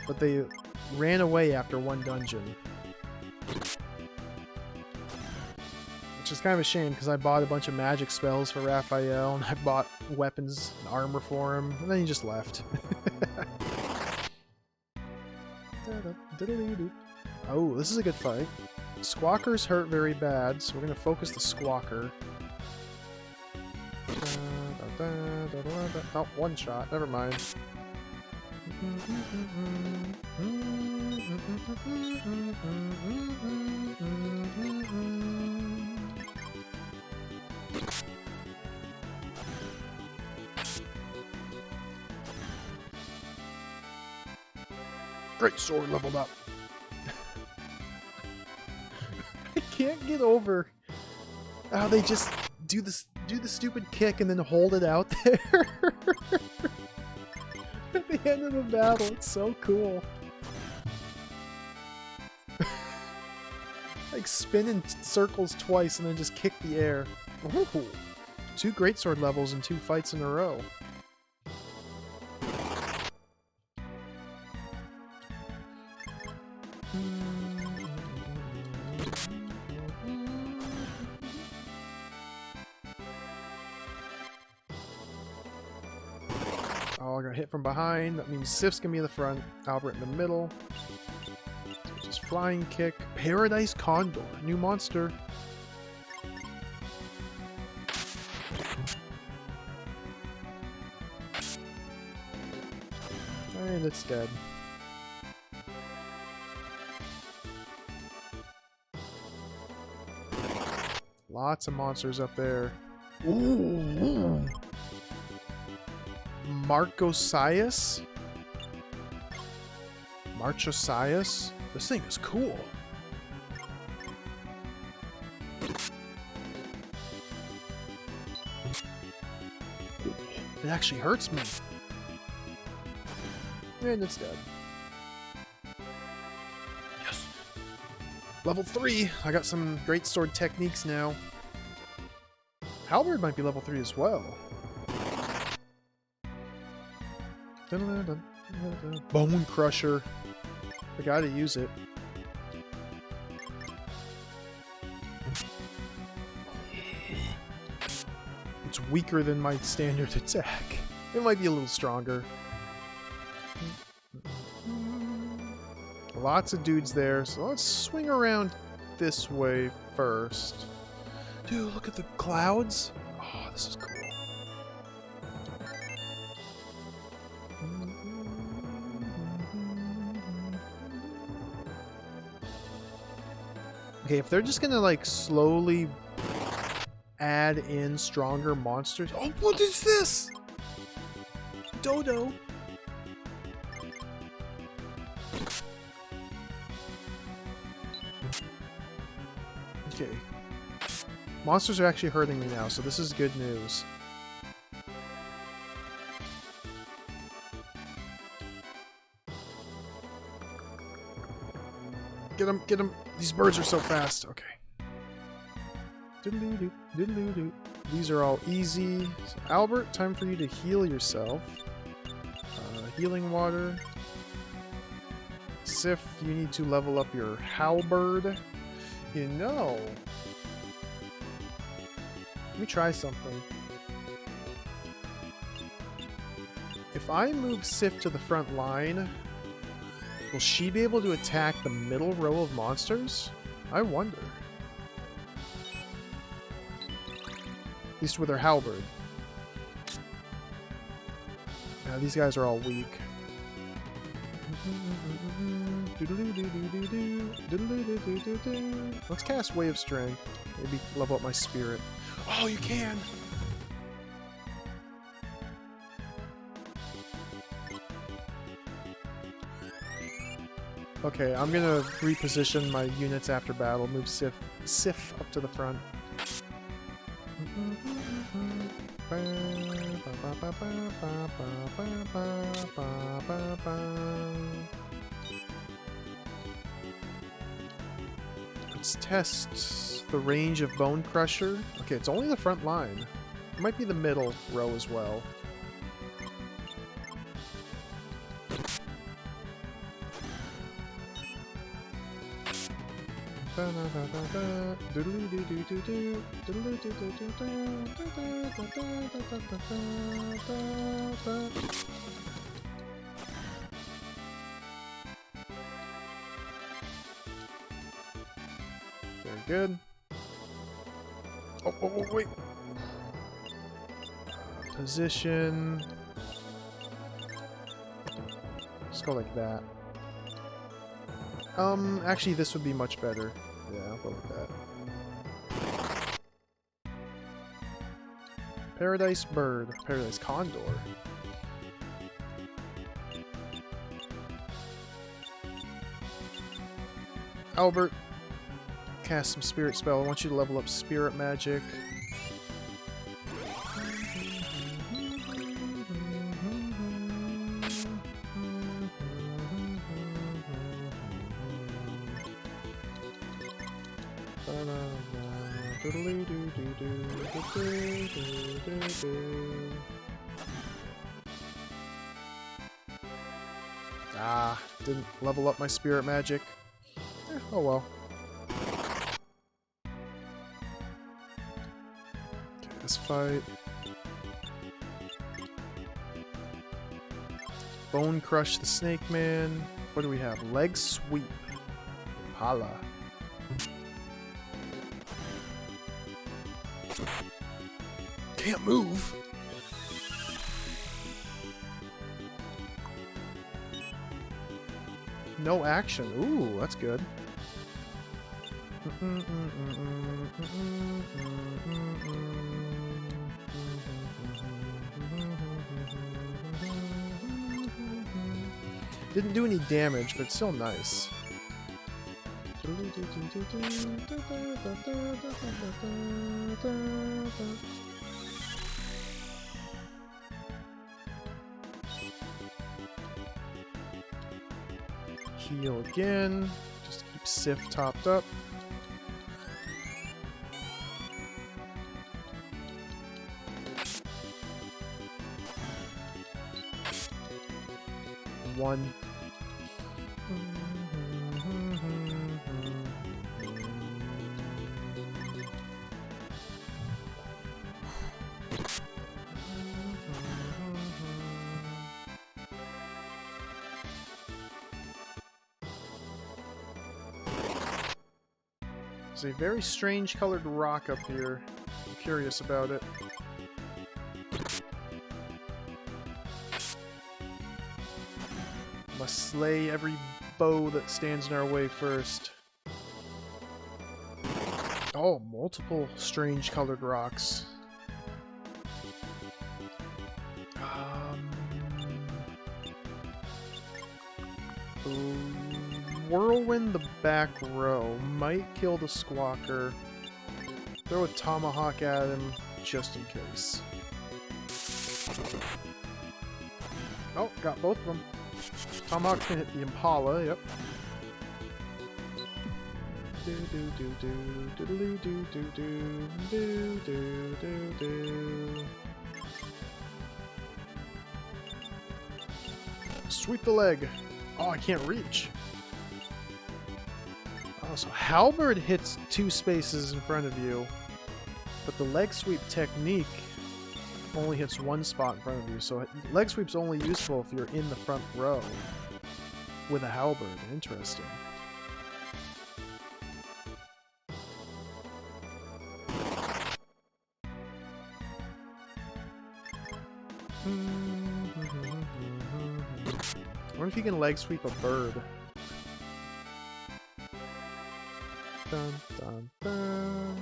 [SPEAKER 1] but they ran away after one dungeon. Which is kind of a shame, because I bought a bunch of magic spells for Raphael, and I bought weapons and armor for him, and then he just left. Oh, this is a good fight. Squawkers hurt very bad, so we're going to focus the Squawker. Oh, one shot. Never mind. Great sword leveled up. I can't get over how they just do the stupid kick and then hold it out there at the end of the battle. It's so cool. Like spin in circles twice and then just kick the air. Ooh. 2 greatsword levels and 2 fights in a row. Oh, I got hit from behind. That means Sif's gonna be in the front, Albert in the middle. Just flying kick. Paradise Condor, new monster. And it's dead. Lots of monsters up there. Ooh. Marchosias? Marchosias? This thing is cool. It actually hurts me. And it's dead. Yes! Level 3! I got some greatsword techniques now. Halberd might be level 3 as well. Bone Crusher. I gotta use it. It's weaker than my standard attack. It might be a little stronger. Lots of dudes there, so let's swing around this way first. Dude, look at the clouds. Oh, this is cool. Okay, if they're just gonna like slowly add in stronger monsters. Oh, what is this? Dodo. Okay. Monsters are actually hurting me now, so this is good news. Get him, get him. These birds are so fast. Okay. Diddle-doo-doo, diddle-doo-doo. These are all easy. So, Albert, time for you to heal yourself. Healing water. Sif, you need to level up your halberd. You know. Let me try something. If I move Sif to the front line, will she be able to attack the middle row of monsters? I wonder. At least with her halberd. Yeah, these guys are all weak. Let's cast Wave Strength. Maybe level up my spirit. Oh, you can! Okay, I'm gonna reposition my units after battle. Move Sif up to the front. Let's test the range of Bone Crusher. Okay, it's only the front line. It might be the middle row as well. Very good. Oh, wait. Position. Just go like that. Actually, this would be much better. Yeah, I'll go with that. Paradise Bird. Paradise Condor. Albert, cast some Spirit Spell. I want you to level up Spirit Magic. Ah, didn't level up my spirit magic. Oh well. Okay, this fight. Bone Crush the Snake Man. What do we have? Leg Sweep. Hala. Can't move. No action. Ooh, that's good. Didn't do any damage, but still nice. Heal again. Just keep Sif topped up. One. There's a very strange colored rock up here. I'm curious about it. Must slay every foe that stands in our way first. Oh, multiple strange colored rocks. Whirlwind the back row. Might kill the Squawker. Throw a Tomahawk at him, just in case. Oh, got both of them. Tomahawk's gonna hit the Impala, yep. Sweep the leg. Oh, I can't reach. Oh, so Halberd hits 2 spaces in front of you, but the leg sweep technique only hits 1 spot in front of you. So leg sweep's only useful if you're in the front row with a Halberd. Interesting. I wonder if you can leg sweep a bird. Dun, dun, dun.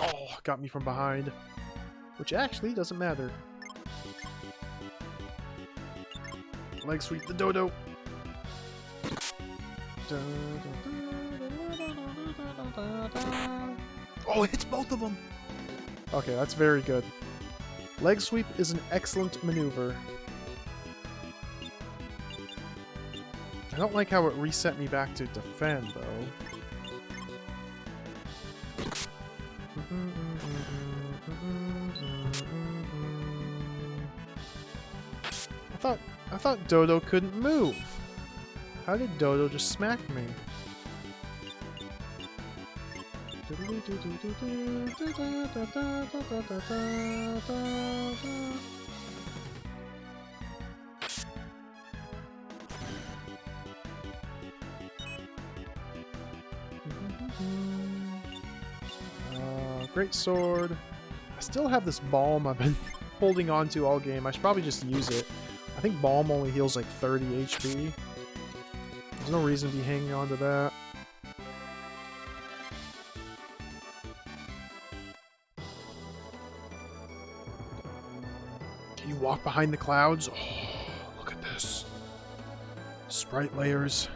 [SPEAKER 1] Oh, got me from behind. Which actually doesn't matter. Leg sweep the dodo. Oh, it hits both of them. Okay, that's very good. Leg sweep is an excellent maneuver. I don't like how it reset me back to defend, though. I thought Dodo couldn't move. How did Dodo just smack me? Great sword. I still have this balm I've been holding on to all game. I should probably just use it. I think balm only heals like 30 HP. There's no reason to be hanging on to that. Can you walk behind the clouds? Oh, look at this. Sprite layers.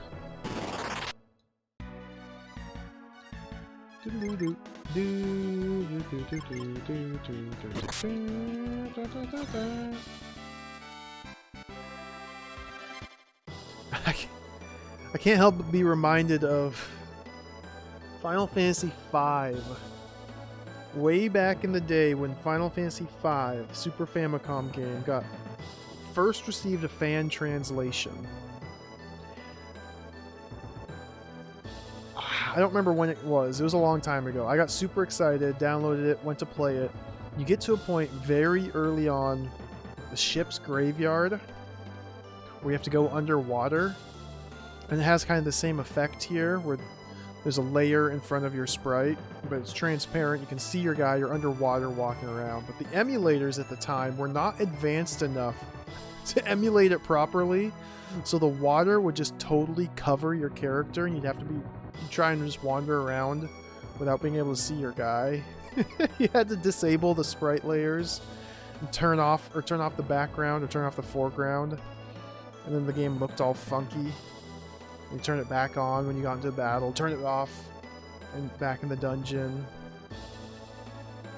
[SPEAKER 1] I can't help but be reminded of Final Fantasy V. Way back in the day when Final Fantasy V, Super Famicom game, first received a fan translation. I don't remember when it was. It was a long time ago. I got super excited, downloaded it, went to play it. You get to a point very early on, the ship's graveyard, where you have to go underwater. And it has kind of the same effect here, where there's a layer in front of your sprite, but it's transparent. You can see your guy, you're underwater walking around. But the emulators at the time were not advanced enough to emulate it properly, so the water would just totally cover your character, and you'd have to be trying to just wander around without being able to see your guy. You had to disable the sprite layers and turn off the background or turn off the foreground, and then the game looked all funky. You turn it back on when you got into battle, turn it off, and back in the dungeon.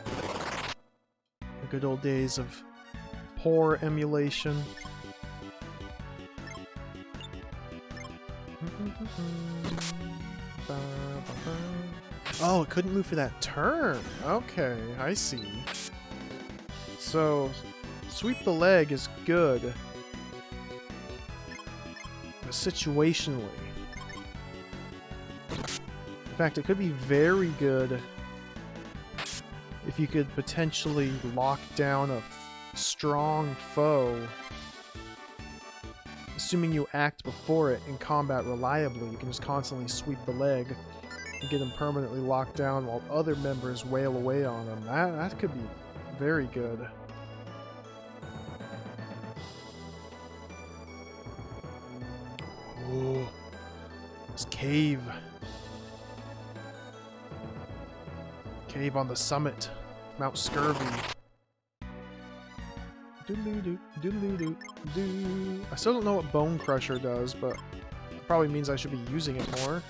[SPEAKER 1] The good old days of poor emulation. Oh, it couldn't move for that turn. Okay, I see. So, sweep the leg is good. Situationally. In fact, it could be very good if you could potentially lock down a strong foe. Assuming you act before it in combat reliably, you can just constantly sweep the leg and get him permanently locked down while other members wail away on him. That could be very good. Oh, this cave. Cave on the summit. Mount Scurvy. Doodaloo-doo, doodaloo-doo, doo. I still don't know what Bone Crusher does, but it probably means I should be using it more.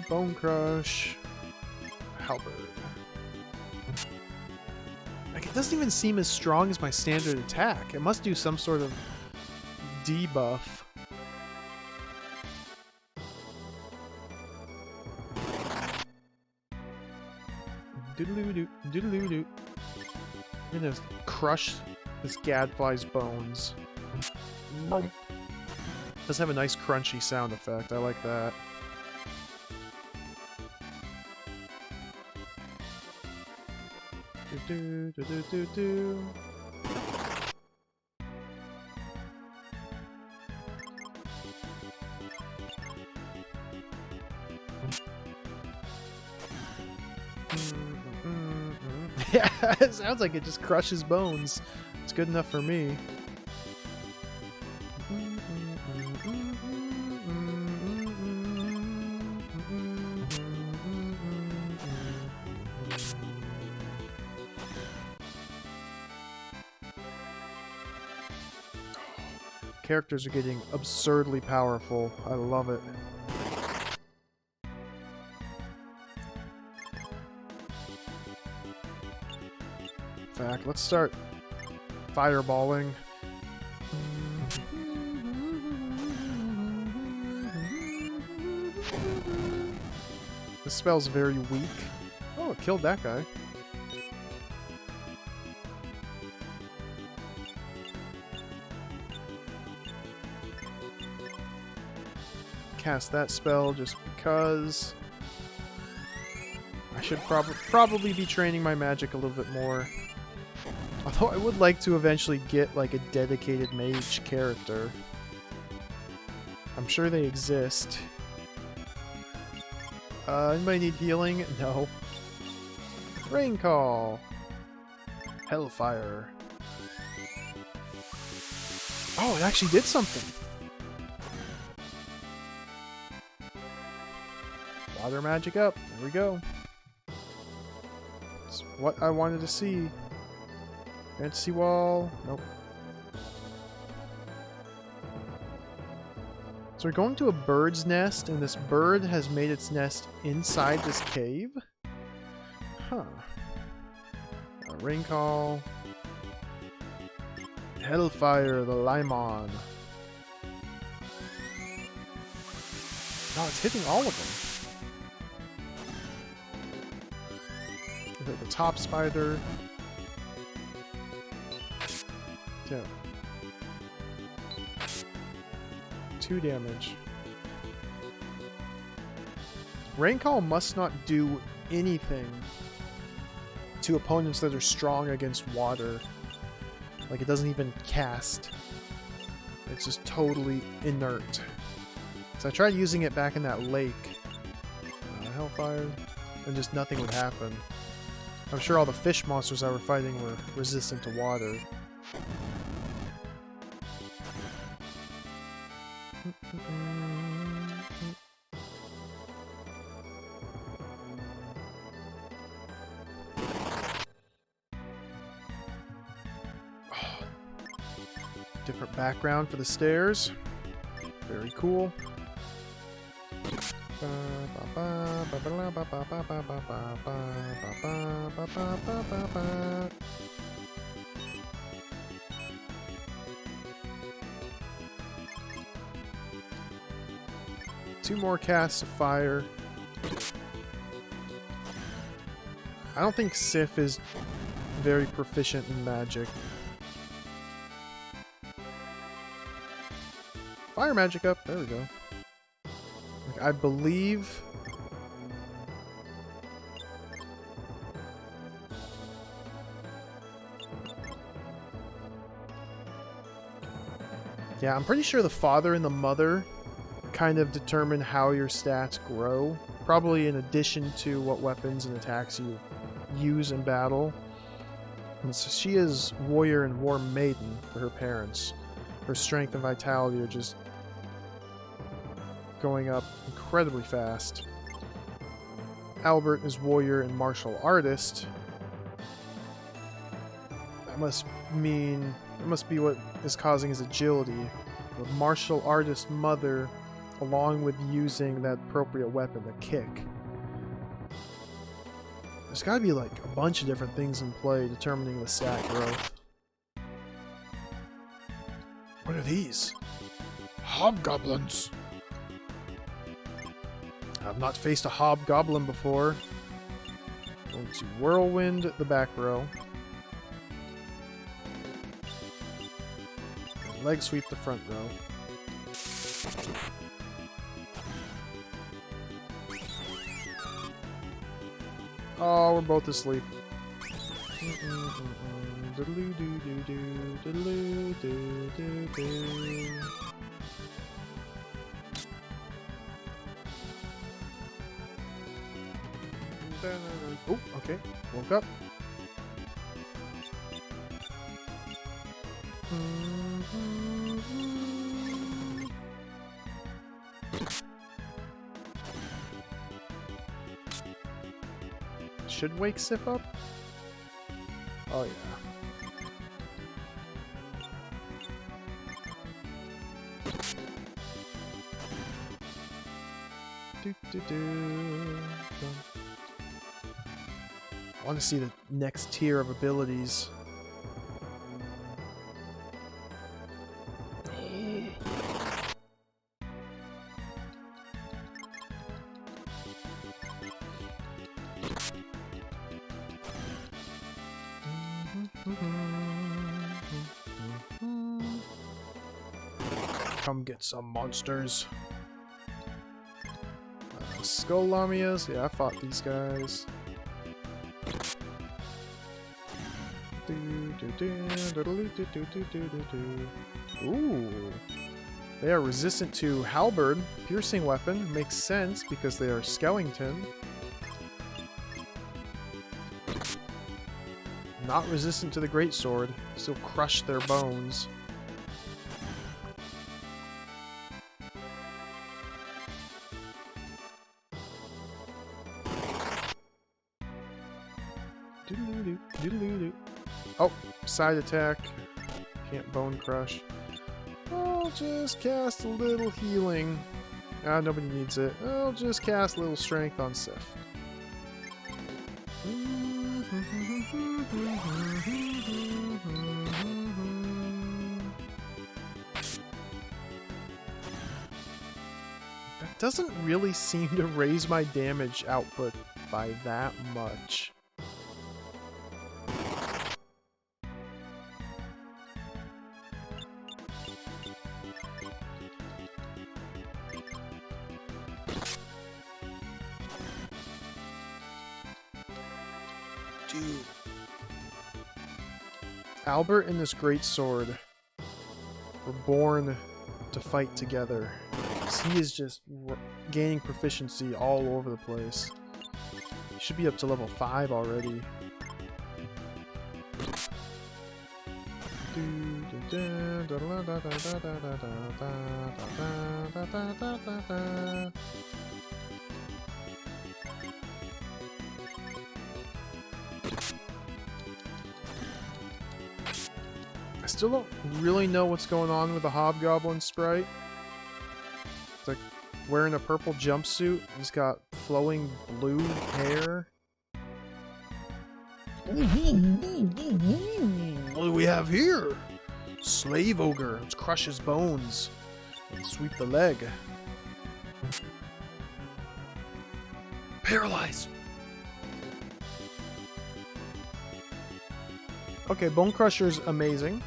[SPEAKER 1] Bone Crush. Halberd. Like, it doesn't even seem as strong as my standard attack. It must do some sort of debuff. Doodaloo-doo, doodaloo-doo. I'm gonna crush this gadfly's bones. Does have a nice crunchy sound effect. I like that. Do, do, do, do, do. Yeah, it sounds like it just crushes bones. It's good enough for me. Characters are getting absurdly powerful. I love it. In fact, let's start fireballing. This spell's very weak. Oh, it killed that guy. Cast that spell just because. I should probably be training my magic a little bit more. Although I would like to eventually get like a dedicated mage character. I'm sure they exist. Anybody need healing? No. Rain Call. Hellfire. Oh, it actually did something. Water magic up. There we go. It's what I wanted to see. Fantasy wall. Nope. So we're going to a bird's nest, and this bird has made its nest inside this cave? Huh. A rain call. Hellfire, the Limon. No, it's hitting all of them. Hit the top spider. Yeah. 2 damage. Raincall must not do anything to opponents that are strong against water. Like, it doesn't even cast. It's just totally inert. So I tried using it back in that lake. Hellfire. And just nothing would happen. I'm sure all the fish monsters I were fighting were resistant to water. Different background for the stairs. Very cool. 2 more casts of fire. I don't think Sif is very proficient in magic. Fire magic up. There we go. Like, I believe... Yeah, I'm pretty sure the father and the mother kind of determine how your stats grow. Probably in addition to what weapons and attacks you use in battle. And so she is warrior and war maiden for her parents. Her strength and vitality are just going up incredibly fast. Albert is warrior and martial artist. That must mean... That must be what is causing his agility. The martial artist mother, along with using that appropriate weapon, the kick. There's gotta be like a bunch of different things in play determining the stat growth. What are these? Hobgoblins! I've not faced a hobgoblin before. Going to whirlwind the back row. And leg sweep the front row. Oh, we're both asleep. Oh, okay. Woke up. Should wake Sif up? Oh yeah. I want to see the next tier of abilities. Come get some monsters. Skull Lamias, yeah, I fought these guys. Ooh. They are resistant to halberd, piercing weapon. Makes sense because they are skeleton. Not resistant to the greatsword. Still crush their bones. Oh, side attack. Can't bone crush. I'll just cast a little healing. Ah, nobody needs it. I'll just cast a little strength on Sif. doesn't really seem to raise my damage output by that much. Dude. Albert and this great sword were born to fight together. He is just gaining proficiency all over the place. He should be up to level 5 already. I still don't really know what's going on with the Hobgoblin sprite. It's like wearing a purple jumpsuit. He's got flowing blue hair. What do we have here? Slave ogre. Let's crush his bones and sweep the leg. Paralyze. Okay, Bone Crusher's amazing.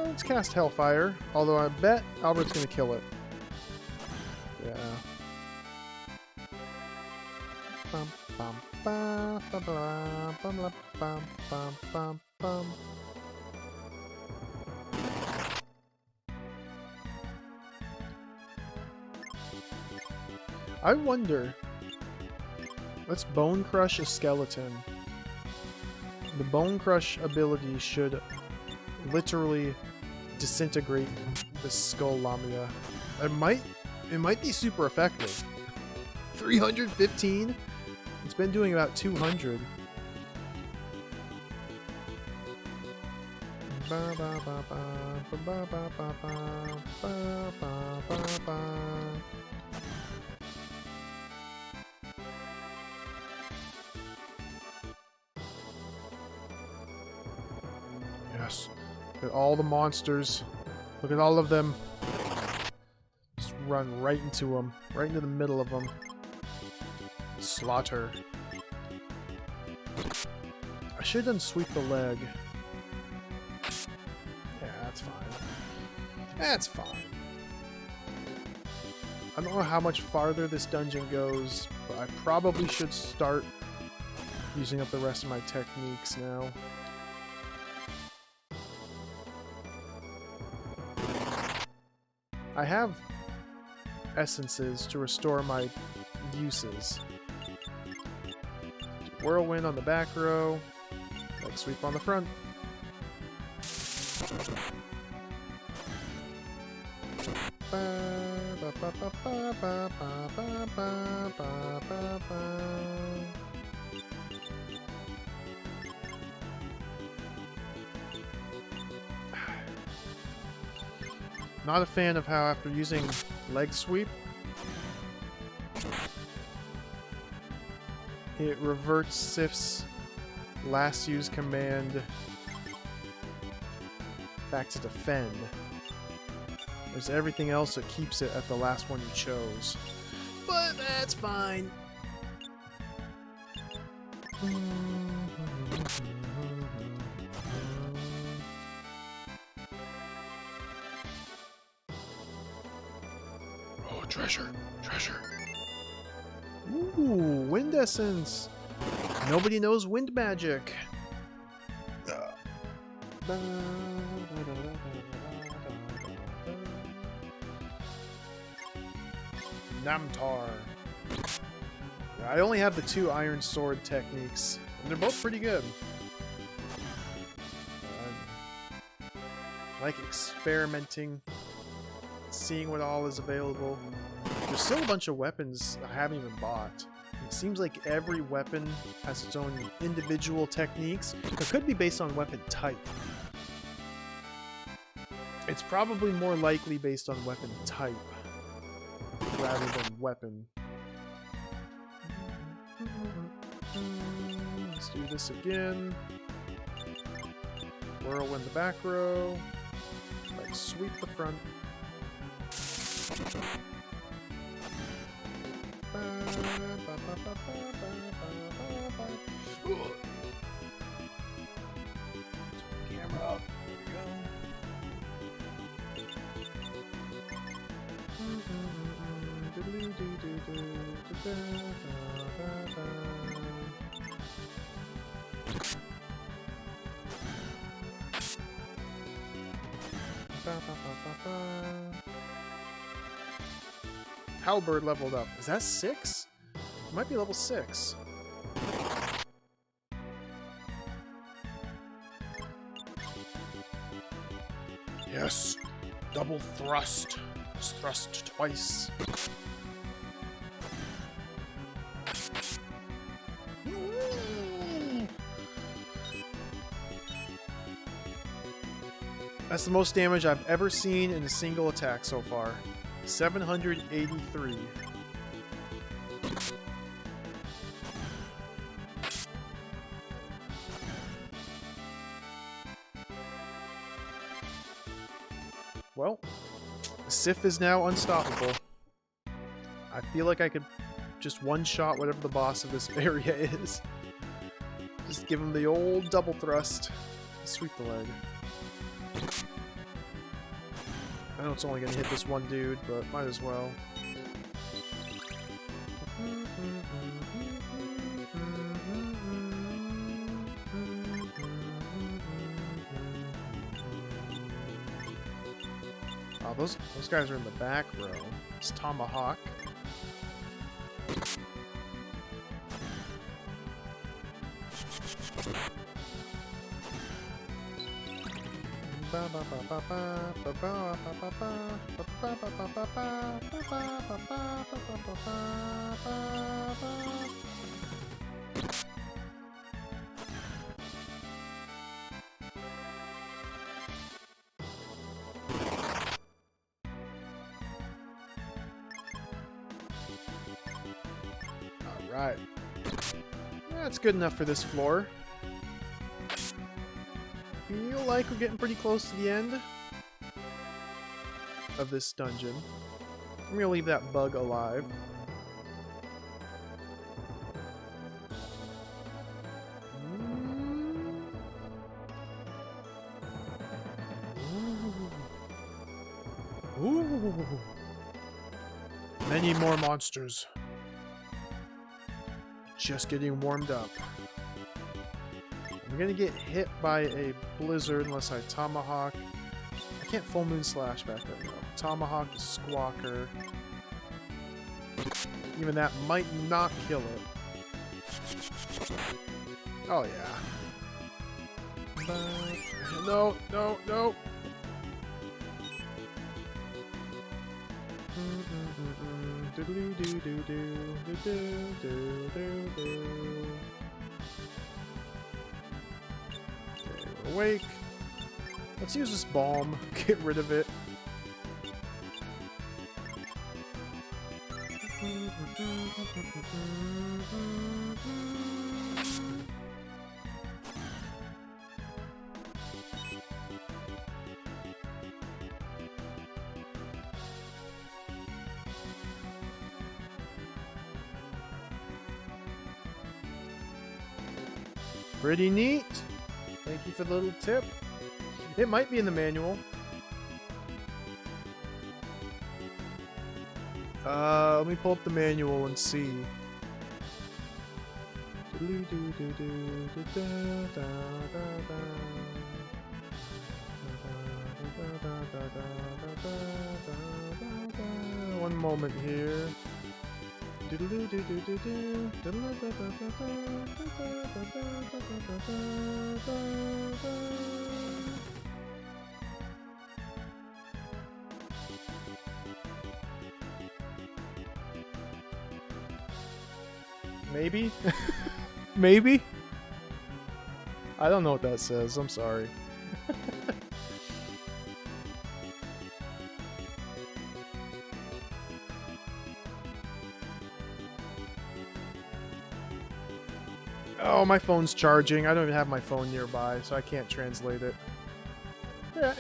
[SPEAKER 1] Let's cast Hellfire, although I bet Albert's gonna kill it. Yeah. Bum, bum, bum, bum, bum, bum, bum, bum, bum. I wonder. Let's Bone Crush a skeleton. The Bone Crush ability should literally disintegrate the Skull Lamia. It might be super effective. 315? It's been doing about 200. Yes. Look at all the monsters. Look at all of them. Just run right into them. Right into the middle of them. Slaughter. I should have done sweep the leg. Yeah, that's fine. That's fine. I don't know how much farther this dungeon goes, but I probably should start using up the rest of my techniques now. I have essences to restore my uses. Whirlwind on the back row, leg sweep on the front. Not a fan of how after using leg sweep, it reverts Sif's last used command back to defend. There's everything else that keeps it at the last one you chose. But that's fine. Oh, treasure! Treasure! Ooh, wind essence! Nobody knows wind magic! Namtar. Yeah, I only have the 2 Iron Sword techniques, and they're both pretty good. I like experimenting, seeing what all is available. There's still a bunch of weapons I haven't even bought. It seems like every weapon has its own individual techniques. It could be based on weapon type. It's probably more likely based on weapon type rather than weapon. Let's do this again. Whirlwind the back row. Like sweep the front. Camera up. There we go. Halberd leveled up. Is that 6? It might be level 6. Yes! Double thrust. Just thrust twice. That's the most damage I've ever seen in a single attack so far. 783. Well, Sif is now unstoppable. I feel like I could just one-shot whatever the boss of this area is. Just give him the old double thrust. Sweep the leg. I know it's only going to hit this one dude, but might as well. Oh, those guys are in the back row. It's Tomahawk. Alright. That's good enough for this floor. Feel like we're getting pretty close to the end of this dungeon. I'm gonna leave that bug alive. Ooh. Many more monsters. Just getting warmed up. I'm gonna get hit by a blizzard unless I tomahawk. I can't full moon slash back there though. Tomahawk the squawker. Even that might not kill it. Oh yeah. No, no, no. Okay, awake. Let's use this bomb. Get rid of it. Pretty neat. Thank you for the little tip. It might be in the manual. Let me pull up the manual and see. One moment here. Maybe? Maybe? I don't know what that says. I'm sorry. Oh, my phone's charging. I don't even have my phone nearby, so I can't translate it. Yeah,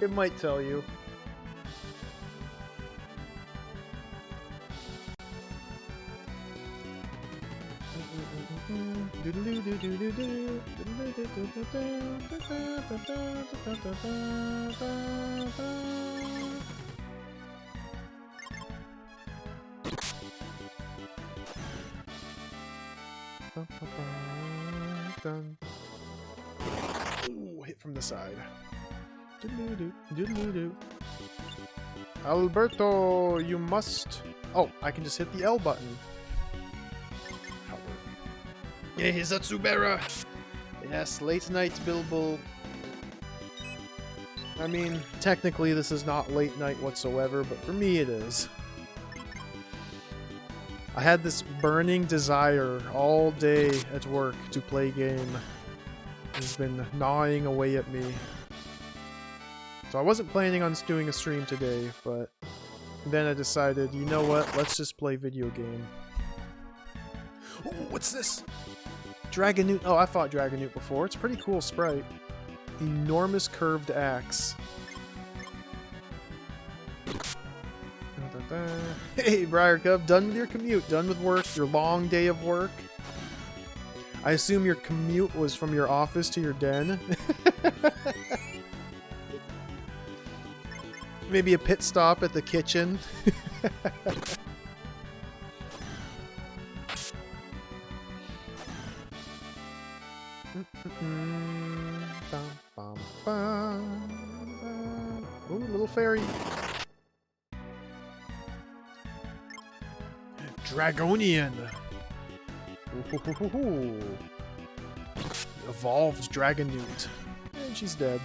[SPEAKER 1] it might tell you. Done. Ooh, hit from the side. Alberto, you must... Oh, I can just hit the L button. Hey, Zatsubera! Yes, late night Bilbo. I mean, technically this is not late night whatsoever, but for me it is. I had this burning desire all day at work to play a game. It's been gnawing away at me. So I wasn't planning on doing a stream today, but then I decided, you know what, let's just play video game. Ooh, what's this? Dragonute. Oh, I fought Dragonute before. It's a pretty cool sprite. Enormous curved axe. Hey, Briarcub, done with your commute, done with work, your long day of work. I assume your commute was from your office to your den. Maybe a pit stop at the kitchen. Ooh, little fairy. Dragonian. Ooh. Evolved Dragonute. And she's dead.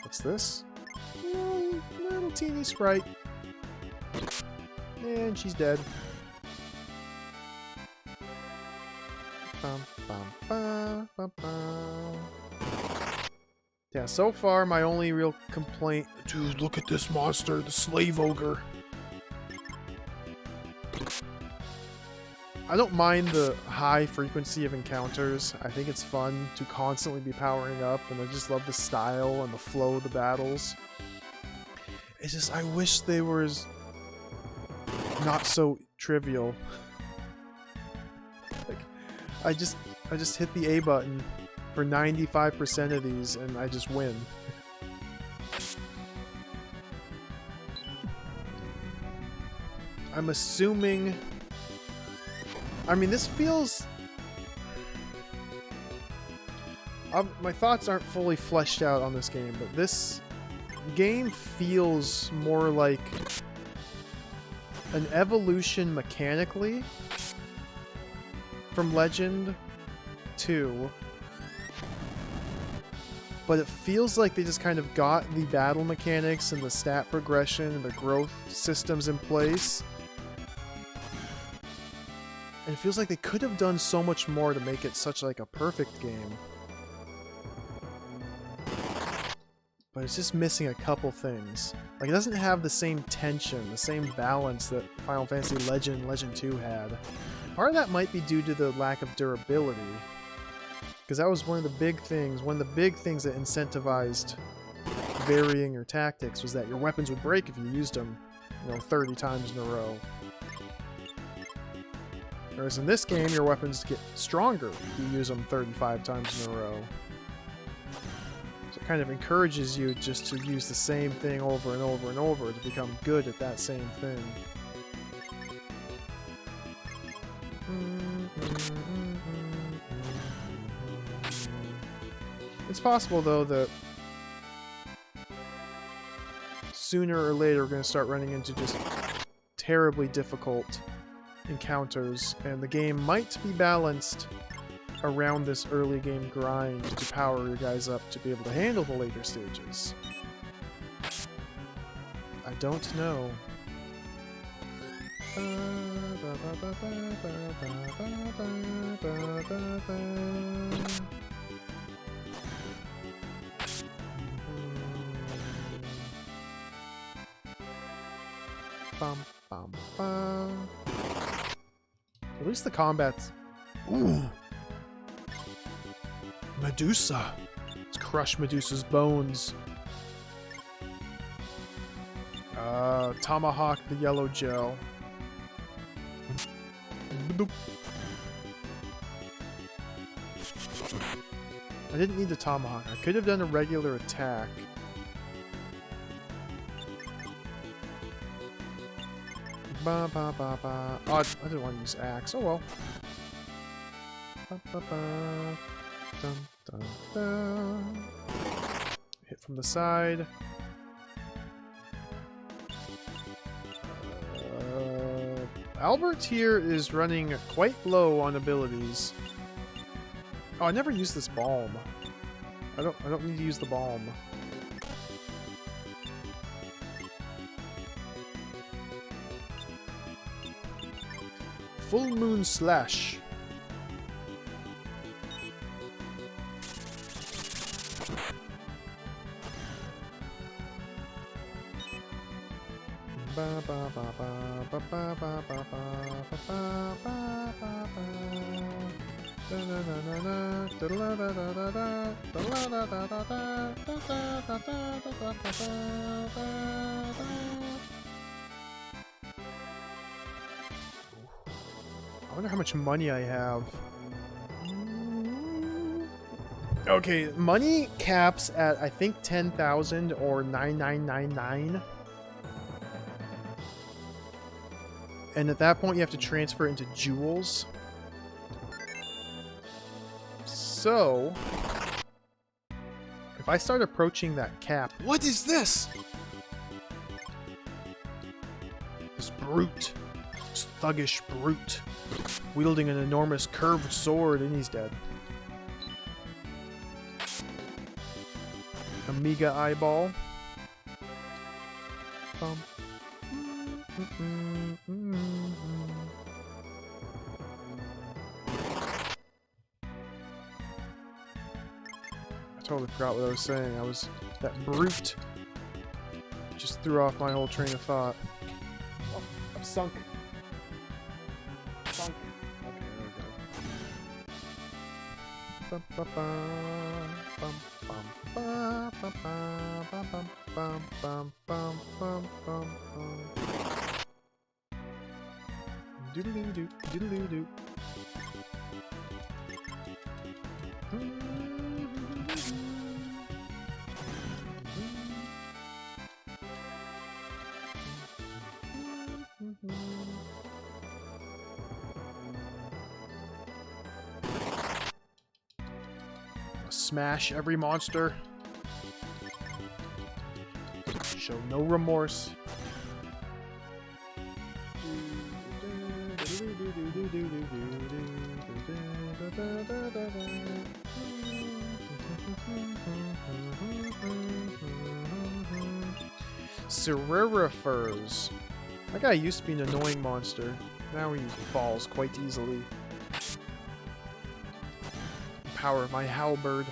[SPEAKER 1] What's this? Little teeny sprite. And she's dead. Yeah, so far my only real complaint... Dude, look at this monster, the Slave Ogre. I don't mind the high frequency of encounters. I think it's fun to constantly be powering up, and I just love the style and the flow of the battles. It's just, I wish they were not so trivial. Like, I just hit the A button for 95% of these, and I just win. I'm assuming... I mean, this feels... my thoughts aren't fully fleshed out on this game, but this game feels more like an evolution mechanically from Legend 2. But it feels like they just kind of got the battle mechanics and the stat progression and the growth systems in place. And it feels like they could have done so much more to make it such like a perfect game. But it's just missing a couple things. Like, it doesn't have the same tension, the same balance that Final Fantasy Legend and Legend 2 had. Part of that might be due to the lack of durability. Because that was one of the big things that incentivized varying your tactics, was that your weapons would break if you used them, 30 times in a row. Whereas in this game, your weapons get stronger if you use them 35 times in a row. So it kind of encourages you just to use the same thing over and over and over to become good at that same thing. It's possible, though, that sooner or later we're going to start running into just terribly difficult encounters, and the game might be balanced around this early game grind to power your guys up to be able to handle the later stages. I don't know. At least the combat's... Ooh! Medusa! Let's crush Medusa's bones. Tomahawk the yellow gel. Boop. I didn't need the tomahawk. I could have done a regular attack. Ba, ba, ba, ba. Oh, I didn't want to use axe. Oh well. Ba, ba, ba. Dun, dun, dun. Hit from the side. Albert here is running quite low on abilities. Oh, I never used this balm. I don't need to use the balm. Full Moon Slash. Ba ba ba ba ba ba ba ba ba ba ba ba ba. I wonder how much money I have. Okay, money caps at I think 10,000 or 9999. And at that point you have to transfer into jewels. So, if I start approaching that cap... What is this? This brute. This thuggish brute. Wielding an enormous curved sword, and he's dead. Amiga eyeball. Bum. I totally forgot what I was saying. That brute just threw off my whole train of thought. Oh, I'm sunk. Sunk. Okay, there we go. Doodle-doo, doodle-doo. Smash every monster. Show no remorse. Cererifers. That guy used to be an annoying monster. Now he falls quite easily. Power of my halberd.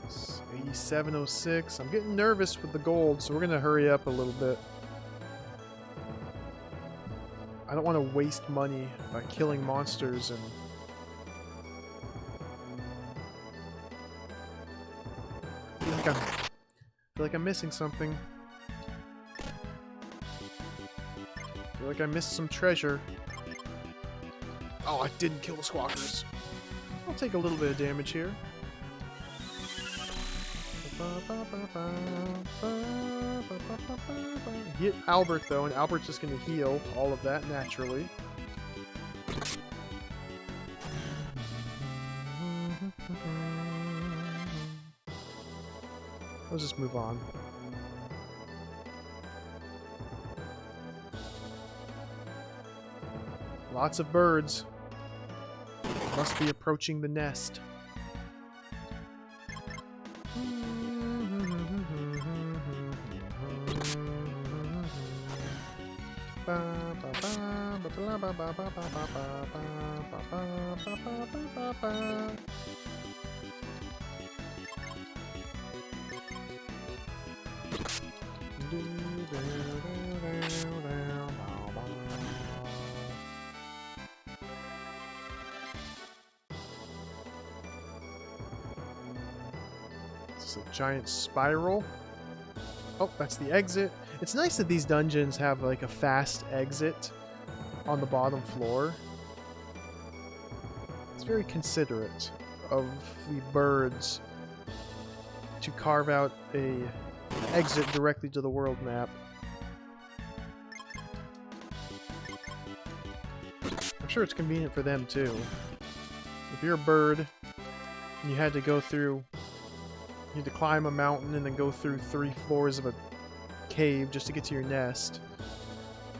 [SPEAKER 1] Yes, 8706. I'm getting nervous with the gold, so we're gonna hurry up a little bit. I don't want to waste money by killing monsters and... I feel like I'm missing something. I feel like I missed some treasure. Oh, I didn't kill the squawkers. I'll take a little bit of damage here. Hit Albert though, and Albert's just going to heal all of that naturally. Let's just move on. Lots of birds. Must be approaching the nest. It's a giant spiral. Oh, that's the exit. It's nice that these dungeons have like a fast exit on the bottom floor. It's very considerate of the birds to carve out a exit directly to the world map. I'm sure it's convenient for them too. If you're a bird and you had to go through, you had to climb a mountain and then go through 3 floors of a cave just to get to your nest.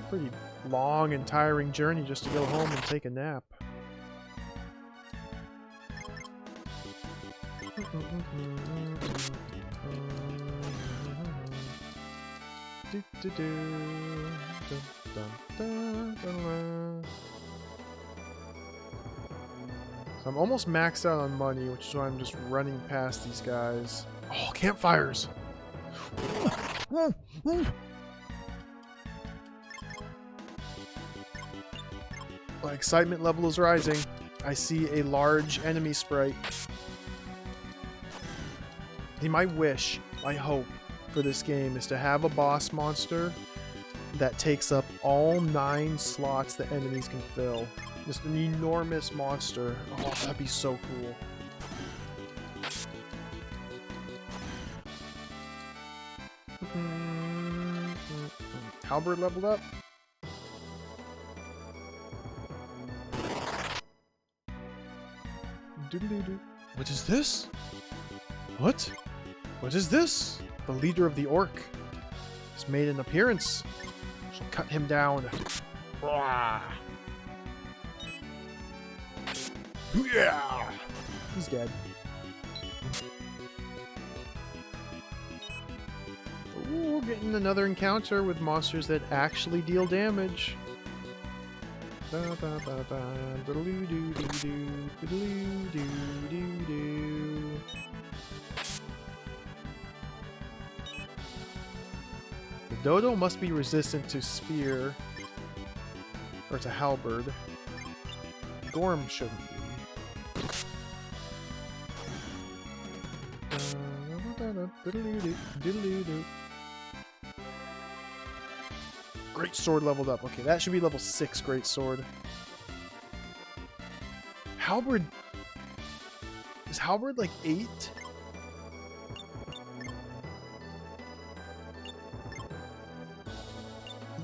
[SPEAKER 1] Pretty long and tiring journey just to go home and take a nap. So I'm almost maxed out on money, which is why I'm just running past these guys. Oh, campfires! My excitement level is rising. I see a large enemy sprite. See, my wish, my hope for this game is to have a boss monster that takes up all 9 slots the enemies can fill. Just an enormous monster. Oh, that'd be so cool. Halberd leveled up. What is this? What? What is this? The leader of the Orc has made an appearance. Shall cut him down. Yeah! He's dead. Ooh, getting another encounter with monsters that actually deal damage. The dodo must be resistant to spear or to halberd. Gorm shouldn't be. Great sword leveled up. Okay, that should be level 6 great sword. Halberd. Is halberd like 8?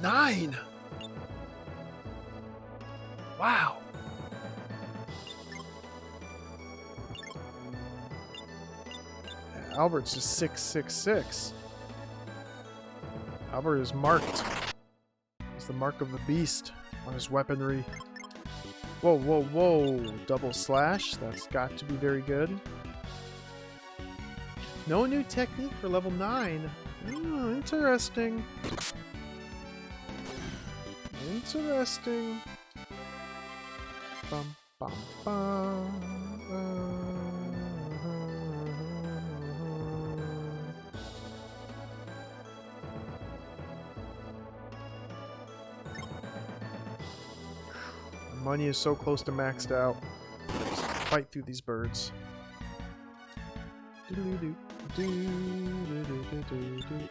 [SPEAKER 1] Nine. Wow. Albert's just 666. Albert is marked. It's the mark of the beast on his weaponry. Whoa, whoa, whoa. Double slash. That's got to be very good. No new technique for level 9. Oh, interesting. Interesting. Bum, bum, bum. Money is so close to maxed out. Just fight through these birds.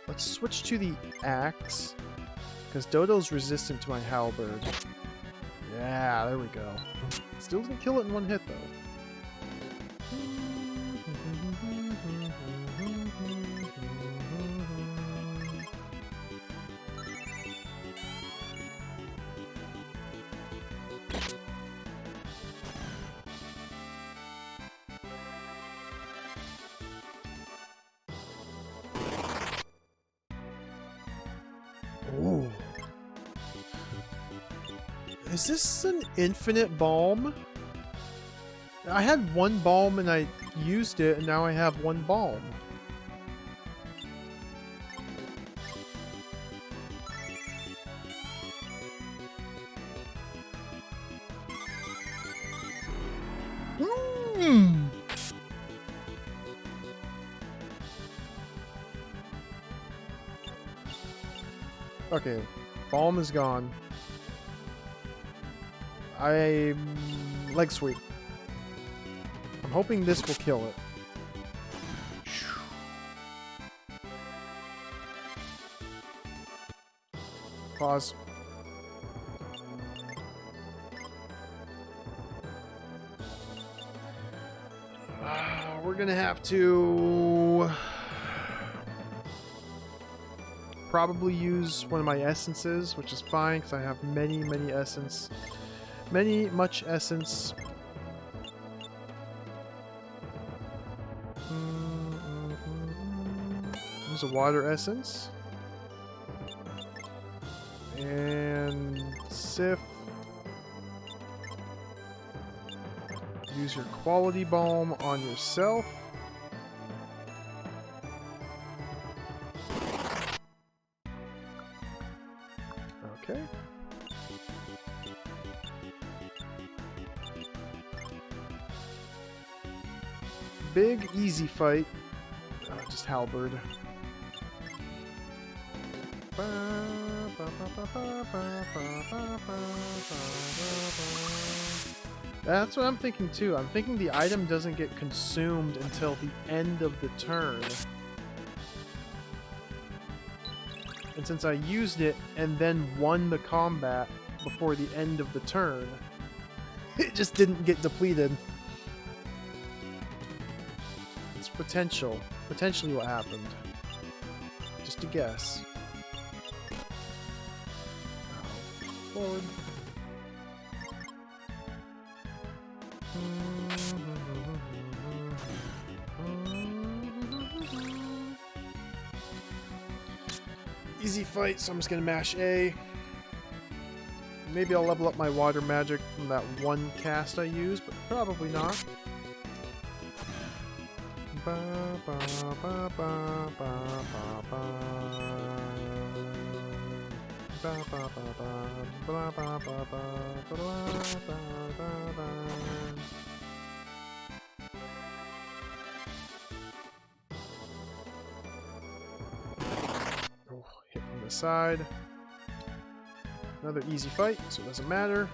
[SPEAKER 1] Let's switch to the axe. Because Dodo's resistant to my halberd. Yeah, there we go. Still doesn't kill it in one hit, though. Ooh. Is this an infinite balm? I had 1 balm and I used it, and now I have 1 balm. Okay, balm is gone. Leg sweep. I'm hoping this will kill it. Pause. We're gonna have to probably use one of my essences, which is fine because I have many essence. Much essence. Use a water essence. And Sif. Use your quality balm on yourself. Okay. Big, easy fight. Just halberd. That's what I'm thinking too. I'm thinking the item doesn't get consumed until the end of the turn. And since I used it and then won the combat before the end of the turn, it just didn't get depleted. It's potentially what happened. Just a guess. Forward. Easy fight, so I'm just gonna mash A. Maybe I'll level up my water magic from that one cast I used, but probably not. Oh, hit from the side. Another easy fight, so it doesn't matter.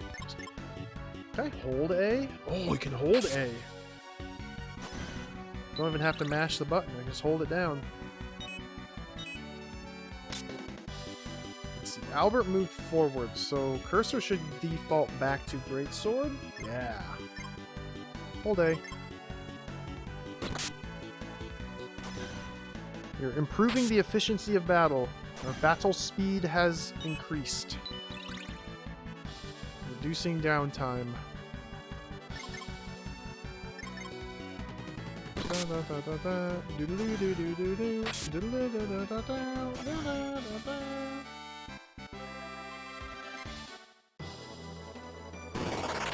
[SPEAKER 1] Can I hold A? Oh, we can hold A. Don't even have to mash the button, I can just hold it down. Let's see, Albert moved forward, so cursor should default back to greatsword. Yeah. Hold A. You're improving the efficiency of battle. Our battle speed has increased. Reducing downtime.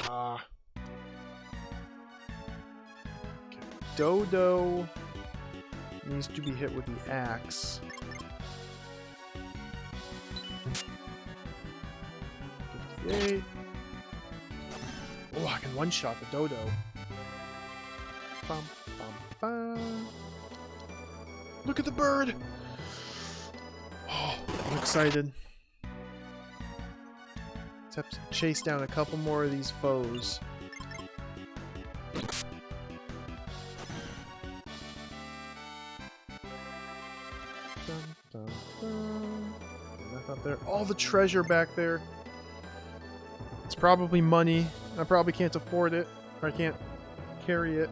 [SPEAKER 1] Ah. Okay. Dodo needs to be hit with the axe. 58. Oh, I can one-shot the Dodo. Bum, bum, bum. Look at the bird! Oh, I'm excited. Let's have to chase down a couple more of these foes. Dun, dun, dun. Enough up there. All the treasure back there. It's probably money. I probably can't afford it. Or I can't carry it.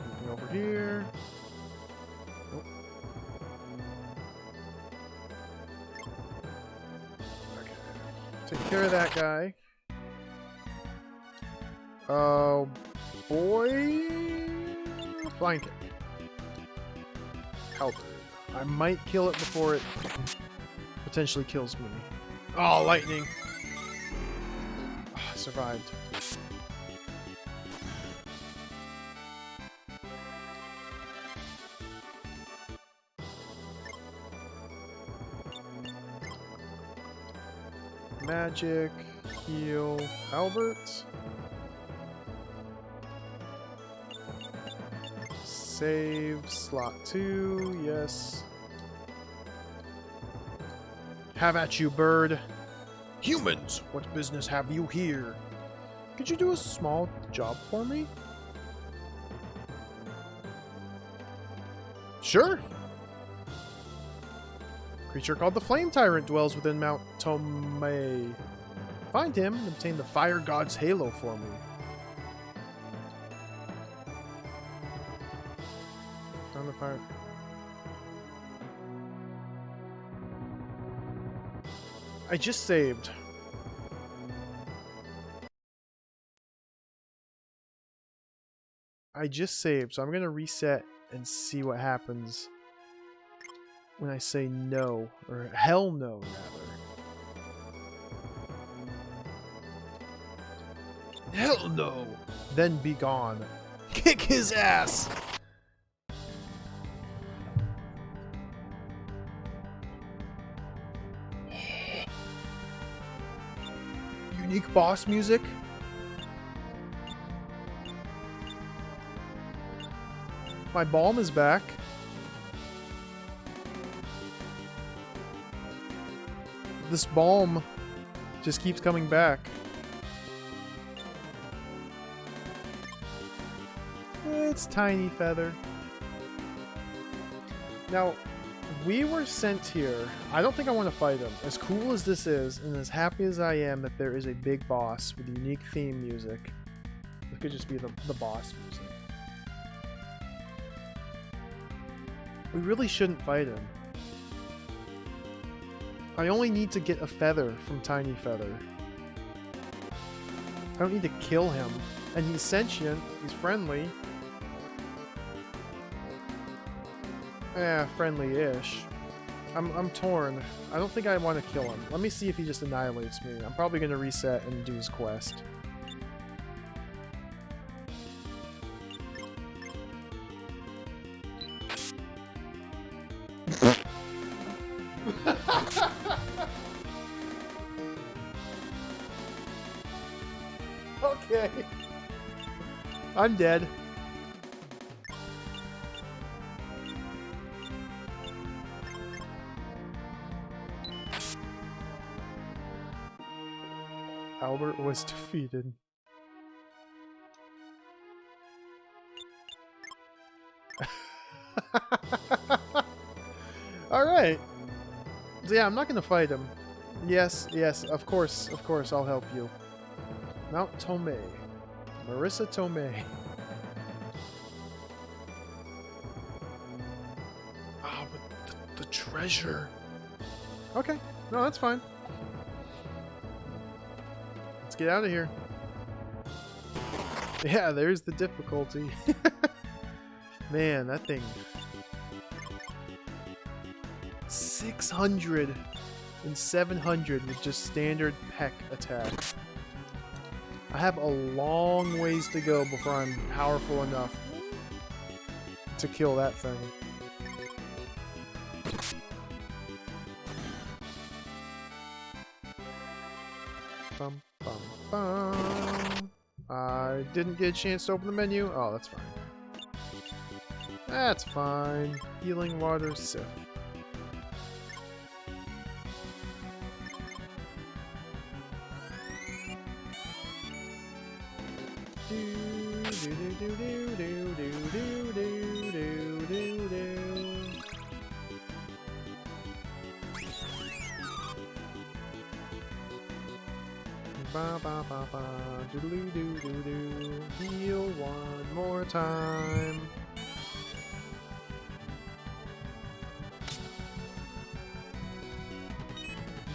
[SPEAKER 1] Anything over here? Oh. Okay. Take care of that guy. Oh boy. Flying kick. Halberd. I might kill it before it potentially kills me. Oh, lightning. Survived. Magic, heal, Albert. Save, slot 2, yes. Have at you, bird. Humans, what business have you here? Could you do a small job for me? Sure. Creature called the Flame Tyrant dwells within Mount Tomei. Find him and obtain the Fire God's Halo for me. On the fire. I just saved. So I'm gonna reset and see what happens when I say no, or hell no, rather. Hell no! Then be gone. Kick his ass! Unique boss music? My balm is back. This balm just keeps coming back. It's Tiny Feather. Now, we were sent here. I don't think I want to fight him. As cool as this is, and as happy as I am that there is a big boss with unique theme music, it could just be the boss music. We really shouldn't fight him. I only need to get a feather from Tiny Feather. I don't need to kill him. And he's sentient. He's friendly. Friendly-ish. I'm torn. I don't think I want to kill him. Let me see if he just annihilates me. I'm probably going to reset and do his quest. Okay. I'm dead. Albert was defeated. Alright. So yeah, I'm not gonna fight him. Yes, of course, I'll help you. Mount Tomei. Marissa Tomei. Ah, but the treasure. Okay, no, that's fine. Let's get out of here. Yeah, there's the difficulty. Man, that thing. 600 and 700 with just standard peck attack. I have a long ways to go before I'm powerful enough to kill that thing. Bum, bum, bum. I didn't get a chance to open the menu. Oh, that's fine. That's fine. Healing water sip. Ba ba ba ba, doodaloo doo doo doo. Heal one more time.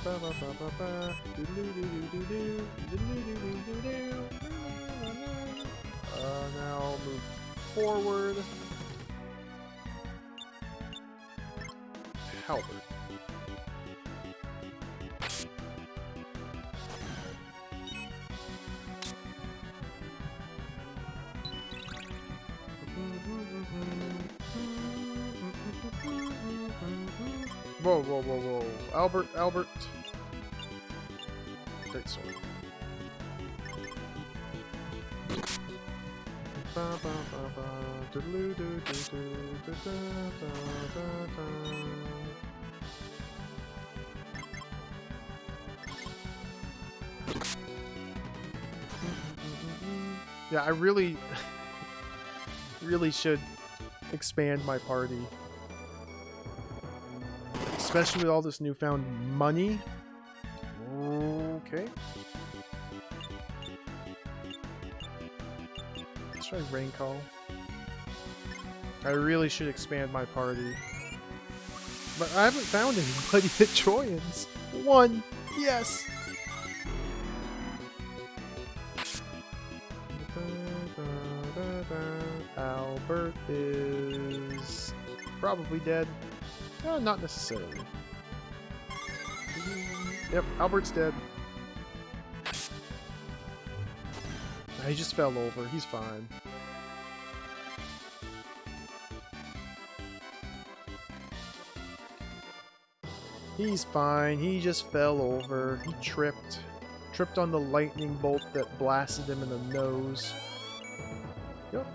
[SPEAKER 1] Ba ba ba ba ba, doodaloo doo doo doo doo, doodaloo doo doo doo doo. Now move forward. Halberd. Whoa, whoa, whoa, whoa. Albert. Great sword. Ba ba ba ba. Doodaloo doo doo doo. Da da da da da. Yeah, I really should expand my party. Especially with all this newfound money. Okay. Let's try Rain Call. I really should expand my party. But I haven't found anybody that joins. One! Yes! Albert is probably dead. Not necessarily. Yep, Albert's dead. He just fell over. He's fine. He's fine. He just fell over. He tripped. Tripped on the lightning bolt that blasted him in the nose. Yep.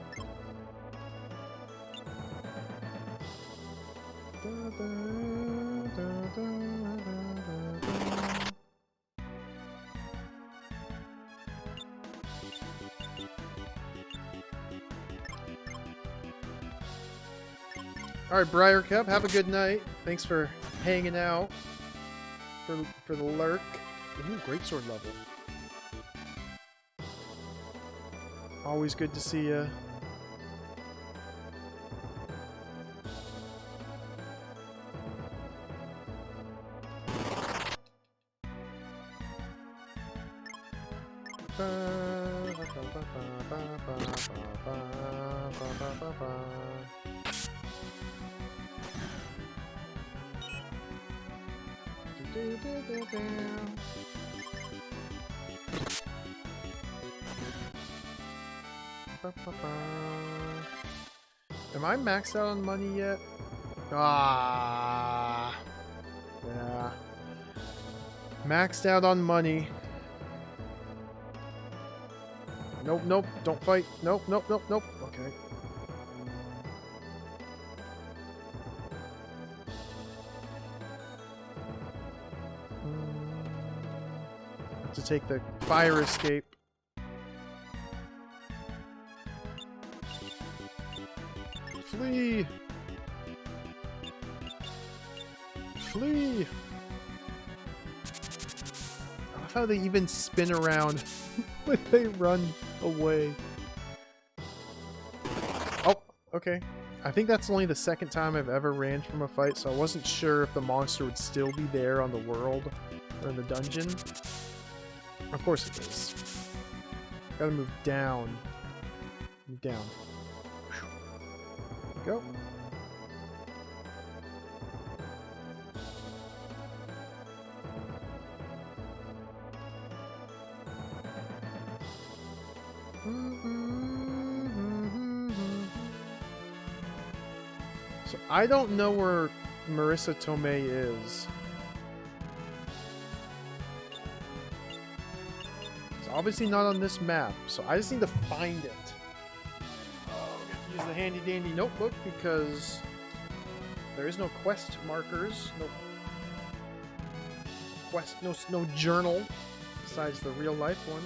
[SPEAKER 1] Alright, Briar Cup, have a good night. Thanks for hanging out for the lurk. Ooh, greatsword level. Always good to see ya. Am I maxed out on money yet? Ah, yeah. Maxed out on money. Nope, nope, don't fight. Nope, nope, nope, nope. Okay. Have to take the fire escape. Flee! Flee! I love how they even spin around when they run away. Oh, okay. I think that's only the second time I've ever ran from a fight, so I wasn't sure if the monster would still be there on the world or in the dungeon. Of course it is. Gotta move down. Move down. Go. So I don't know where Marissa Tomei is. It's obviously not on this map, so I just need to find it. Use the handy dandy notebook because there is no quest markers, no quest, no journal besides the real life one.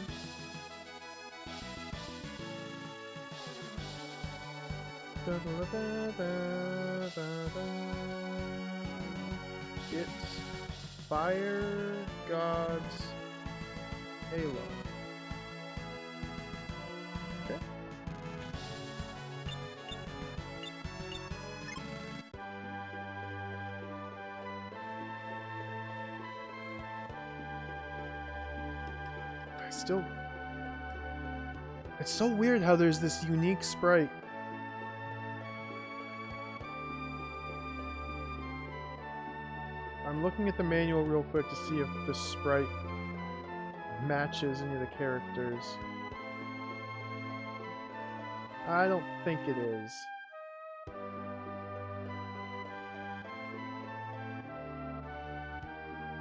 [SPEAKER 1] It's Fire God's Halo. Okay. Still, it's so weird how there's this unique sprite. I'm looking at the manual real quick to see if the sprite matches any of the characters. I don't think it is.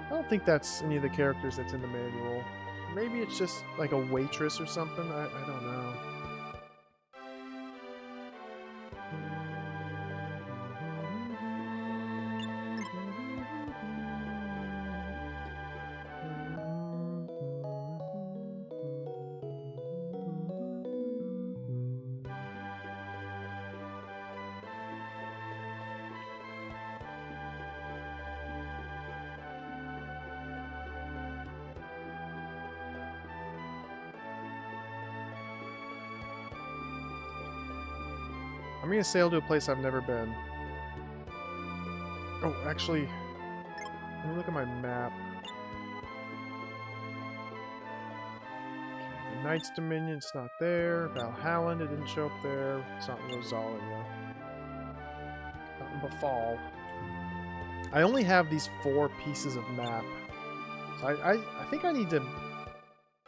[SPEAKER 1] I don't think that's any of the characters that's in the manual. Maybe it's just like a waitress or something. I don't know. I'm gonna sail to a place I've never been. Oh, actually, let me look at my map. The Knight's Dominion, it's not there. Valhalland, it didn't show up there. It's not in Rosalia. Nothing but Fall. I only have these 4 pieces of map. So I think I need to...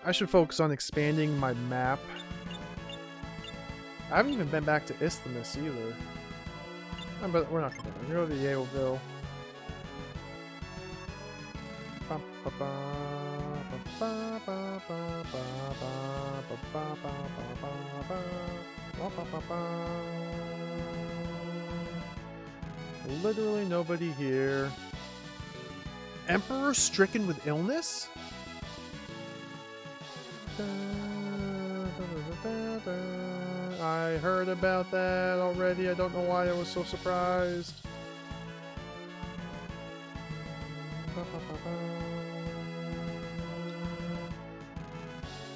[SPEAKER 1] I should focus on expanding my map. I haven't even been back to Isthmus either. But we're not going to go to Yaleville. Literally nobody here. Emperor stricken with illness? I heard about that already. I don't know why I was so surprised.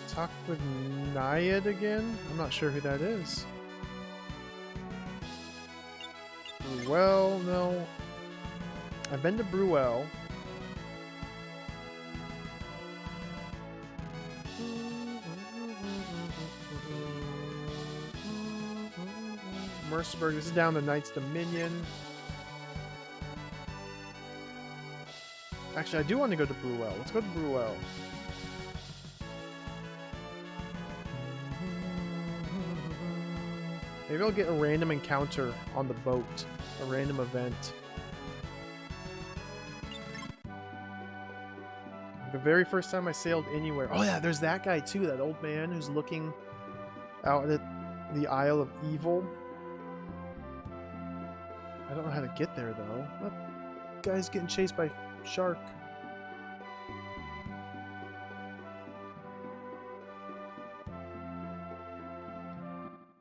[SPEAKER 1] Talk with Naiad again? I'm not sure who that is. Bruel, no. I've been to Bruel. Merseburg, this is down the Knight's Dominion. Actually, I do want to go to Bruel. Let's go to Bruel. Maybe I'll get a random encounter on the boat. A random event. The very first time I sailed anywhere. Oh yeah, there's that guy too, that old man who's looking out at the Isle of Evil. I don't know how to get there though. That guy's getting chased by shark.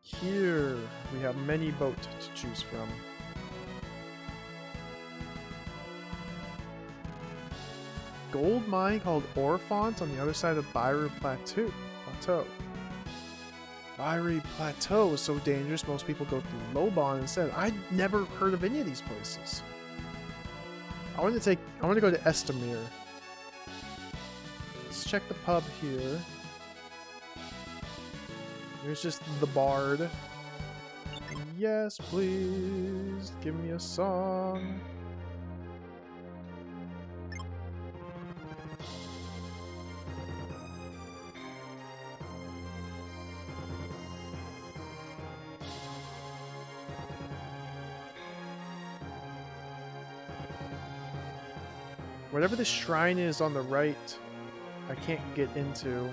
[SPEAKER 1] Here we have many boats to choose from. Gold mine called Orphant on the other side of Bairi Plateau. Bairi Plateau is so dangerous, most people go through Lobon instead. I'd never heard of any of these places. I want to go to Estamir. Let's check the pub here. Here's just the Bard. Yes, please. Give me a song. Whatever the shrine is on the right, I can't get into.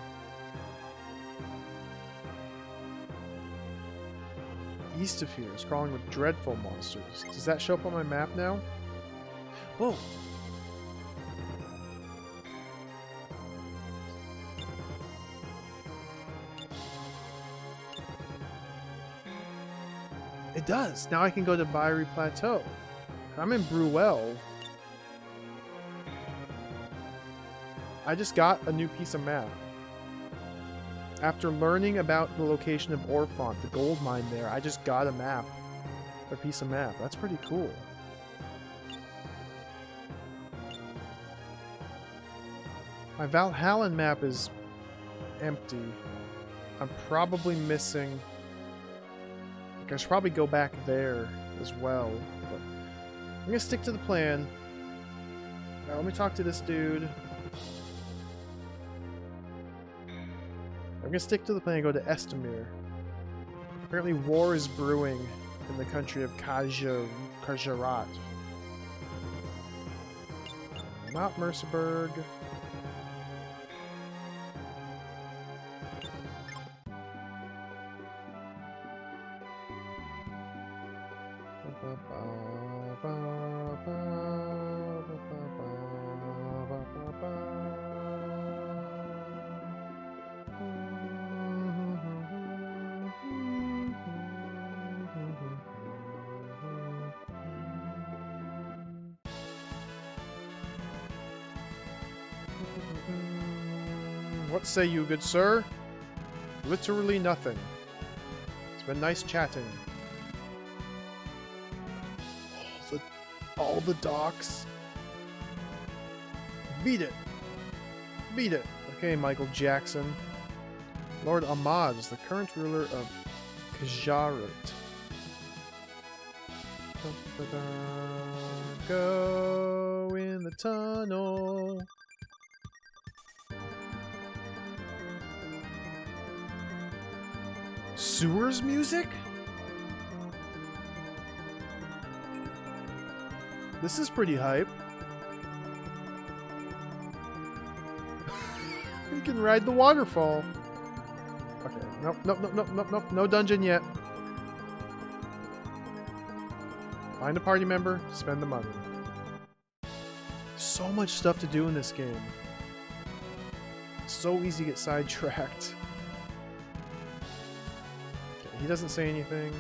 [SPEAKER 1] East of here is crawling with dreadful monsters. Does that show up on my map now? Whoa! It does! Now I can go to Bairi Plateau. I'm in Bruel. I just got a new piece of map. After learning about the location of Orphant, the gold mine there, I just got a map. A piece of map. That's pretty cool. My Valhalland map is empty. I'm probably missing... I should probably go back there as well. But I'm gonna stick to the plan. Now, let me talk to this dude. I'm gonna stick to the plan and go to Estamir. Apparently war is brewing in the country of Kajarat. Not Merseburg. What say you, good sir? Literally nothing. It's been nice chatting. all the docks. Beat it. Beat it. Okay, Michael Jackson. Lord Ahmad is the current ruler of Kajarat. Go in the tunnel. Sewers music? This is pretty hype. You can ride the waterfall. Okay, nope, nope, nope, nope, nope, nope, no dungeon yet. Find a party member, spend the money. So much stuff to do in this game. So easy to get sidetracked. Okay, he doesn't say anything.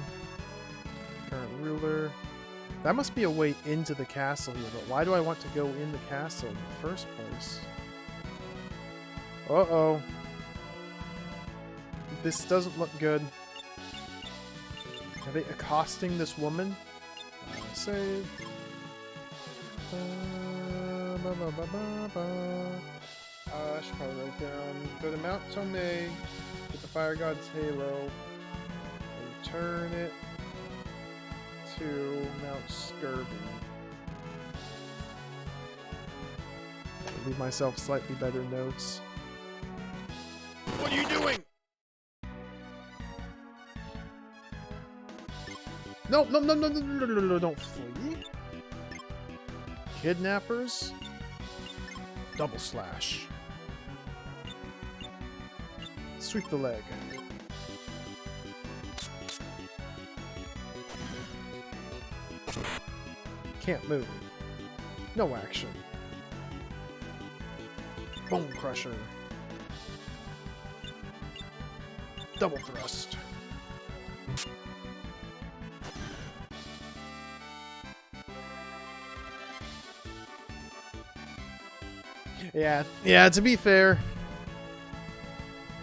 [SPEAKER 1] Current ruler. That must be a way into the castle here, but why do I want to go in the castle in the first place? Uh-oh. This doesn't look good. Are they accosting this woman? Save. I should probably write down. Go to Mount Tomei, get the Fire God's Halo, and turn it to Mount Scurvy. Leave myself slightly better notes. What are you doing? No, no, no, no, no, no, no, no, don't flee. Kidnappers. Double slash. Sweep the leg. Can't move. No action. Bone crusher. Double thrust. Yeah, to be fair,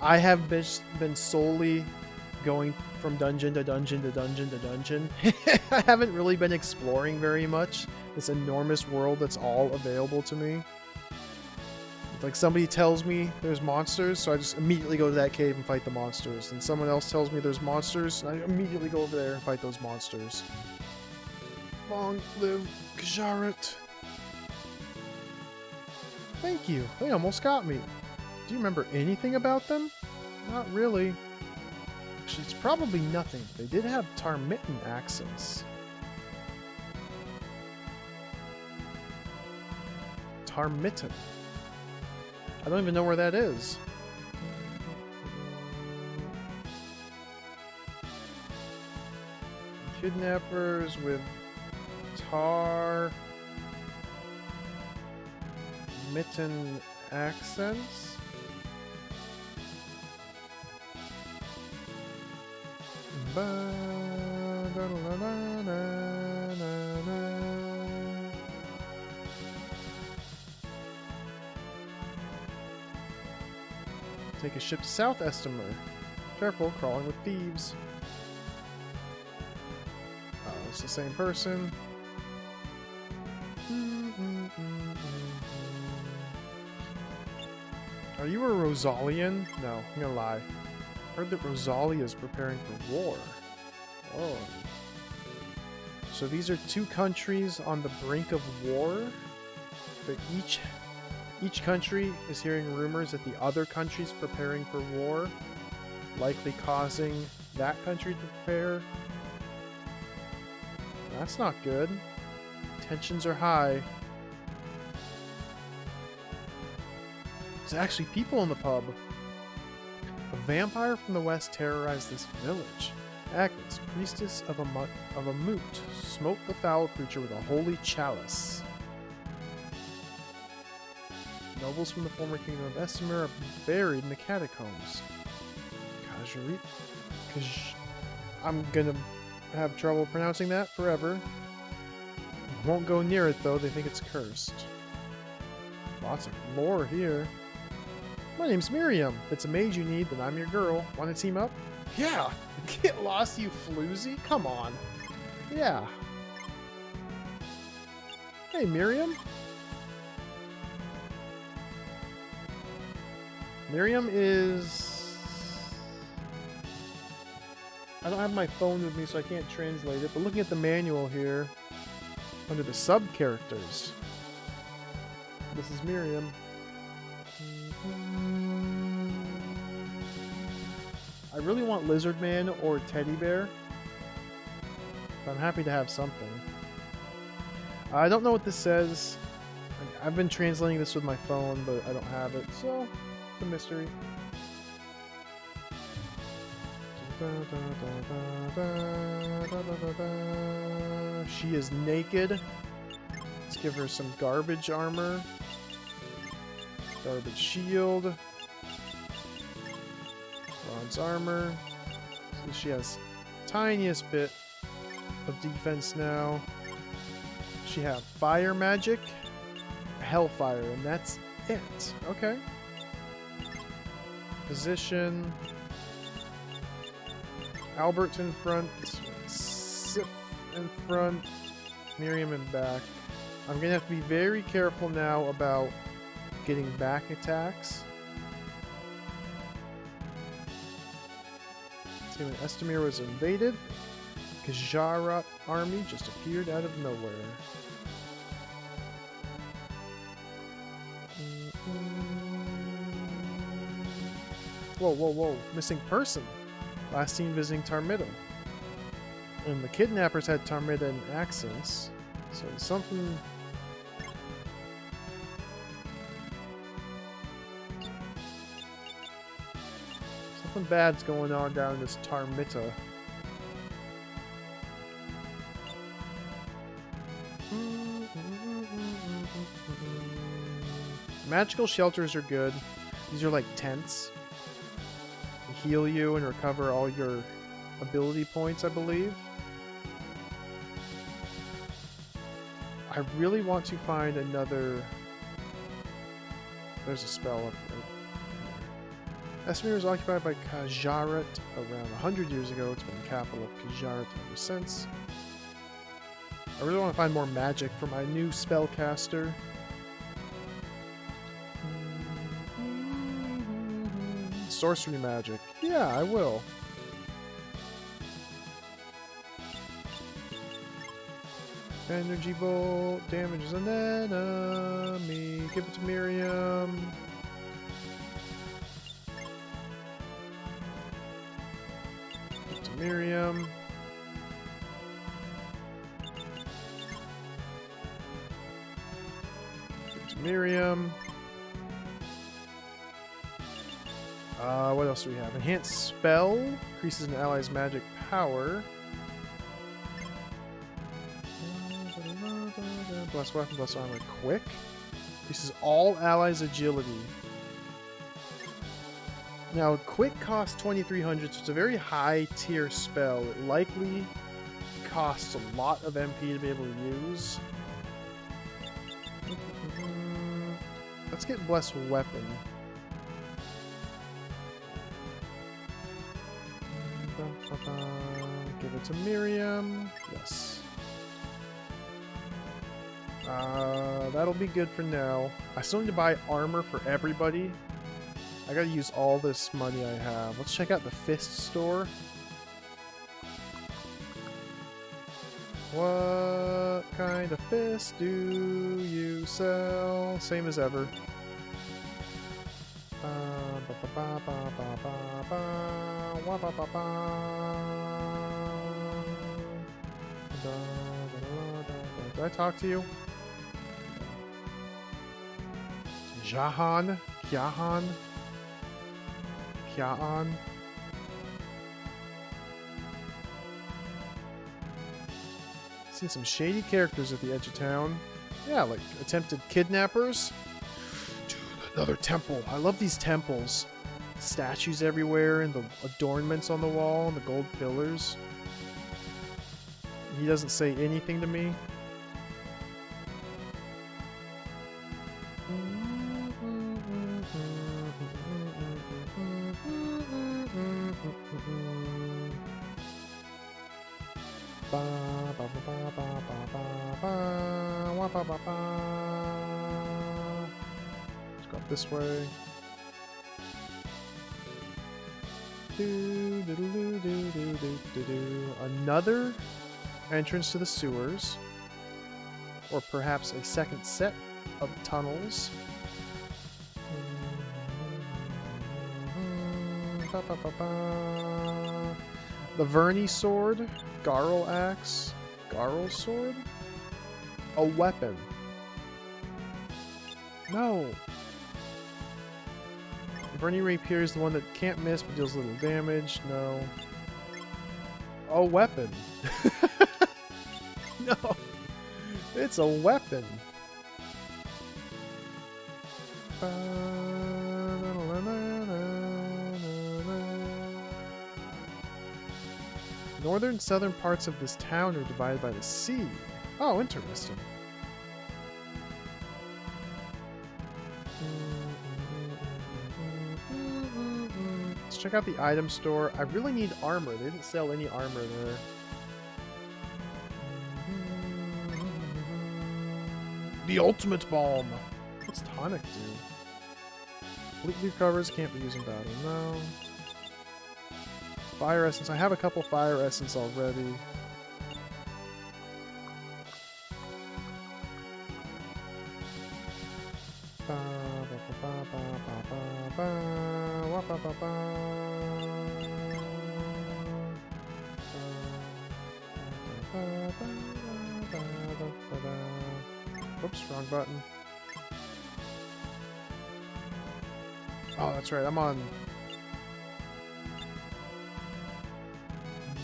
[SPEAKER 1] I have been solely going from dungeon to dungeon to dungeon to dungeon. I haven't really been exploring very much this enormous world that's all available to me. Like, somebody tells me there's monsters, so I just immediately go to that cave and fight the monsters. And someone else tells me there's monsters, and I immediately go over there and fight those monsters. Long live Kajarat. Thank you. They almost got me. Do you remember anything about them? Not really. Actually, it's probably nothing. They did have Tarmitten accents. Tarmitten. I don't even know where that is. Kidnappers with Tarmitten accents. Take a ship to South Estimer. Careful, crawling with thieves. Oh, it's the same person. Are you a Rosalian? No, I'm gonna lie. Heard that Rosalia is preparing for war. Oh. So these are two countries on the brink of war, but each country is hearing rumors that the other country's preparing for war, likely causing that country to prepare. That's not good. Tensions are high. There's actually people in the pub. A vampire from the west terrorized this village. Agnes, priestess of a moot, smote the foul creature with a holy chalice. Nobles from the former kingdom of Estimer are buried in the catacombs. I'm gonna have trouble pronouncing that forever. Won't go near it though, they think it's cursed. Lots of lore here. My name's Miriam. If it's a mage you need, then I'm your girl. Want to team up? Yeah! Get lost, you floozy? Come on. Yeah. Hey, Miriam. Miriam is... I don't have my phone with me, so I can't translate it, but looking at the manual here, under the sub-characters, this is Miriam. I really want Lizard Man or Teddy Bear, but I'm happy to have something. I don't know what this says. I've been translating this with my phone, but I don't have it, so it's a mystery. She is naked. Let's give her some garbage armor. Garbage shield. Bronze armor. So she has tiniest bit of defense now. She have fire magic, hellfire, and that's it. Okay. Position. Albert in front, Sif in front, Miriam in back. I'm gonna have to be very careful now about getting back attacks. See, when Estamir was invaded, Kajarat army just appeared out of nowhere. Whoa, whoa, whoa. Missing person. Last seen visiting Tarmida. And the kidnappers had Tarmida in accents. So something... something bad's going on down in this Tarmita. Magical shelters are good. These are like tents. They heal you and recover all your ability points, I believe. I really want to find another... There's a spell up there. Estamir was occupied by Kajarat around 100 years ago. It's been the capital of Kajarat ever since. I really want to find more magic for my new spellcaster. Sorcery magic. Yeah, I will. Energy bolt damages an enemy. Give it to Miriam. Give it to Miriam. Give it to Miriam. What else do we have? Enhanced spell increases an ally's magic power. Bless weapon, bless armor, quick. Increases all allies' agility. Now, quick costs 2300, so it's a very high tier spell. It likely costs a lot of MP to be able to use. Let's get blessed weapon. Give it to Miriam. Yes. That'll be good for now. I still need to buy armor for everybody. I gotta use all this money I have. Let's check out the fist store. What kind of fist do you sell? Same as ever. Did I talk to you? Jahan? Kyahan? Kyaan? Seen some shady characters at the edge of town. Yeah, like attempted kidnappers. Dude, another temple. I love these temples. Statues everywhere and the adornments on the wall and the gold pillars. He doesn't say anything to me. Ba, ba, ba, ba, ba, ba, ba, wah, ba, ba, ba. Let's go up this way. Another entrance to the sewers, or perhaps a second set of tunnels. The Verney sword, Garl axe, Garl sword, a weapon. No. Verney rapier is the one that can't miss but deals little damage. No. A weapon. No. It's a weapon. Northern and southern parts of this town are divided by the sea. Oh, interesting. Let's check out the item store. I really need armor. They didn't sell any armor there. The ultimate bomb. What's tonic do? Completely recovers. Can't be used in battle. No. Fire essence. I have a couple fire essence already. Oops, wrong button. Oh, that's right. I'm on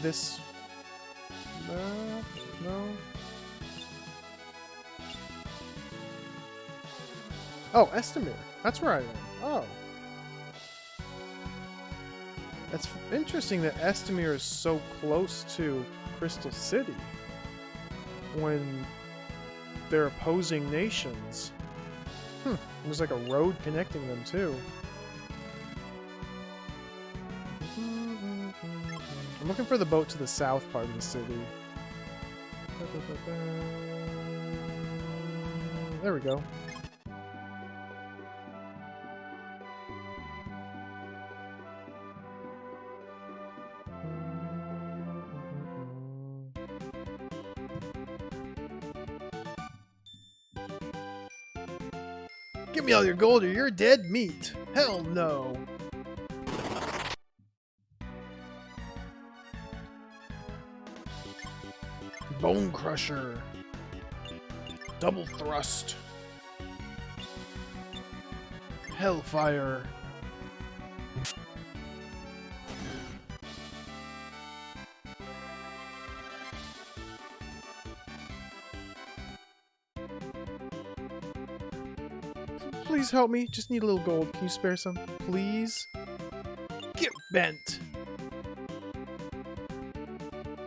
[SPEAKER 1] this map? No. Oh, Estamir. That's where I am. Oh. That's interesting that Estamir is so close to Crystal City when they're opposing nations. There's like a road connecting them too. I'm looking for the boat to the south part of the city. There we go. Give me all your gold or you're dead meat. Hell no. Bone Crusher. Double Thrust. Hellfire. Please help me. Just need a little gold. Can you spare some? Please? Get bent.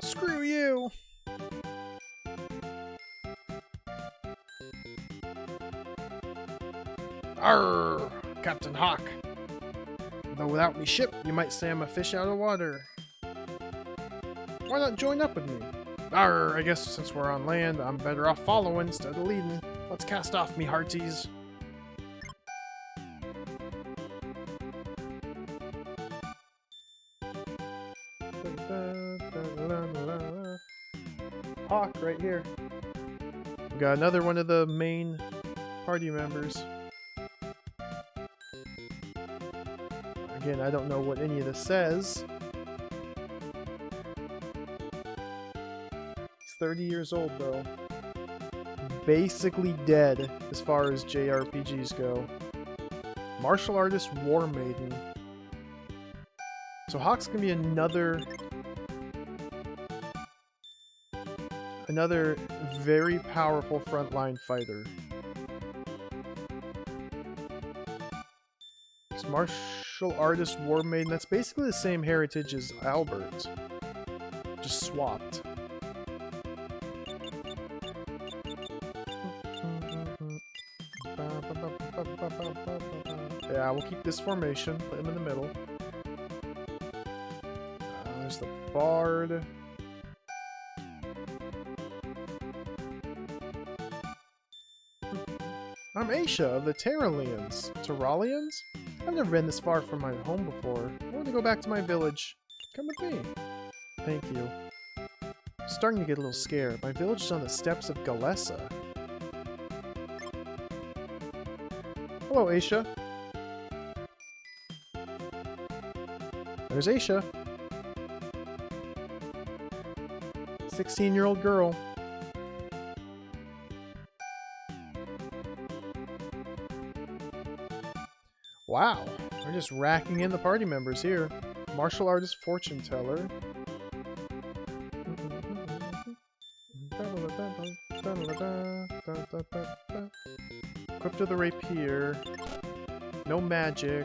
[SPEAKER 1] Screw you. Arr, Captain Hawk. Though without me ship, you might say I'm a fish out of water. Why not join up with me? Arr, I guess since we're on land, I'm better off following instead of leading. Let's cast off, me hearties. Hawk right here. We got another one of the main party members. Again, I don't know what any of this says. He's 30 years old though. Basically dead as far as JRPGs go. Martial Artist War Maiden. So Hawk's gonna be another very powerful frontline fighter. It's Martial Artist War Maiden. That's basically the same heritage as Albert, just swapped. Yeah, we'll keep this formation. Put him in the middle. There's the Bard. I'm Aisha of the Terralians. Terralians? I've never been this far from my home before. I want to go back to my village. Come with me. Thank you. I'm starting to get a little scared. My village is on the steppes of Galessa. Hello, Aisha. There's Aisha. 16-year-old girl. Wow, we're just racking in the party members here. Martial artist, fortune teller. Equipped with a rapier. No magic.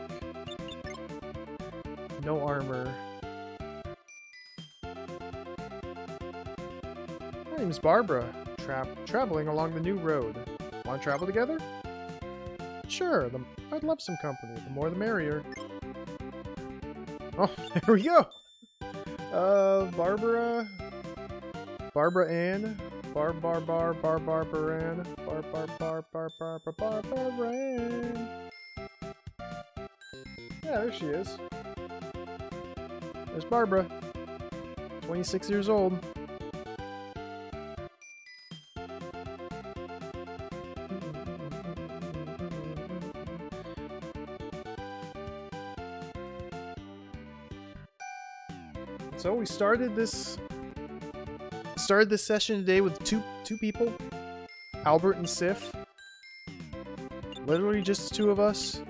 [SPEAKER 1] No armor. My name's Barbara. Traveling along the new road. Want to travel together? Sure, I'd love some company. The more the merrier. Oh, there we go! Barbara Ann. Barbara Ann. Barbara Ann. Yeah, there she is. There's Barbara. 26 years old. So we started this session today with two people, Albert and Sif. Literally just the two of us,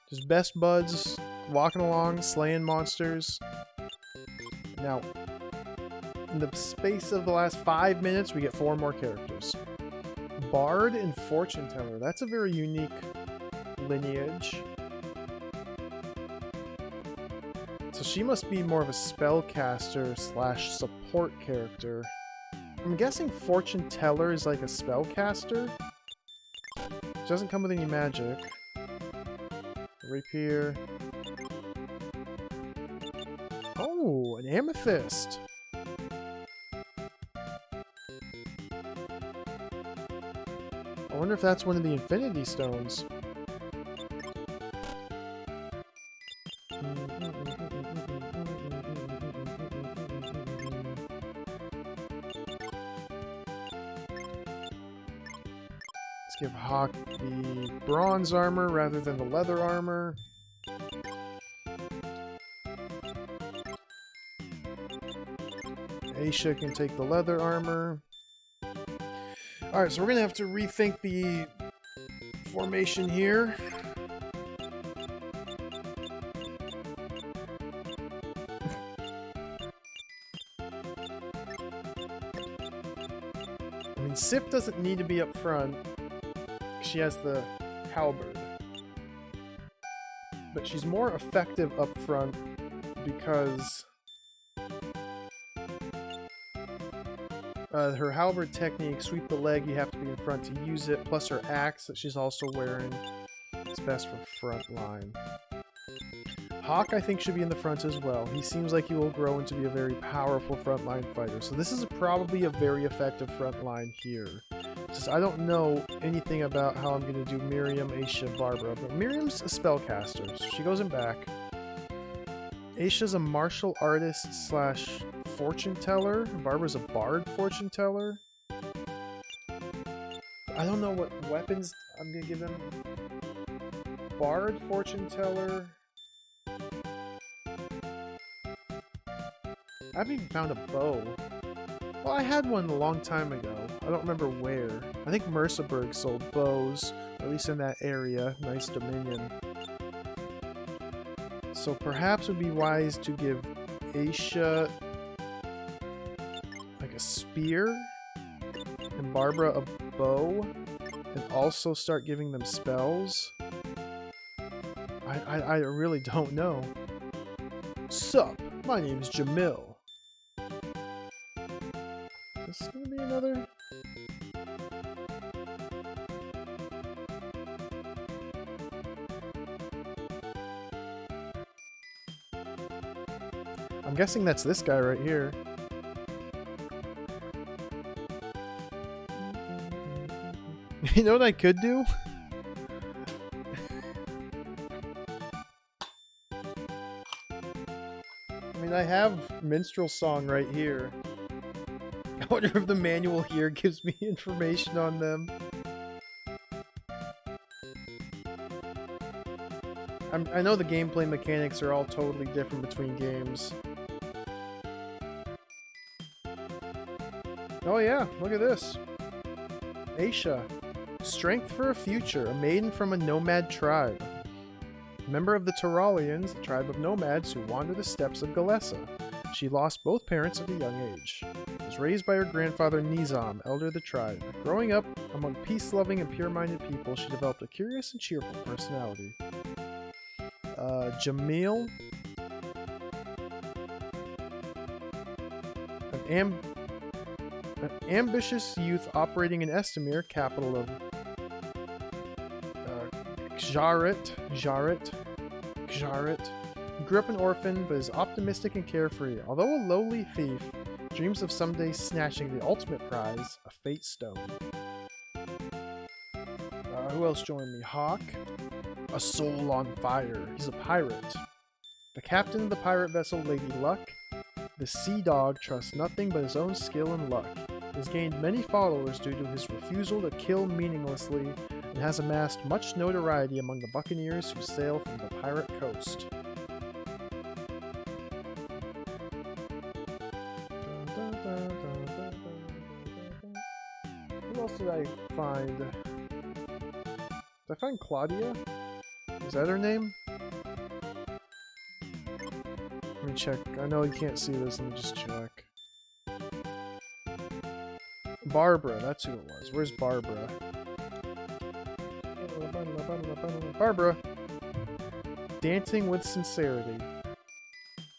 [SPEAKER 1] just best buds, walking along, slaying monsters. Now, in the space of the last 5 minutes, we get 4 more characters. Bard and Fortune Teller. That's a very unique lineage. So she must be more of a spellcaster / support character. I'm guessing Fortune Teller is like a spellcaster. She doesn't come with any magic. Rapier. Oh, an amethyst. I wonder if that's one of the Infinity Stones. Give Hawk the bronze armor rather than the leather armor. Aisha can take the leather armor. Alright, so we're gonna have to rethink the formation here. I mean, Sif doesn't need to be up front. She has the halberd, but she's more effective up front because her halberd technique, sweep the leg, you have to be in front to use it, plus her axe that she's also wearing. It's best for front line. Hawk, I think, should be in the front as well. He seems like he will grow into be a very powerful frontline fighter, so this is probably a very effective front line here. Just, I don't know anything about how I'm going to do Miriam, Aisha, Barbara, but Miriam's a spellcaster, so she goes in back. Aisha's a martial artist / fortune teller. Barbara's a bard fortune teller. I don't know what weapons I'm going to give them. Bard fortune teller. I haven't even found a bow. Well, I had one a long time ago. I don't remember where. I think Merseburg sold bows, at least in that area. Nice dominion. So perhaps it would be wise to give Aisha like a spear and Barbara a bow and also start giving them spells. I really don't know. Sup, my name's Jamil. Is this gonna be another? I'm guessing that's this guy right here. You know what I could do? I mean, I have Minstrel Song right here. I wonder if the manual here gives me information on them. I know the gameplay mechanics are all totally different between games. Oh yeah, look at this. Aisha. Strength for a future, a maiden from a nomad tribe. Member of the Turalians, a tribe of nomads who wander the steppes of Galessa. She lost both parents at a young age. Was raised by her grandfather Nizam, elder of the tribe. Growing up among peace-loving and pure-minded people, she developed a curious and cheerful personality. Jamil. An ambitious youth operating in Estamir, capital of Jaret. He grew up an orphan, but is optimistic and carefree. Although a lowly thief, dreams of someday snatching the ultimate prize, a fate stone. Who else joined me? Hawk. A soul on fire. He's a pirate. The captain of the pirate vessel Lady Luck. The sea dog trusts nothing but his own skill and luck. He has gained many followers due to his refusal to kill meaninglessly, and has amassed much notoriety among the buccaneers who sail from the pirate coast. Who else did I find? Did I find Claudia? Is that her name? Let me check. I know you can't see this. Let me just check. Barbara, that's who it was. Where's Barbara? Barbara. Dancing with sincerity.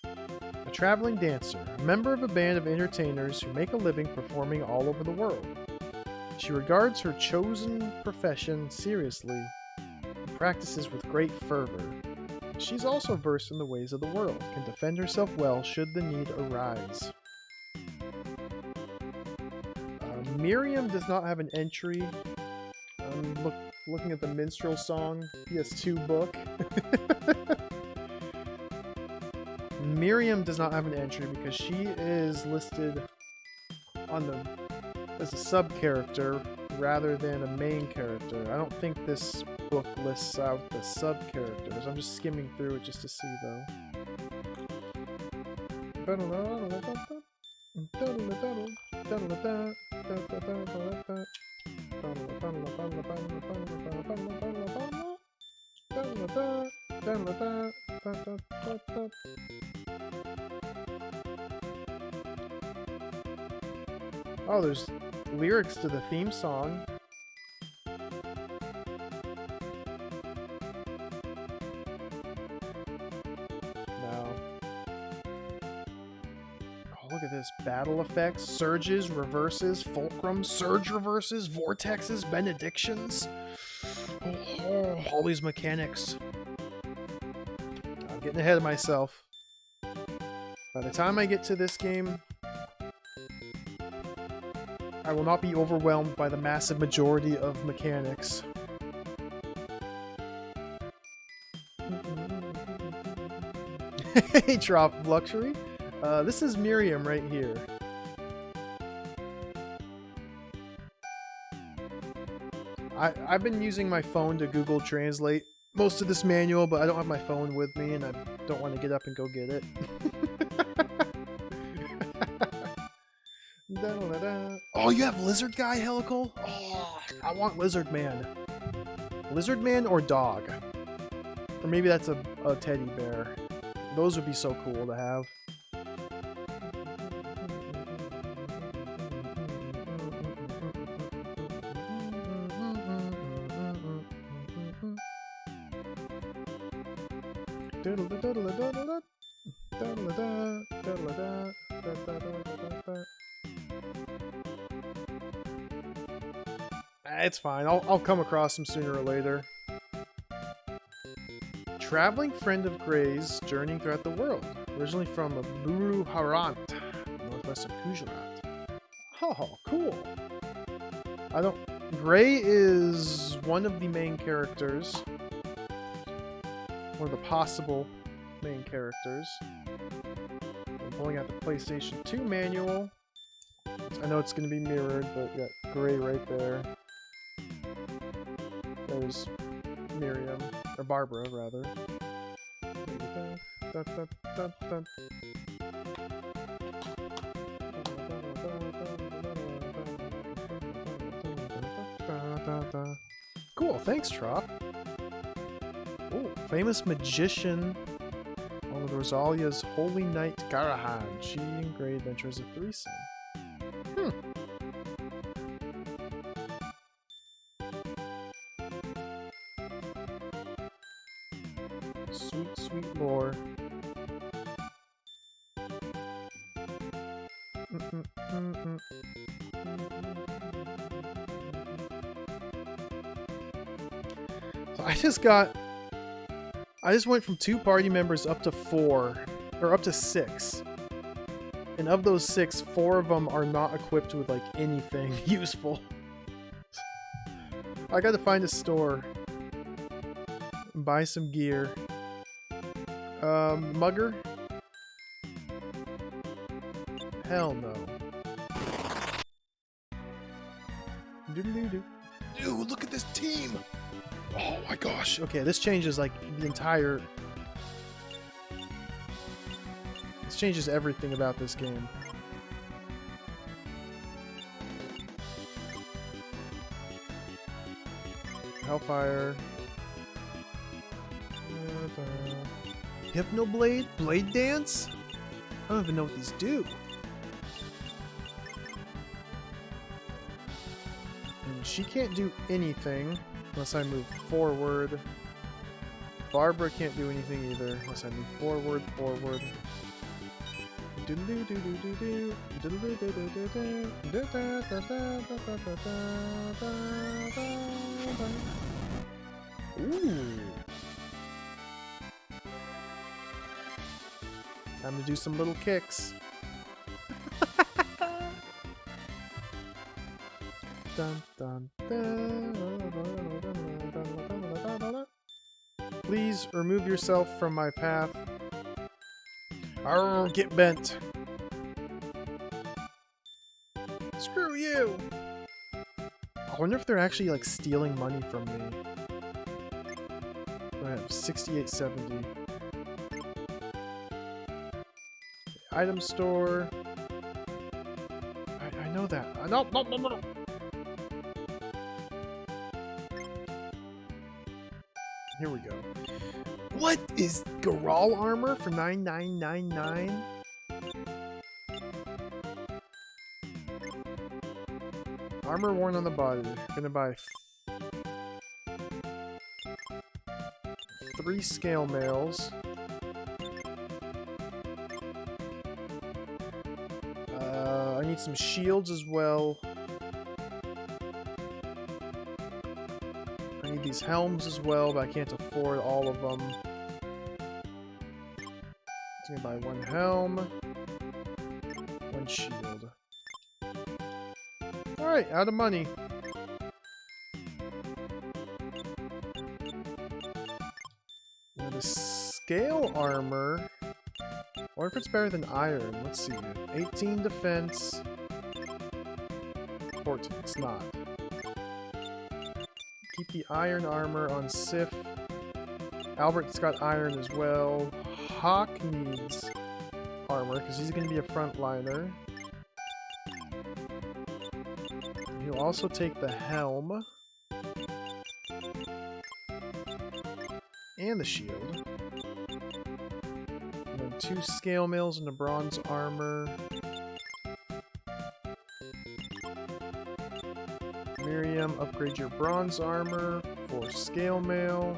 [SPEAKER 1] A traveling dancer, a member of a band of entertainers who make a living performing all over the world. She regards her chosen profession seriously and practices with great fervor. She's also versed in the ways of the world, can defend herself well should the need arise. Miriam does not have an entry. I'm looking at the Minstrel Song PS2 book. Miriam does not have an entry because she is listed on the as a sub-character rather than a main character. I don't think this book lists out the sub-characters. I'm just skimming through it just to see, though. Oh, there's lyrics to the theme song. No. Oh, look at this. Battle effects, surges, reverses, fulcrums, surge reverses, vortexes, benedictions. Oh, all these mechanics. I'm getting ahead of myself. By the time I get to this game, I will not be overwhelmed by the massive majority of mechanics. Hey, Drop Luxury. This is Miriam right here. I've been using my phone to Google Translate most of this manual, but I don't have my phone with me, and I don't want to get up and go get it. Oh, you have Lizard Guy, Helical? Oh, I want Lizard Man. Lizard Man or dog? Or maybe that's a teddy bear. Those would be so cool to have. It's fine. I'll come across them sooner or later. Traveling friend of Gray's, journeying throughout the world. Originally from Buru Harant, northwest of Gujarat. Oh, cool. Gray is one of the main characters. One of the possible main characters. I'm pulling out the PlayStation 2 manual. I know it's going to be mirrored, but got Gray right there. There's Miriam, or Barbara, rather. Cool, thanks, Trop. Oh, famous magician on the Rosalia's Holy Knight Garahan. She and Gray Adventures of Threesome. Sweet, sweet lore. So I just went from 2 party members up to 4, or up to 6. And of those 6, 4 of them are not equipped with like anything useful. I gotta find a store and buy some gear. Mugger? Hell no. Dude, look at this team! Oh my gosh. Okay, this changes like the entire... This changes everything about this game. Hellfire. Hypnoblade? Blade Dance? I don't even know what these do. And she can't do anything unless I move forward. Barbara can't do anything either unless I move forward. Ooh. Time to do some little kicks. Dun, dun, dun. Please remove yourself from my path. Arr, get bent. Screw you. I wonder if they're actually like stealing money from me. I have 6870. Item store. I know that. No. Here we go. What is Garal armor for 9999? Armor worn on the body. Gonna buy 3 scale mails. I need some shields as well. I need these helms as well, but I can't afford all of them. I'm gonna buy 1 helm, 1 shield. Alright, out of money. Now the scale armor. I wonder if it's better than iron. Let's see. 18 defense. 14. It's not. Keep the iron armor on Sif. Albert's got iron as well. Hawk needs armor because he's going to be a frontliner. He'll also take the helm. And the shield. And then 2 scale mails and a bronze armor. Miriam, upgrade your bronze armor for scale mail.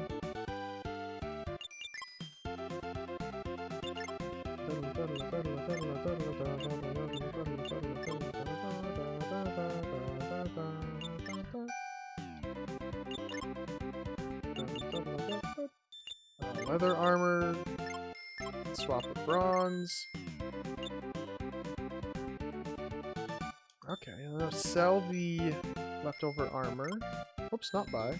[SPEAKER 1] Leather armor. Swap with bronze. Okay, I'll sell the leftover armor. Oops, not buy.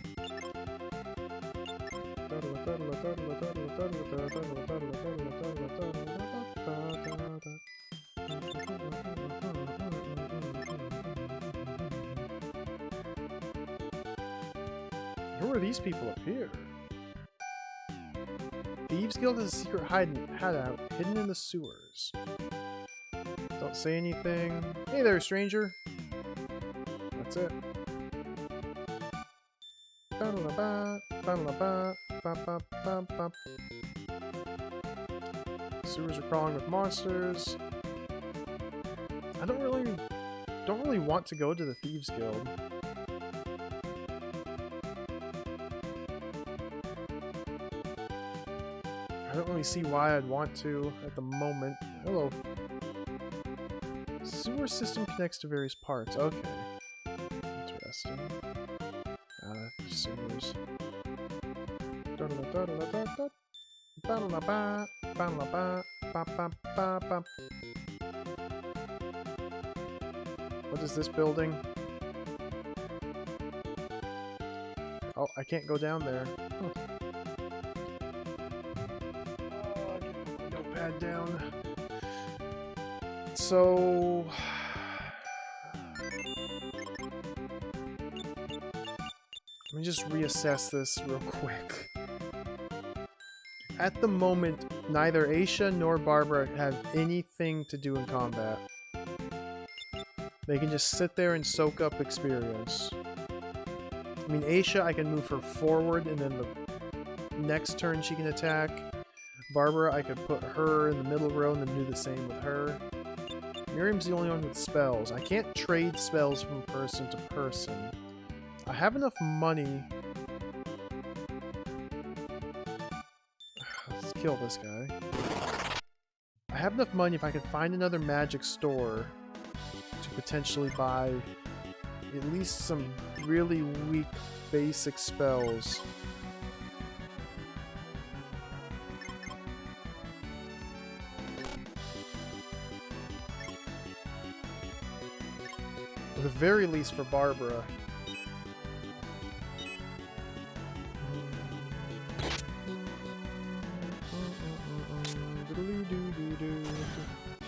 [SPEAKER 1] Who are these people up here? Thieves Guild has a secret hideout hidden in the sewers. Don't say anything. Hey there, stranger. That's it. Sewers are crawling with monsters. I don't really want to go to the Thieves Guild. I don't really see why I'd want to at the moment. Hello. Sewer system connects to various parts. Okay. Interesting. Sewers. What is this building? Oh, I can't go down there. Huh. Oh, get my notepad down. So... let me just reassess this real quick. At the moment, neither Aisha nor Barbara have anything to do in combat. They can just sit there and soak up experience. I mean, Aisha, I can move her forward, and then the next turn she can attack. Barbara, I could put her in the middle row and then do the same with her. Miriam's the only one with spells. I can't trade spells from person to person. I have enough money. Let's kill this guy. I have enough money if I can find another magic store to potentially buy at least some really weak basic spells. At the very least for Barbara.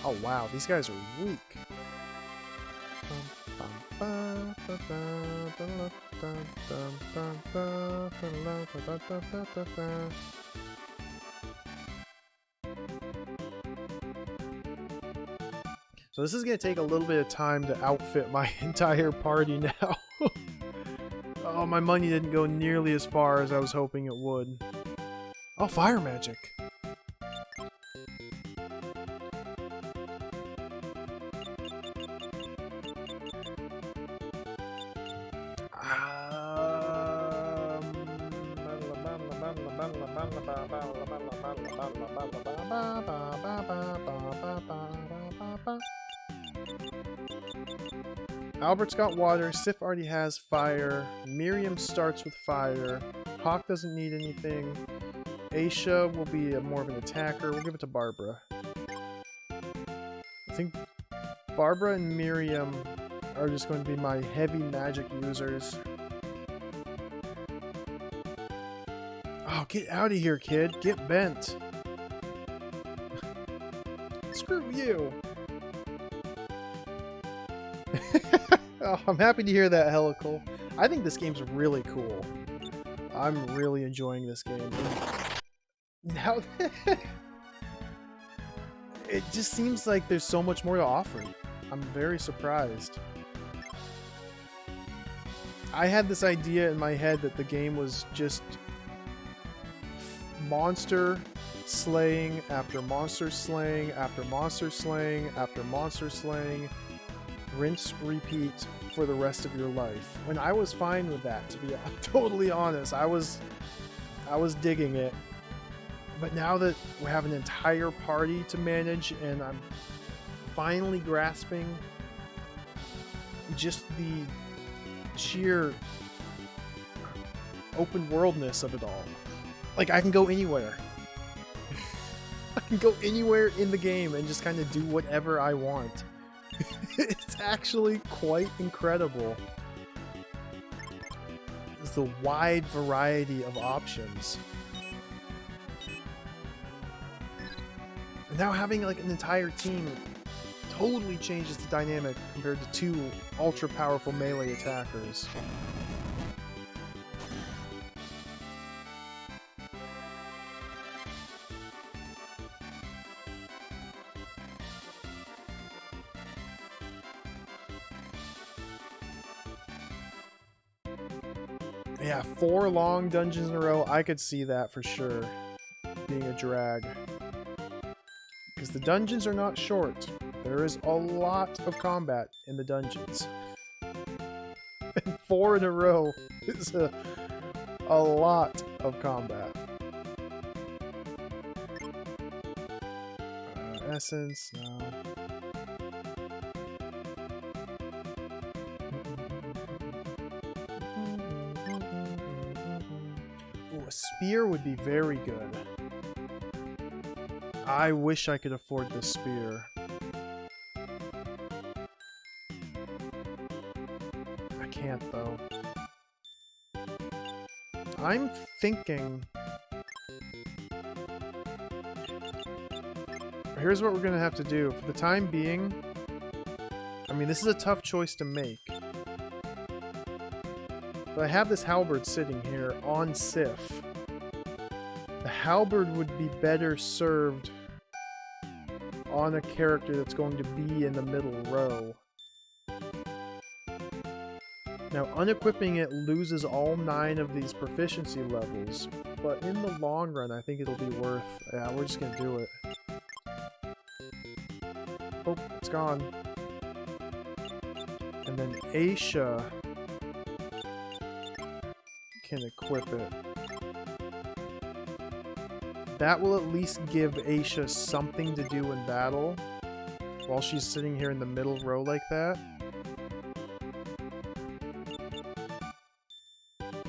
[SPEAKER 1] Oh wow, these guys are weak. So this is going to take a little bit of time to outfit my entire party now. Oh, my money didn't go nearly as far as I was hoping it would. Oh, fire magic. Albert's got water, Sif already has fire, Miriam starts with fire, Hawk doesn't need anything, Aisha will be more of an attacker, we'll give it to Barbara. I think Barbara and Miriam are just going to be my heavy magic users. Oh, get out of here, kid. Get bent. Screw you. Oh, I'm happy to hear that, Helical. I think this game's really cool. I'm really enjoying this game. Now that it just seems like there's so much more to offer. I'm very surprised. I had this idea in my head that the game was just monster slaying after monster slaying after monster slaying after monster slaying, rinse, repeat for the rest of your life. And I was fine with that, to be totally honest. I was digging it. But now that we have an entire party to manage and I'm finally grasping just the sheer open worldness of it all. Like, I can go anywhere. I can go anywhere in the game and just kind of do whatever I want. It's actually quite incredible. the wide variety of options. And now having like an entire team totally changes the dynamic compared to two ultra powerful melee attackers. Yeah, 4 long dungeons in a row, I could see that for sure being a drag. Because the dungeons are not short. There is a lot of combat in the dungeons. And 4 in a row is a lot of combat. Essence, no. Ooh, a spear would be very good. I wish I could afford this spear. I can't, though. I'm thinking... Here's what we're gonna have to do. For the time being... I mean, this is a tough choice to make. But I have this halberd sitting here on Sif. The halberd would be better served on a character that's going to be in the middle row. Now, unequipping it loses all 9 of these proficiency levels, but in the long run, I think it'll be worth... Yeah, we're just gonna do it. Oh, it's gone. And then Aisha can equip it. That will at least give Aisha something to do in battle while she's sitting here in the middle row like that.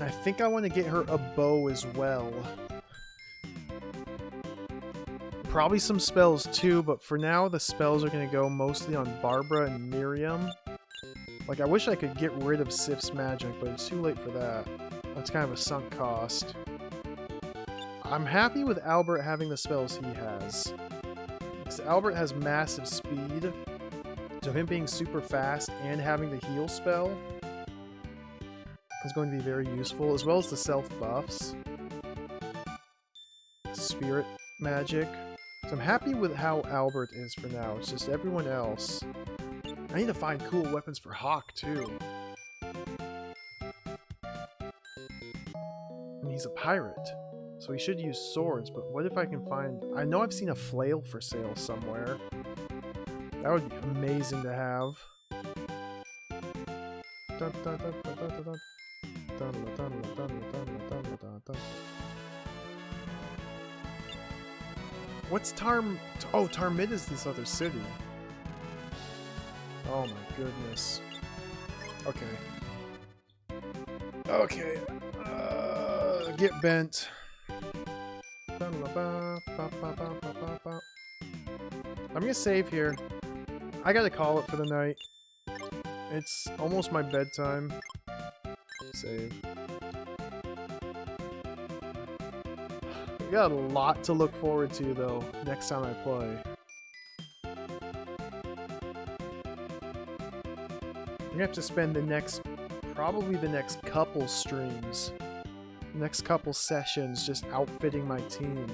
[SPEAKER 1] I think I want to get her a bow as well. Probably some spells too, but for now the spells are going to go mostly on Barbara and Miriam. Like, I wish I could get rid of Sif's magic, but it's too late for that. That's kind of a sunk cost. I'm happy with Albert having the spells he has. Because Albert has massive speed, so him being super fast and having the heal spell is going to be very useful, as well as the self-buffs. Spirit magic. So I'm happy with how Albert is for now. It's just everyone else. I need to find cool weapons for Hawk, too. And he's a pirate, so he should use swords, but what if I can find... I know I've seen a flail for sale somewhere. That would be amazing to have. What's Oh, Tarmid is this other city. Oh my goodness. Okay. Okay. Get bent. I'm gonna save here. I gotta call it for the night. It's almost my bedtime. Save. We got a lot to look forward to, though, next time I play. I'm gonna have to spend probably the next couple streams, next couple sessions just outfitting my team.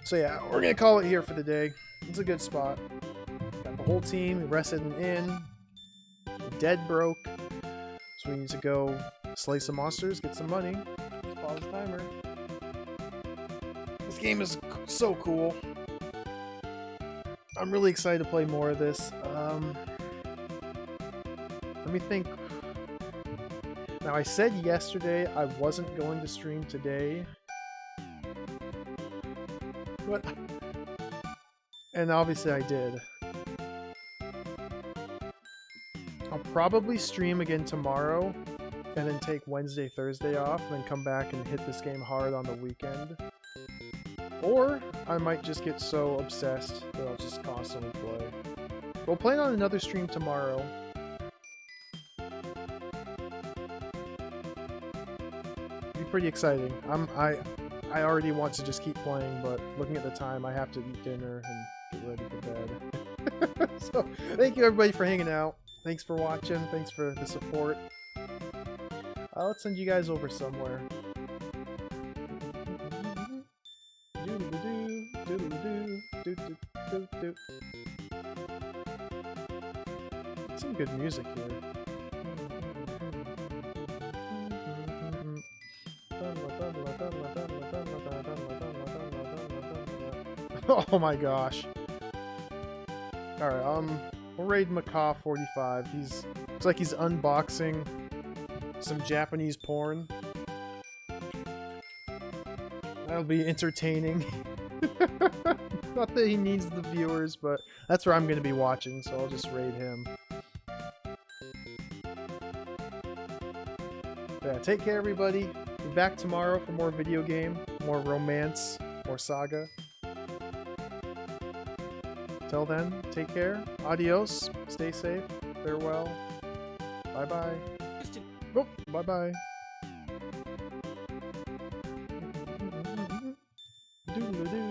[SPEAKER 1] So yeah, we're gonna call it here for the day. It's a good spot. Got the whole team rested in an inn. The dead broke, so we need to go slay some monsters, get some money. Just pause the timer. This game is so cool. I'm really excited to play more of this. Let me think. Now, I said yesterday I wasn't going to stream today. But... And obviously I did. I'll probably stream again tomorrow, and then take Wednesday, Thursday off, and then come back and hit this game hard on the weekend. Or I might just get so obsessed that I'll just constantly play. We'll plan on another stream tomorrow. pretty exciting. I already want to just keep playing, but looking at the time, I have to eat dinner and get ready for bed. So, thank you everybody for hanging out. Thanks for watching. Thanks for the support. Let's send you guys over somewhere. Some good music here. Oh my gosh. Alright, we'll raid Macaw 45. Looks like he's unboxing some Japanese porn. That'll be entertaining. Not that he needs the viewers, but that's where I'm going to be watching, so I'll just raid him. Yeah, take care everybody. Be back tomorrow for more video game, more romance, more SaGa. Till then, take care. Adios. Stay safe. Farewell. Bye-bye. Oh, bye-bye. Doodle-doo.